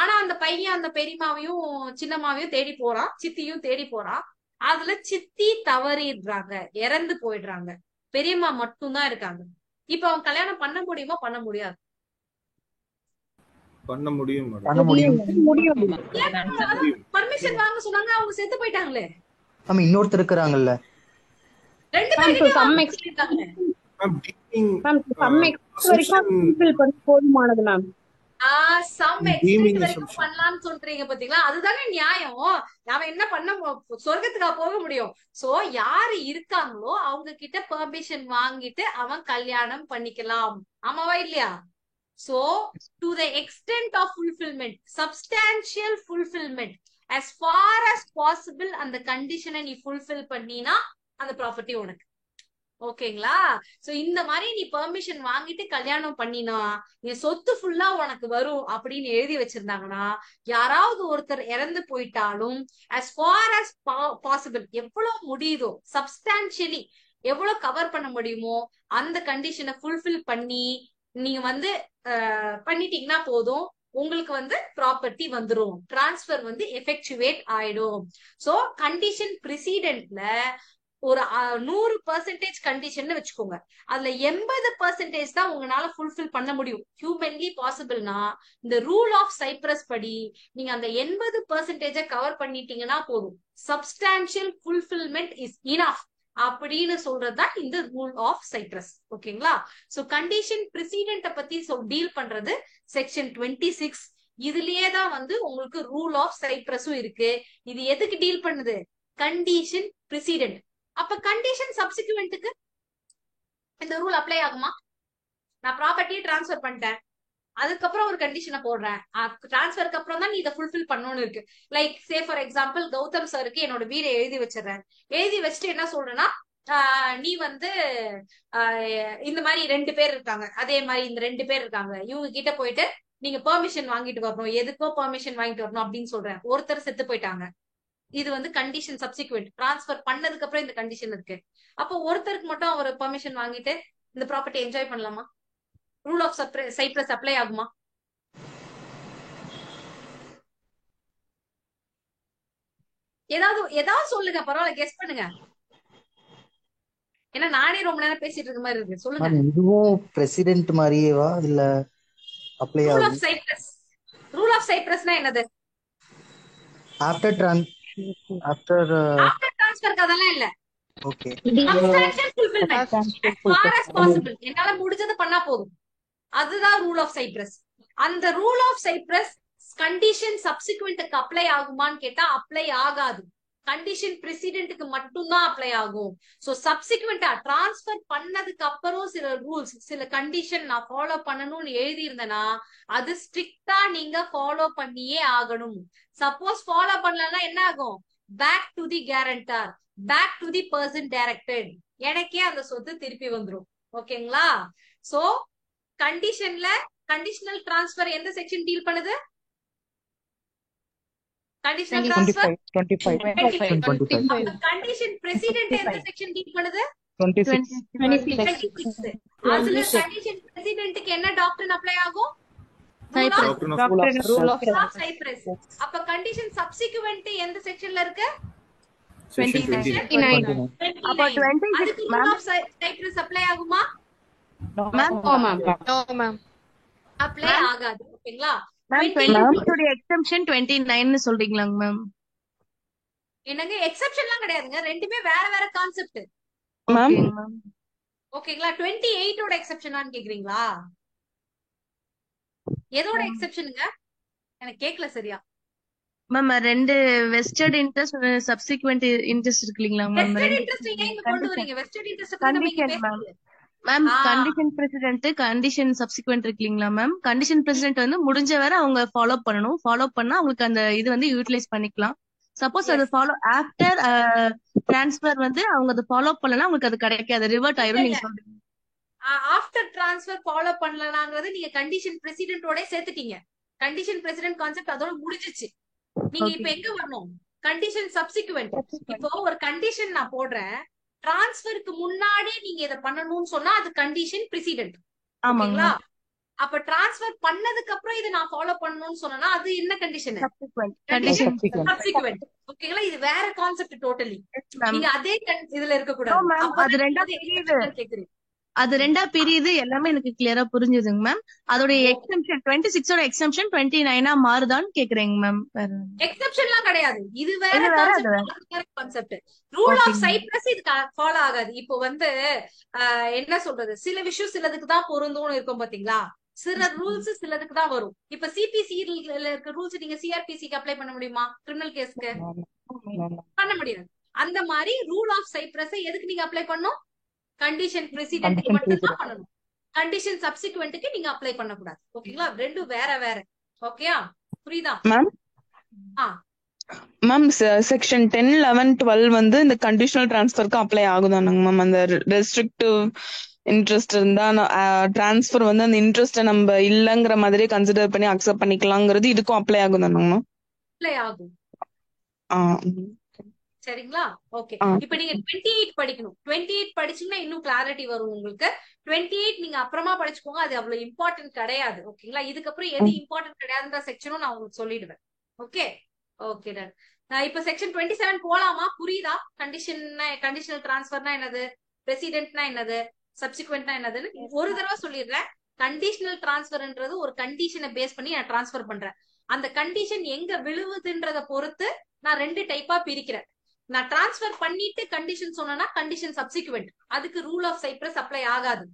A: ஆனா அந்த பையன் அந்த பெரியம்மாவையும் சின்னம்மாவையும் தேடி போறான், சித்தியும் தேடி போறான். அதுல சித்தி தவறிடுறாங்க, இறந்து போயிடுறாங்க. பெரியம்மா மட்டும்தான் இருக்காங்க. இப்ப அவன் கல்யாணம் பண்ண முடியுமா, பண்ண முடியாது?
K: பண்ண முடியும் மேடம்.
J: பண்ண முடியும்.
A: பர்மிஷன் வாங்க சொன்னாங்க, அவங்க செத்து போயிட்டாங்களே.
J: மேம் இன்னொருத்தர் இருக்கிறாங்கல்ல.
A: ரெண்டு
L: மேம் டு
A: பேரும்
L: சம் எக்ஸ்டென்ட்
A: சொல்லிருக்காங்க.
K: Ma'am deeming
L: ma'am to some extent வரைக்கும் ஃபுல்ஃபில் பண்ண போதுமானது மேம்.
A: சம்
K: டீமிங்
A: எக்ஸ்டென்ட் வரைக்கும்
K: அசம்ப்ஷன்.
A: பண்ணலாம்னு சொல்றீங்க பாத்தீங்களா? அதுதானே நியாயம். அவன் என்ன பண்ண சொர்க்கத்துக்கா போக முடியும்? சோ யாரு இருக்காங்களோ அவங்க கிட்ட பெர்மிஷன் வாங்கிட்டு அவன் கல்யாணம் பண்ணிக்கலாம். ஆமாவா இல்லையா? So, to the extent of fulfillment, substantial fulfillment, as far as possible, அந்த கண்டிஷனை நீ fulfill பண்ணினா அந்த ப்ராப்பர்ட்டி உனக்கு. ஓகேங்களா? சோ இந்த மாதிரி நீ பெர்மிஷன் வாங்கிட்டு கல்யாணம் பண்ணினா நீ சொத்து ஃபுல்லா உனக்கு வரும் அப்படின்னு எழுதி வச்சிருந்தாங்கன்னா, யாராவது ஒருத்தர் இறந்து போயிட்டாலும் as far as possible, எவ்வளவு முடியுதோ சப்ஸ்டான்சியலி எவ்வளவு கவர் பண்ண முடியுமோ அந்த கண்டிஷனை ஃபுல்ஃபில் பண்ணி நீங்க வந்து பண்ணிட்டீங்கன்னா போதும், உங்களுக்கு வந்து ப்ராப்பர்ட்டி வந்துரும், டிரான்ஸ்பர் வந்து எஃபெக்சுவேட் ஆயிடும். சோ கண்டிஷன் ப்ரிசிடென்ட்ல ஒரு 100% கண்டிஷன் வச்சுக்கோங்க, அதுல 80% தான் உங்களால ஃபுல்ஃபில் பண்ண முடியும், ஹியூமன்லி பாசிபிள்னா இந்த ரூல் ஆஃப் சைப்ரஸ் படி நீங்க அந்த 80% கவர் பண்ணிட்டீங்கன்னா போதும், சப்ஸ்டான்சியல் ஃபுல்ஃபில்மெண்ட் இஸ் இனஃப் அப்படின்னு சொல்றதுதான் இந்த ரூல் ஆஃப் சைப்ரஸ். ஓகேங்களா? சோ கண்டிஷன் ப்ரிசிடென்ட்ட பத்தி டீல் பண்றது செக்ஷன் 26. இதுலயே தான் வந்து உங்களுக்கு ரூல் ஆஃப் சைப்ரஸும் இருக்கு. இது எதுக்கு டீல் பண்ணுது? கண்டிஷன் ப்ரிசிடென்ட். அப்ப கண்டிஷன் சப்சிக்வெண்ட்டுக்கு இந்த ரூல் அப்ளை ஆகுமா? நான் ப்ராப்பர்ட்டியை டிரான்ஸ்ஃபர் பண்ணிட்டேன், அதுக்கப்புறம் ஒரு கண்டிஷனை போடுறேன், டிரான்ஸ்ஃபருக்கு அப்புறம் தான் நீ இதை ஃபுல்ஃபில் பண்ணணும்னு இருக்கு. Like say for example Gautam சாருக்கு என்னோட வீடை எழுதி வச்சிடறேன். எழுதி வச்சுட்டு என்ன சொல்றேன்னா, நீ வந்து இந்த மாதிரி 2 பேர் இருக்காங்க, அதே மாதிரி இந்த 2 பேர் இருக்காங்க, இவங்க கிட்ட போயிட்டு நீங்க பெர்மிஷன் வாங்கிட்டு வரணும், எதுக்கோ பெர்மிஷன் வாங்கிட்டு வரணும் அப்படின்னு சொல்றேன். ஒருத்தர் செத்து போயிட்டாங்க, இது வந்து கண்டிஷன் சப்சிக்வெண்ட், டிரான்ஸ்ஃபர் பண்ணதுக்கு அப்புறம் இந்த கண்டிஷன் இருக்கு. அப்போ ஒருத்தருக்கு மட்டும் அவர் பெர்மிஷன் வாங்கிட்டு இந்த ப்ராப்பர்ட்டி என்ஜாய் பண்ணலாமா? ரூல் ஆஃப் சைப்ரஸ் அப்ளை ஆகுமா? ஏதாவது சொல்லுங்க, பரவாயில்ல, கெஸ் பண்ணுங்க. ஏன்னா நானே ரொம்ப நேரம் பேசிட்டு இருக்க மாதிரி இருக்கு. சொல்லுங்க.
J: இதுவும் பிரசிடென்ட் மாதிரியேவா இல்ல அப்ளை
A: ரூல்
J: ஆகும்?
A: Of cypres. ரூல் ஆஃப் சைப்ரஸ்னா என்னது?
J: ஆஃப்டர்
A: டிரான்ஸ்ஃபருக்கு அதெல்லாம் இல்ல.
J: Okay.
A: Substantial fulfilment as far as possible, என்னால முடிஞ்சது பண்ணா போதும், அதுதான் ரூல் ஆஃப் சைப்ரஸ். அந்த ரூல் ஆஃப் சைப்ரஸ் கண்டிஷன் சப்சிக்வெண்ட்டுக்கு அப்ளை ஆகுமான்னு கேட்டா அப்ளை ஆகாது, கண்டிஷன் பிரசிடென்ட்க்கு மட்டும்தான் அப்ளை ஆகும். சோ சப்சிக்வெண்டா டிரான்ஸ்ஃபர் பண்ணதுக்கு அப்புறம் சில ரூல்ஸ், சில கண்டிஷன் நான் ஃபாலோ பண்ணணும்னு எழுதி இருந்தேன்னா அது ஸ்ட்ரிக்டா நீங்க ஃபாலோ பண்ணியே ஆகணும். சப்போஸ் ஃபாலோ பண்ணலன்னா என்ன ஆகும்? Back to the guarantor, back to the person directed, எனக்கே அந்த சொத்து திருப்பி வந்துரும். ஓகேங்களா? சோ கண்டிஷன்ல கண்டிஷனல் டிரான்ஸ்ஃபர் எந்த செக்ஷன் டீல் பண்ணுது? Conditional transfer 25. கண்டிஷன் பிரசிடென்ட் எந்த செக்ஷன் டீல் பண்ணுது? 26. அதுல கண்டிஷன் பிரசிடென்ட்க்கு என்ன டாக்டரின் அப்ளை ஆகும்? Rule of cypres. அப்ப கண்டிஷன் சப்சிக்வெண்ட் எந்த செக்ஷன்ல இருக்கு?
D: 29. அப்ப 26
A: அதுக்கு ரூல் ஆஃப் சைப்ரஸ் அப்ளை ஆகுமா? அப்ளை ஆகாது. ஓகேங்களா?
D: மேம் 26 உடைய எக்ஸெப்ஷன் 29 னு சொல்றீங்களாங்க மேம்?
A: என்னங்க எக்ஸெப்ஷன்லாம் கிடையாதுங்க, ரெண்டுமே வேற வேற கான்செப்ட். ஓகேங்களா? 28 ஓட எக்ஸெப்ஷனான்னு கேக்குறீங்களா? எதோட எக்ஸெப்ஷனுங்க? எனக்கு கேக்கல சரியா.
D: மேம் ரெண்டு வெஸ்டட் இன்ட்ரஸ்ட் சப்சிக்வெண்ட் இன்ட்ரஸ்ட் இருக்கு இல்லீங்களா மேம்?
A: வெஸ்டட் இன்ட்ரஸ்ட் ஏன் இங்க கொண்டு வரீங்க? வெஸ்டட் இன்ட்ரஸ்ட் பத்தி நம்ம இங்க பேசல.
D: Ma'am condition president condition subsequent இருக்கு இல்லீங்களா மேம்? கண்டிஷன் பிரசிடென்ட் வந்து முடிஞ்ச வரை அவங்க ஃபாலோ பண்ணணும், ஃபாலோ பண்ணா அவங்களுக்கு அந்த இது வந்து யூட்டிலைஸ் பண்ணிக்கலாம். சப்போஸ் அது ஃபாலோ ஆஃப்டர் டிரான்ஸ்ஃபர் வந்து அவங்க அதை ஃபாலோ பண்ணலனா உங்களுக்கு அது கிடைக்காது, ரிவர்ட் ஆயிரும் நீங்க சொல்றீங்க.
A: ஆஃப்டர் டிரான்ஸ்ஃபர் ஃபாலோ பண்ணலனாங்கிறது நீங்க கண்டிஷன் பிரசிடென்ட்டோட சேர்த்துட்டீங்க. கண்டிஷன் பிரசிடென்ட் கான்செப்ட் அதோட முடிஞ்சிச்சு. நீங்க இப்ப எங்க வரணும்? Condition subsequent. இப்போ ஒரு கண்டிஷன் நான் போடுறேன், டிரான்ஸ்ஃபருக்கு முன்னாடி நீங்க இத பண்ணணும்னு சொன்னா அது கண்டிஷன் பிரசிடென்ட். ஓகேங்களா? அப்ப டிரான்ஸ்ஃபர் பண்ணதுக்கு அப்புறம் இதை நான் ஃபாலோ பண்ணணும்னு சொன்னா அது என்ன கண்டிஷன்?
D: Condition
A: subsequent. ஓகேங்களா? இது வேற கான்செப்ட் டோட்டலி. நீங்க அதே இதுல இருக்க
D: No,
A: கூடாது.
D: ma'am. அது
A: அப்பதான்
D: ரெண்டா
A: நீங்க
D: பிரியுது.
A: exception கேக்குறீங்க.
D: அது ரெண்டா பிரியுது. எல்லாமே எனக்கு கிளியரா புரிஞ்சுதுங்க மேம். அதோடைய எக்ஸம்ஷன் 26ஓட எக்ஸம்ஷன் 29 மாறுதான்னு கேக்குறேங்க மேம்.
A: எக்ஸெப்ஷன்லாம் கிடையாது. இது வேற
D: இது வேற, அது
A: கான்செப்ட்,
D: வேற.
A: அது வேற கான்செப்ட். ரூல் ஆஃப்
D: ஓகேங்க.
A: சைப்ரஸ் இது ஃபாலோ ஆகாது. இப்போ வந்து என்ன சொல்றது, சில விஷயம் சிலதுக்கு தான் பொருந்தும்னு இருக்கும் பாத்தீங்களா? சில ரூல்ஸ் சிலதுக்கு தான் வரும். இப்ப சிபிசில இருக்க ரூல்ஸ் நீங்க சிஆர்பிசிக்கு அப்ளை பண்ண முடியுமா? கிரிமினல் கேஸ்க்கு பண்ண முடியாது. அந்த மாதிரி ரூல் ஆஃப் சைப்ரஸ் எதுக்கு நீங்க அப்ளை பண்ணணும்? கண்டிஷன் பிரசிடென்ட்க்கு மட்டும் தான் பண்ணணும். கண்டிஷன் சப்சிக்வெண்ட்க்கு நீங்க அப்ளை பண்ண கூடாது. ஓகேங்களா? ரெண்டும் வேற வேற. ஓகேயா? புரியுதா?
M: மேம்
A: ஆ
M: மேம் செக்ஷன் 10, 11, 12 வந்து இந்த கண்டிஷனல் டிரான்ஸ்ஃபருக்கு அப்ளை ஆகுதானுங்க மேம்? அந்த ரெஸ்ட்ரிக்டிவ் இன்ட்ரெஸ்ட் இருந்தா டிரான்ஸ்ஃபர் வந்து அந்த இன்ட்ரெஸ்ட்டை நம்ம இல்லங்கிற மாதிரியே கன்சிடர் பண்ணி அக்செப்ட் பண்ணிக்கலாங்கிறது இதுக்கும் அப்ளை ஆகுதானுங்க மேம்?
A: அப்ளை ஆகும்.
M: ஆ
A: சரிங்களா? ஓகே.
M: ஆ
A: இப்ப நீங்க 28 படிக்கணும். 28 படிச்சீங்கன்னா இன்னும் கிளாரிட்டி வரும் உங்களுக்கு. 28 நீங்க அப்புறமா படிச்சுக்கோங்க. அது அவ்வளவு இம்பார்ட்டன்ட் கிடையாது. ஓகேங்களா? இதுக்கப்புறம் எது இம்பார்ட்டன்ட் கிடையாதுன்ற செக்ஷனும் நான் உங்களுக்கு சொல்லிடுவேன். Okay okay ton. நான் இப்ப செக்ஷன் 27 போலாமா? புரியுதா? கண்டிஷனல் டிரான்ஸ்ஃபர்னா என்னது, பிரசிடென்ட்னா என்னது, சப்சிக்வெண்ட்னா என்னதுன்னு ஒரு தடவை சொல்லிடுறேன். கண்டிஷனல் டிரான்ஸ்ஃபர்ன்றது ஒரு கண்டிஷனை பேஸ் பண்ணி நான் டிரான்ஸ்ஃபர் பண்றேன். அந்த கண்டிஷன் எங்க விழுவுதுன்றத பொறுத்து நான் 2 டைப்பா பிரிக்கிறேன். நான் டிரான்ஸ்ஃபர் பண்ணிட்டு கண்டிஷன் சொன்னா கண்டிஷன் சப்சிக்வெண்ட், அதுக்கு ரூல் ஆஃப் சைப்ரஸ் அப்ளை ஆகாது.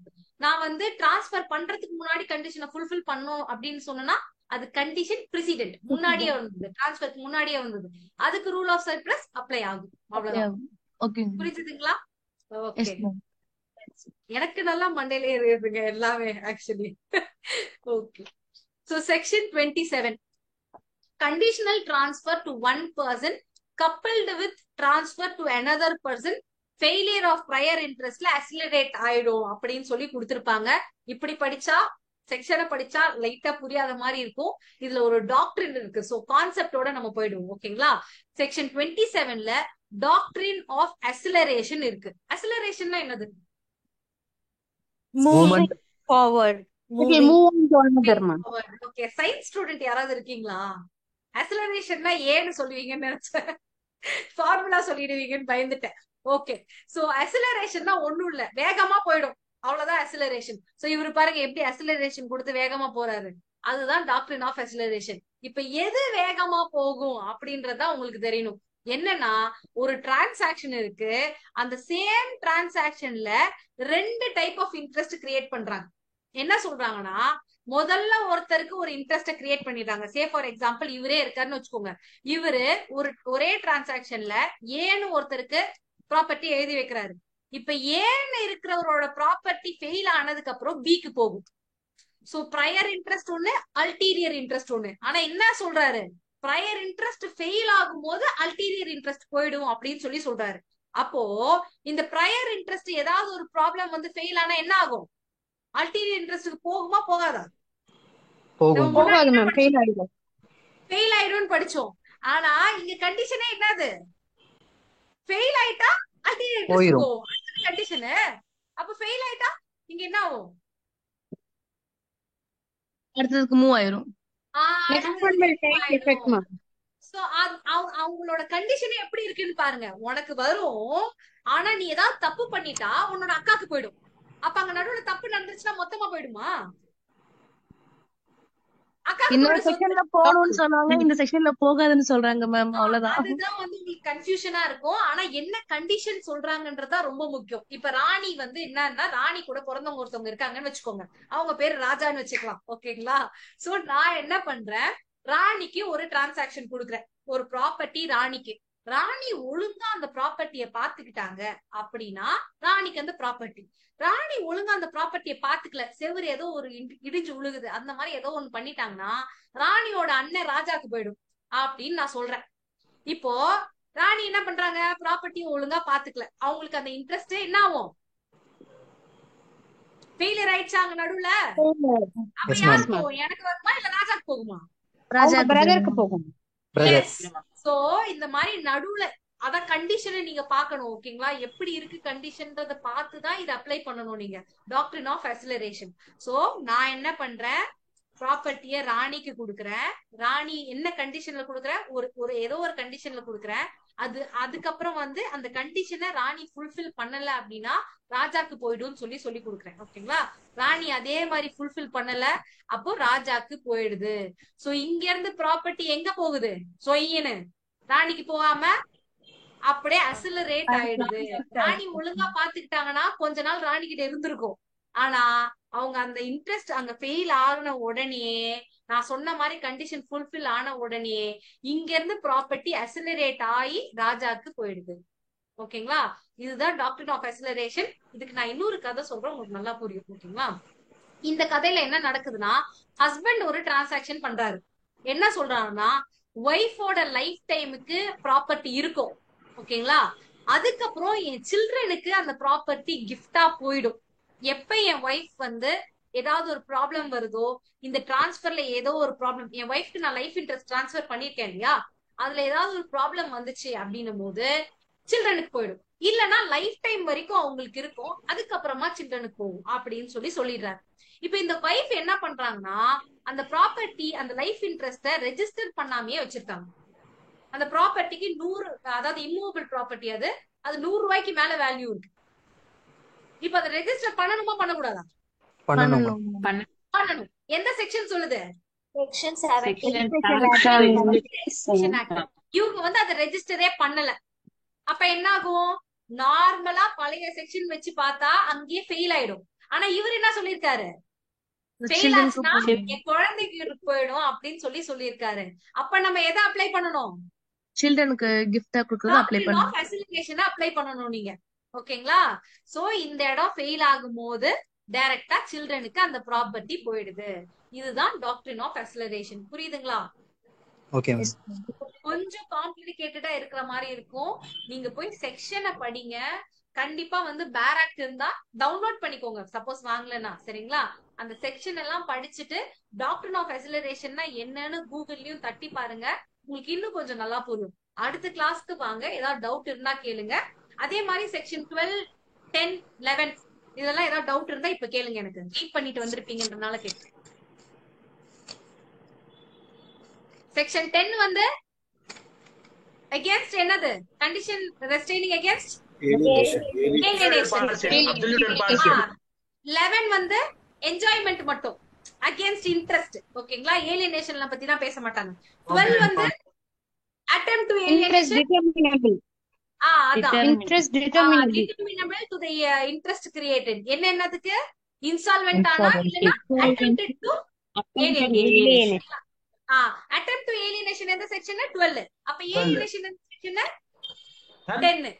A: நான் வந்து டிரான்ஸ்ஃபர் பண்றதுக்கு முன்னாடி கண்டிஷனை ஃபுல்ஃபில் பண்ணும் அப்படின்னு சொன்னா அது கண்டிஷன் பிரசிடென்ட், முன்னாடியே வந்தது, டிரான்ஸ்ஃபருக்கு முன்னாடியே வந்தது, அதுக்கு ரூல் ஆஃப் சைப்ரஸ் அப்ளை ஆகும். அவ்வளவுதான்.
D: ஓகே
A: புரிஞ்சுதுங்களா? ஓகே.
D: Yes ma'am.
A: எனக்கு நல்லா மண்டையிலே இருக்குங்க எல்லாமே actually. Okay. So section 27, conditional transfer to one person coupled with transfer to another person, failure of prior interestல accelerate ஆயிடும் அப்படின்னு சொல்லி கொடுத்திருப்பாங்க. இப்படி படிச்சா செக்ஷனை படிச்சா லைட்டா புரியாத மாதிரி இருக்கும். இதுல ஒரு டாக்டரின் இருக்கு. சோ கான்செப்டோட நம்ம போயிடுவோம். ஓகேங்களா? செக்ஷன் 27ல டாக்டரின் ஆஃப் அசிலரேஷன் இருக்கு. அசிலரேஷன்னா என்னது?
E: Moving forward.
L: Okay,
E: Moving.
L: move on to another, ma'am.
A: Okay. Science student யாராவது இருக்கீங்களா? அசிலரேஷன்னா ஏன்னு சொல்லுவீங்கன்னு நினைச்சேன். ஃபார்முலா சொல்லிடுவீங்கன்னு பயந்துட்டேன். ஓகே. சோ அசிலரேஷன்னா ஒண்ணும் இல்ல, வேகமா போயிடும், அவ்வளவுதான் அசிலரேஷன். சோ இவரு பாருங்க எப்படி அசிலரேஷன் கொடுத்து வேகமா போறாரு. அதுதான் டாக்டரின் ஆஃப் அசிலரேஷன். இப்ப எது வேகமா போகும் அப்படின்றதா உங்களுக்கு தெரியணும். என்னன்னா ஒரு டிரான்சாக்ஷன் இருக்கு, அந்த சேம் டிரான்சாக்ஷன்ல 2 டைப் ஆஃப் இன்ட்ரெஸ்ட் கிரியேட் பண்றாங்க. என்ன சொல்றாங்கன்னா, முதல்ல ஒருத்தருக்கு ஒரு இன்ட்ரெஸ்ட கிரியேட் பண்ணிடுறாங்க. சே ஃபார் எக்ஸாம்பிள் இவரே இருக்காருன்னு வச்சுக்கோங்க. இவரு ஒரே டிரான்சாக்ஷன்ல ஏன்னு ஒருத்தருக்கு ப்ராப்பர்ட்டி எழுதி வைக்கிறாரு. இப்ப ஏன்னு இருக்கிறவரோட ப்ராப்பர்ட்டி ஃபெயில் ஆனதுக்கு அப்புறம் பிக்கு போகும். சோ ப்ரையர் இன்ட்ரெஸ்ட் ஒண்ணு, அல்டீரியர் இன்ட்ரெஸ்ட் ஒண்ணு. ஆனா என்ன சொல்றாரு, ப்ரையர் இன்ட்ரெஸ்ட் ஃபெயில் ஆகும் போது அல்டீரியர் இன்ட்ரெஸ்ட் போயிடும் அப்படின்னு சொல்றாரு. அப்போ இந்த ப்ரையர் இன்ட்ரெஸ்ட் ஏதாவது ஒரு ப்ராப்ளம் வந்து ஃபெயில் ஆனா என்ன ஆகும்? அல்டீரியர் இன்ட்ரெஸ்ட்க்கு போகுமா போகாதா?
L: போகாது மேம், ஃபெயில் ஆயிடும்.
A: ஃபெயில் ஆயிடும்னு படிச்சோம். ஆனா இங்க கண்டிஷனே என்னது, ஃபெயில் ஆயிட்டா அல்டீரியர் இன்ட்ரெஸ்ட் போகும். கண்டிஷன். அப்ப ஃபெயில் ஆயிட்டா இங்க என்ன ஆகும்?
D: அடுத்ததுக்கு மூவ் ஆயிரும்.
A: சோ அவங்களோட கண்டிஷன் எப்படி இருக்குன்னு பாருங்க. உனக்கு வரும், ஆனா நீ ஏதாவது தப்பு பண்ணிட்டா உன்னோட அக்காக்கு போயிடும். அப்ப அங்க நடுவுல தப்பு நடந்துச்சுன்னா மொத்தமா போயிடுமா?
D: இன்னொரு செக்ஷன்ல போகணும்னு சொன்னாங்க, இந்த செக்ஷன்ல போகாதுன்னு சொல்றாங்க மேம். அவ்வளவுதான்.
A: அதுதான் வந்து உங்களுக்கு கன்ஃபியூஷனா இருக்கும். ஆனா என்ன கண்டிஷன் சொல்றாங்கன்றதா ரொம்ப முக்கியம். இப்ப ராணி வந்து என்னன்னா, ராணி கூட பிறந்தவங்க ஒருத்தவங்க இருக்காங்கன்னு வச்சுக்கோங்க. அவங்க பேரு ராஜான்னு வச்சுக்கலாம். ஓகேங்களா? சோ நான் என்ன பண்றேன், ராணிக்கு ஒரு டிரான்சாக்ஷன் கொடுக்குறேன், ஒரு ப்ராப்பர்ட்டி ராணிக்கு. ராணி ஒழுங்கா அந்த ப்ராப்பர்ட்டிய பாத்துக்கிட்டாங்க அப்படின்னா ராணிக்கு அந்த ப்ராப்பர்ட்டி. ராணி ஒழுங்கா அந்த ப்ராப்பர்ட்டிய பாத்துக்கல, செவரு ஏதோ ஒரு இடிஞ்சு உழுகுது, அந்த மாதிரி ஏதோ ஒண்ணு பண்ணிட்டாங்கன்னா ராணியோட அண்ணன் ராஜாக்கு போயிடும் அப்படின்னு நான் சொல்றேன். இப்போ ராணி என்ன பண்றாங்க, ப்ராப்பர்ட்டியை ஒழுங்கா பாத்துக்கல, அவங்களுக்கு அந்த இன்ட்ரெஸ்ட் என்ன ஆகும்? ஃபெயிலியர் ஆயிடுச்சாங்க நடுவுல. அப்ப யாருக்கு போகும்? எனக்கு வருமா இல்ல ராஜாக்கு போகுமா?
L: பிரதருக்கு போகும்.
A: சோ இந்த மாதிரி நடுவுல அதான் கண்டிஷனை நீங்க பாக்கணும். ஓகேங்களா, எப்படி இருக்கு கண்டிஷன்றத பார்த்துதான் இதை அப்ளை பண்ணணும் நீங்க. Doctrine of acceleration. சோ நான் என்ன பண்றேன், ப்ராப்பர்ட்டிய ராணிக்கு கொடுக்குறேன். ராணி என்ன கண்டிஷன்ல கொடுக்குறேன், ஒரு ஏதோ ஒரு கண்டிஷன்ல கொடுக்குறேன். அதுக்கப்புறம் வந்து அந்த கண்டிஷனை ராணி ஃபுல்ஃபில் பண்ணல அப்படின்னா ராஜாக்கு போயிடும் சொல்லி கொடுக்குறேன். ஓகேங்களா, ராணி அதே மாதிரி ஃபுல்ஃபில் பண்ணல, அப்போ ராஜாக்கு போயிடுது. சோ இங்க இருந்து ப்ராப்பர்ட்டி எங்க போகுது, சொய்யன்னு ராணிக்கு போகாம அப்படியே அசிலரேட் ஆயிடுது. ராணி ஒழுங்கா பாத்துக்கிட்டாங்கன்னா கொஞ்ச நாள் ராணி கிட்ட இருந்திருக்கும். ஆனா அவங்க அந்த இன்ட்ரெஸ்ட் அங்க ஃபெயில் ஆன உடனே, நான் சொன்ன மாதிரி கண்டிஷன் ஃபுல்ஃபில் ஆன உடனே இங்க இருந்து ப்ராப்பர்ட்டி அசிலரேட் ஆகி ராஜாக்கு போயிடுது. ஓகேங்களா, இதுதான் டாக்ட்ரின் ஆஃப் அக்ஸலரேஷன். இதுக்கு நான் இன்னொரு கதை சொல்றேன், உங்களுக்கு நல்லா புரியும். ஓகேங்களா, இந்த கதையில என்ன நடக்குதுன்னா, ஹஸ்பண்ட் ஒரு டிரான்சாக்சன் பண்றாரு. என்ன சொல்றாருன்னா, ஒய்ஃபோட லைஃப் டைமுக்கு ப்ராப்பர்ட்டி இருக்கும். ஓகேங்களா, அதுக்கப்புறம் என் சில்ட்ரனுக்கு அந்த ப்ராப்பர்ட்டி கிஃப்டா போயிடும். எப்ப என் ஒய்ஃப் வந்து ஏதாவது ஒரு ப்ராப்ளம் வருதோ, இந்த டிரான்ஸ்பர்ல ஏதோ ஒரு ப்ராப்ளம், என் ஒய்ஃப்க்கு நான் லைஃப் இன்ட்ரெஸ்ட் டிரான்ஸ்பர் பண்ணிருக்கேன் இல்லையா, அதுல ஏதாவது ஒரு ப்ராப்ளம் வந்துச்சு அப்படின்னும் போது சில்ட்ரனுக்கு போயிடும். இல்லைன்னா லைஃப் டைம் வரைக்கும் அவங்களுக்கு இருக்கும், அதுக்கப்புறமா சில்ட்ரனுக்கு போகும் அப்படின்னு சொல்லிடுறாரு. இப்ப இந்த ஒய்ஃப் என்ன பண்றாங்கன்னா, அந்த ப்ராப்பர்ட்டி அந்த லைஃப் இன்ட்ரெஸ்ட ரெஜிஸ்டர் பண்ணாமே வச்சிருக்காங்க. அந்த ப்ராப்பர்ட்டிக்கு 100, அதாவது இம்மூவபிள் ப்ராப்பர்ட்டி, அது 100 ரூபாய்க்கு மேல வேல்யூ இருக்கு. இப்ப அதை ரெஜிஸ்டர் பண்ணணுமா பண்ணக்கூடாதா? பண்ணணும். எந்த செக்ஷன் சொல்லுது?
H: செக்ஷன் 17.
A: இவங்க வந்து அதை ரெஜிஸ்டரே பண்ணல. அப்ப என்ன ஆகும், நார்மலா பழைய செக்ஷன் வச்சு பார்த்தா அங்கேயே ஃபெயில் ஆயிடும். ஆனா இவர் என்ன சொல்லிருக்காரு, ஃபெயில் ஆச்சுன்னா என் குழந்தைக்கு போயிடும் அப்படின்னு சொல்லியிருக்காரு. அப்ப நம்ம எதை அப்ளை பண்ணணும்?
D: சில்ட்ரனுக்கு கிஃப்டா கொடுக்கறது அப்ளை பண்ணணும்,
A: ஃபெசிலிட்டேஷனை அப்ளை பண்ணணும் நீங்க. ஓகேங்களா, சோ இந்த இடம் ஃபெயில் ஆகும் போது டைரக்டா சில்ட்ரனுக்கு அந்த ப்ராப்பர்ட்டி போயிடுது. இதுதான் டாக்ட்ரின் ஆஃப் அக்ஸலரேஷன். புரியுதுங்களா?
J: ஓகே.
A: கொஞ்சம் காம்ப்ளிகேட்டடா இருக்கிற மாதிரி இருக்கும். நீங்க போய் செக்ஷனை படிங்க. கண்டிப்பா வந்து பேராக்ட் இருந்தா டவுன்லோட் பண்ணிக்கோங்க, சப்போஸ் வாங்கலன்னா. சரிங்களா, அந்த செக்ஷன் எல்லாம் படிச்சுட்டு டாக்ட்ரின் ஆஃப் அக்ஸலரேஷன்னா என்னன்னு கூகுள்லயும் தட்டி பாருங்க, உங்களுக்கு இன்னும் கொஞ்சம் நல்லா புரியும். அடுத்த கிளாஸ்க்கு வாங்க, ஏதாவது டவுட் இருந்தா கேளுங்க. அதே மாதிரி செக்ஷன் 12, 10, 11 இதெல்லாம் ஏதாவது டவுட் இருந்தா இப்ப கேளுங்க, எனக்கு ரீட் பண்ணிட்டு வந்திருப்பீங்கன்றனால கேட்கு. செக்ஷன் 10 வந்து அகேன்ஸ்ட் என்னது, கண்டிஷன் ரெஸ்ட்ரைனிங் அகேன்ஸ்ட் alienation. 11 வந்து என்ஜாய்மெண்ட் மட்டும், அகேன்ஸ்ட் இன்ட்ரெஸ்ட். ஓகேங்களா, ஏலியனேஷன்ல பத்தி தான் பேச மாட்டாங்க. 12 வந்து attempt to alienation.
L: Interest
A: determinable to the interest created. என்னதுக்கு, இன்சால்வென்ட் ஆனா இல்லனா attempted to alienation. attempt to alienation எந்த செக்ஷன்? 12. அப்ப alienation எந்த செக்ஷன்? 10.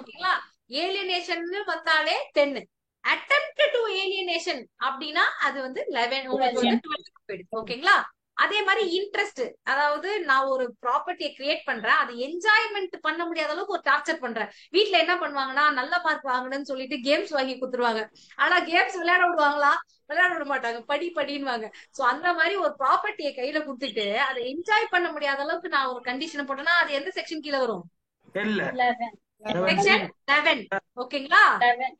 A: ஓகேங்களா, alienation வந்தாலே 10. attempt to alienation அப்படின்னா அது வந்து 11, உங்களுக்கு வந்து 12 போயிடுது. ஓகேங்களா, அதே மாதிரி இன்ட்ரெஸ்ட், அதாவது நான் ஒரு ப்ராப்பர்ட்டியை கிரியேட் பண்றேன், அது என்ஜாய்மெண்ட் பண்ண முடியாத அளவுக்கு ஒரு டார்ச்சர் பண்றேன். வீட்டுல என்ன பண்ணுவாங்கன்னா, நல்ல மார்க் வாங்கணும்னு சொல்லிட்டு கேம்ஸ் வாங்கி கொடுத்துருவாங்க. ஆனா கேம்ஸ் விளையாட விடுவாங்களா? விளையாட விட மாட்டாங்க, படின்னுவாங்க. சோ அந்த மாதிரி ஒரு ப்ராப்பர்ட்டியை கையில கொடுத்துட்டு அதை என்ஜாய் பண்ண முடியாத அளவுக்கு நான் ஒரு கண்டிஷன் போட்டேன்னா அது எந்த செக்ஷன் கீழே வரும்? செக்ஷன் 11. ஓகேங்களா,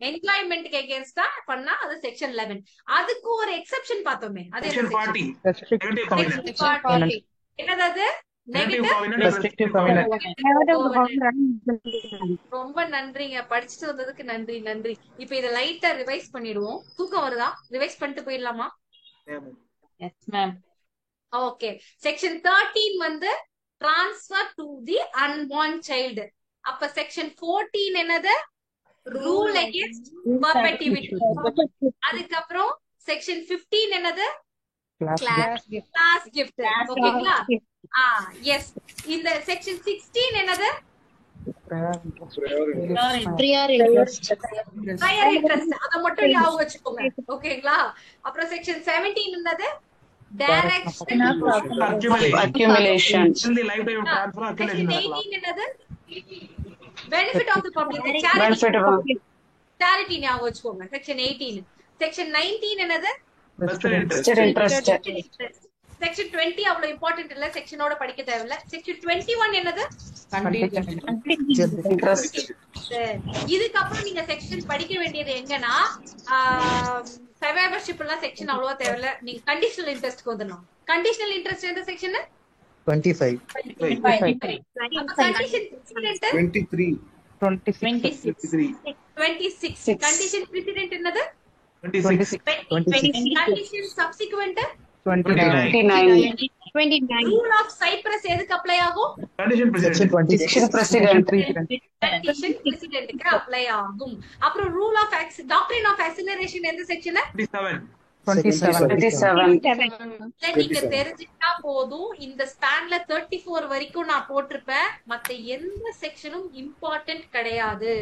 A: என்ஜாய்மென்ட்க்கு அகைன்ஸ்டா பண்ணா அது செக்ஷன் 11. அதுக்கு ஒரு எக்ஸெப்ஷன் பார்த்தோமே, அது
B: செக்ஷன் 40.
A: என்னது? ரொம்ப நன்றிங்க, படிச்சுட்டு வந்ததுக்கு நன்றி. இப்ப இத லைட்டா ரிவைஸ் பண்ணிடுவோம். தூக்கம் வருதா? ரிவைஸ் பண்ணிட்டு போயிடலாமா? ஓகே. செக்ஷன் 13 வந்து transfer to the unborn child. அப்ப செக்ஷன் 14 என்னது? Rule against perpetuity. அதுக்கப்புறம் செக்ஷன் 15 என்னது? Class gift. ஓகேங்களா, எஸ். இந்த செக்ஷன் 16 என்னது? prior interest. அத மட்டும் ஞாபகம் வச்சுக்கோங்க. ஓகேங்களா, அப்புறம் செக்ஷன் 17 என்னது? direction
B: accumulation. இந்த லைஃப் டைம் ட்ரான்ஸ்ஃபர் அக்யூமுலேஷன்.
A: 18 என்னது? benefit of the public, charity ஞாபகம் வச்சுக்கோங்க. செக்ஷன் 18. செக்ஷன் 19 என்னது?
B: vested interest.
A: செக்ஷன் 20 அவ்வளவு இம்பார்ட்டன்ட் இல்ல, செக்ஷனோட படிக்க தேவையில்ல. செக்ஷன் 21 என்னது? இதுக்கப்புறம் நீங்க செக்ஷன் படிக்க வேண்டியது எங்கன்னா சர்வைவர்ஷிப் எல்லாம் செக்ஷன் அவ்வளவா தேவையில்ல. நீங்க கண்டிஷனல் இன்ட்ரெஸ்ட்க்கு வந்துடணும். கண்டிஷனல் இன்ட்ரெஸ்ட் எந்த section?
J: 25.
A: Condition precedent 26. Condition precedent என்னது?
B: 26.
A: Condition subsequent
J: 29.
A: Rule of cypres எதுக்கு அப்ளை ஆகும்?
B: Condition
G: President.
A: கண்டிஷன் பிரசிடென்ட்க்கு அப்ளை ஆகும். அப்புறம் rule of doctrine of acceleration எந்த செக்ஷன்?
G: 27.
A: நீங்க தெரிஞ்சுக்கிட்டா போதும். இந்த ஸ்பேன்ல 34 வரைக்கும் நான் போட்டிருப்பேன். மத்த எந்த செக்ஷனும் இம்பார்ட்டன்ட் கிடையாது.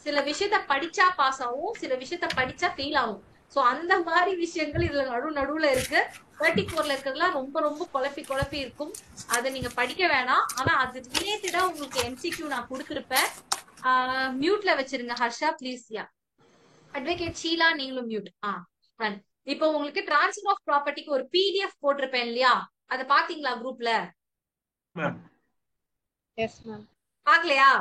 A: சில விஷயத்த படிச்சா பாஸ் ஆகும், சில விஷயத்த படிச்சா ஃபெயில் ஆகும். சோ அந்த மாதிரி விஷயங்கள் இதுல நடுவுல இருக்கு. 34ல இருக்கிறதுலாம் ரொம்ப ரொம்ப குழப்பி இருக்கும். அதை நீங்க படிக்க வேணாம். ஆனா அது ரிலேட்டடா உங்களுக்கு எம்சிக்யூ நான் கொடுத்திருப்பேன். மியூட்ல வச்சிருங்க Harsha please. Yeah advocate Sheela நீங்களும் மியூட். இப்போ உங்களுக்கு ட்ரான்ஸ்ஃபர் ஆஃப் ப்ராப்பர்ட்டிக்கு ஒரு பிடிஎஃப் போட்டிருப்பேன் இல்லையா? அத பாத்தீங்களா குரூப்ல? பாக்கலையா?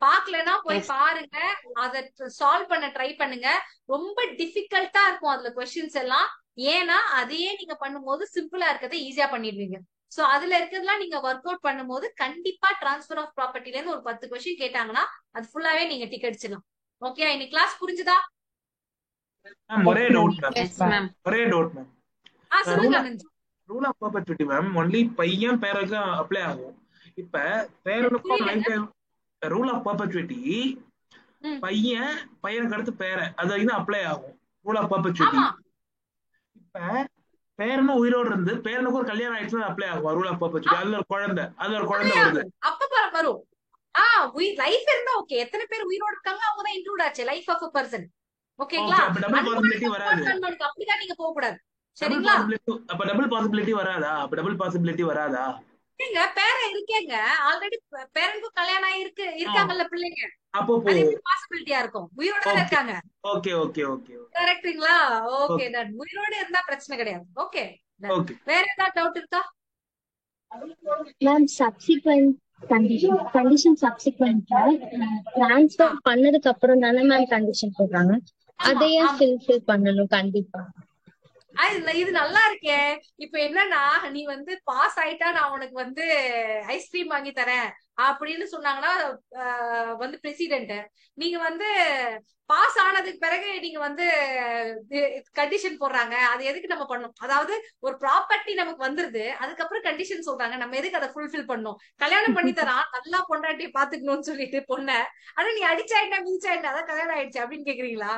A: பாக்கலன்னா போய் பாருங்க. அத சால்வ் பண்ண ட்ரை பண்ணுங்க. ரொம்ப டிஃபிகல்ட்டா இருக்கும் அதுல கொஸ்டின்ஸ் எல்லாம். ஏன்னா அதையே நீங்க பண்ணும்போது சிம்பிளா இருக்கிறத ஈஸியா பண்ணிடுவீங்க. சோ அதுல இருக்கிறதுலாம் நீங்க ஒர்க் அவுட் பண்ணும்போது கண்டிப்பா ட்ரான்ஸ்ஃபர் ஆஃப் ப்ராப்பர்ட்டில இருந்து ஒரு 10 கொஸ்டின் கேட்டாங்கன்னா அது ஃபுல்லாவே நீங்க டிக் அடிச்சிடலாம். ஓகே, இன்னைக்கு கிளாஸ் புரிஞ்சுதா?
B: ஒரே டவுட் மேம்.
A: சொல்லுங்க.
B: ரூல் ஆஃப் பர்பெச்சுவிட்டி மேம் ஒன்லி பையன் பேருக்கு அப்ளை ஆகும். இப்ப பேரனுக்கும் லைஃப் ரூல் ஆஃப் பர்பெச்சுவிட்டி பையனுக்கு அடுத்து பேர அது வரைக்கும் அப்ளை ஆகும் ரூல் ஆஃப் பர்பெச்சுவிட்டி. இப்ப பேரனும் உயிரோடு இருந்து பேரனுக்கு ஒரு கல்யாணம் ஆயிடுச்சுன்னா அப்ளை ஆகும் ரூல் ஆஃப் பர்பெச்சுவிட்டி. அதுல ஒரு குழந்தை வருது
A: அப்ப வரும். லைஃப் இருந்தா ஓகே. எத்தனை பேர் உயிரோடு இருக்காங்க அவங்க தான் இன்க்ளூட் ஆச்சு லைஃப் ஆஃப் a person. ஓகேங்களா? அப்படிதான் நீங்க போக கூடாது. சரிங்களா?
B: அப்ப டபுள் பாசிபிலிட்டி வராதா?
A: நீங்க பேரன் இருக்கேங்க, ஆல்ரெடி பேரனுக்கும் கல்யாணம் ஆயிருக்கு, இருக்காங்கல்ல பிள்ளைங்க.
B: அப்போ
A: பாசிபிலிட்டியா இருக்கும். உயிரோட தான் இருக்காங்க.
B: ஓகே.
A: கரெக்ட்டுங்களா? Okay done. உயிரோட இருந்தா பிரச்சனை கிடையாது. ஓகே. வேற ஏதாவது டவுட் இருக்கா?
H: மேம் சப்சிக்வெண்ட் கண்டிஷன் சப்சிக்வெண்ட்ல ட்ரான்ஸ்ஃபர் பண்ணதுக்கு அப்புறம் தானே மேம் கண்டிஷன் போடுறாங்க. அதையே ஃபில் பண்ணணும் கண்டிப்பா.
A: இது நல்லா இருக்கே. இப்ப என்னன்னா நீ வந்து பாஸ் ஆயிட்டா நான் உனக்கு ஐஸ்கிரீம் வாங்கி தரேன் அப்படின்னு சொன்னாங்கன்னா பிரசிடென்ட், நீங்க பாஸ் ஆனதுக்கு பிறகு நீங்க கண்டிஷன் போடுறாங்க. அது எதுக்கு நம்ம பண்ணணும்? அதாவது ஒரு ப்ராப்பர்ட்டி நமக்கு வந்துருது, அதுக்கப்புறம் கண்டிஷன் சொல்றாங்க. நம்ம எதுக்கு அதை ஃபுல்ஃபில் பண்ணணும்? கல்யாணம் பண்ணி தரான், நல்லா பொண்டாட்டியை பாத்துக்கணும்னு சொல்லிட்டு பொண்ண, ஆனா நீ அடிச்சாயிட்டா மிதிச்சாயிட்டா அதான் கல்யாணம் ஆயிடுச்சு அப்படின்னு கேக்குறீங்களா?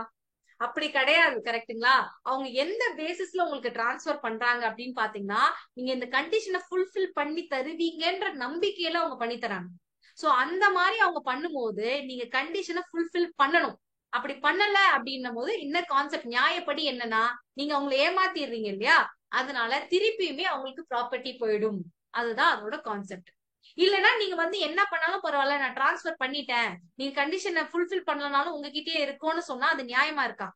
A: அப்படி கிடையாது. கரெக்டுங்களா? அவங்க எந்த பேசிஸ்ல உங்களுக்கு டிரான்ஸ்பர் பண்றாங்க அப்படின்னு பாத்தீங்கன்னா, நீங்க இந்த கண்டிஷனை ஃபுல்ஃபில் பண்ணி தருவீங்கன்ற நம்பிக்கையில அவங்க பண்ணி தராங்க. சோ அந்த மாதிரி அவங்க பண்ணும்போது நீங்க கண்டிஷனை ஃபுல்ஃபில் பண்ணணும். அப்படி பண்ணல அப்படின்னும் போது என்ன கான்செப்ட் நியாயப்படி என்னன்னா, நீங்க அவங்களை ஏமாத்திடுறீங்க இல்லையா? அதனால திருப்பியுமே அவங்களுக்கு ப்ராப்பர்ட்டி போயிடும். அதுதான் அதோட கான்செப்ட். இல்லைன்னா நீங்க என்ன பண்ணாலும் பரவாயில்ல, நான் டிரான்ஸ்பர் பண்ணிட்டேன், நீங்க கண்டிஷனை ஃபுல்ஃபில் பண்ணலனாலும் உங்ககிட்டயே இருக்கும்னு சொன்னா அது நியாயமா இருக்கா?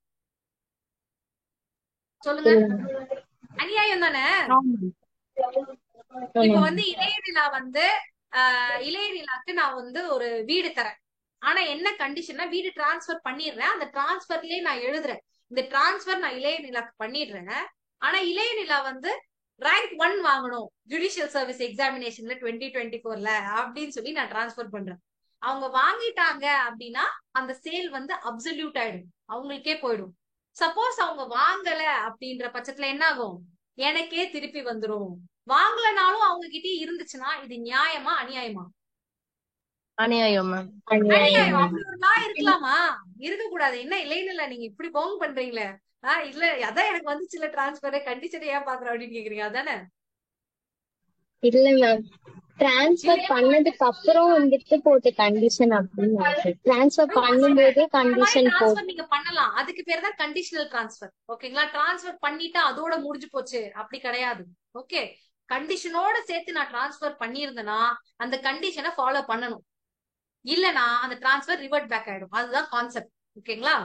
A: சொல்லுங்க. அநியாயம் தானே. இப்ப இளையநிலாக்கு நான் ஒரு வீடு தரேன். ஆனா என்ன கண்டிஷன்னா, வீடு டிரான்ஸ்பர் பண்ணிடுறேன், அந்த டிரான்ஸ்பர்லயே நான் எழுதுறேன் இந்த டிரான்ஸ்பர் நான் இளையநிலாக்கு பண்ணிடுறேன். ஆனா இளையநிலா ரேங்க் 1 வாங்கணும் ஜுடிஷியல் சர்வீஸ் எக்ஸாமினேஷன்ல 2024ல அப்படின்னு சொல்லி நான் டிரான்ஸ்பர் பண்றேன். அவங்க வாங்கிட்டாங்க அப்படின்னா அந்த சேல் அப்சல்யூட் ஆயிடும், அவங்களுக்கே போயிடும். சப்போஸ் அவங்க வாங்கல அப்படின்ற பட்சத்துல என்ன ஆகும்? எனக்கே திருப்பி வந்துரும். வாங்கலனாலும் அவங்க கிட்டே இருந்துச்சுன்னா இது நியாயமா அநியாயமா?
D: அநியாயம்.
A: அப்படி ஒரு லா இருக்கலாமா? இருக்க கூடாது. என்ன இளையநிலா நீங்க இப்படி பவுன் பண்றீங்களே? இல்ல அதான் எனக்கு வந்துச்சுல டிரான்ஸ்பர், கண்டிஷன் ஏன் பாக்குறேன் அப்படின்னு கேக்குறீங்க அதானே?
H: இல்ல மேம், டிரான்ஸ்பர் பண்ணதுக்கு அப்புறம் போட்ட கண்டிஷன் அப்படின்னு டிரான்ஸ்பர் பண்ணும்போது கண்டிஷன் போட்டு
A: நீங்க பண்ணலாம். அதுக்கு பேர் தான் கண்டிஷனல் டிரான்ஸ்பர். ஓகேங்களா? டிரான்ஸ்பர் பண்ணிட்டா அதோட முடிஞ்சு போச்சு அப்படி கிடையாது. ஓகே, கண்டிஷனோட சேர்த்து நான் டிரான்ஸ்பர் பண்ணியிருந்தேன்னா அந்த கண்டிஷனை ஃபாலோ பண்ணணும். இல்லனா அந்த டிரான்ஸ்பர் ரிவர்ட் பேக் ஆயிடும். அதுதான் கான்செப்ட். ஓகேங்களா?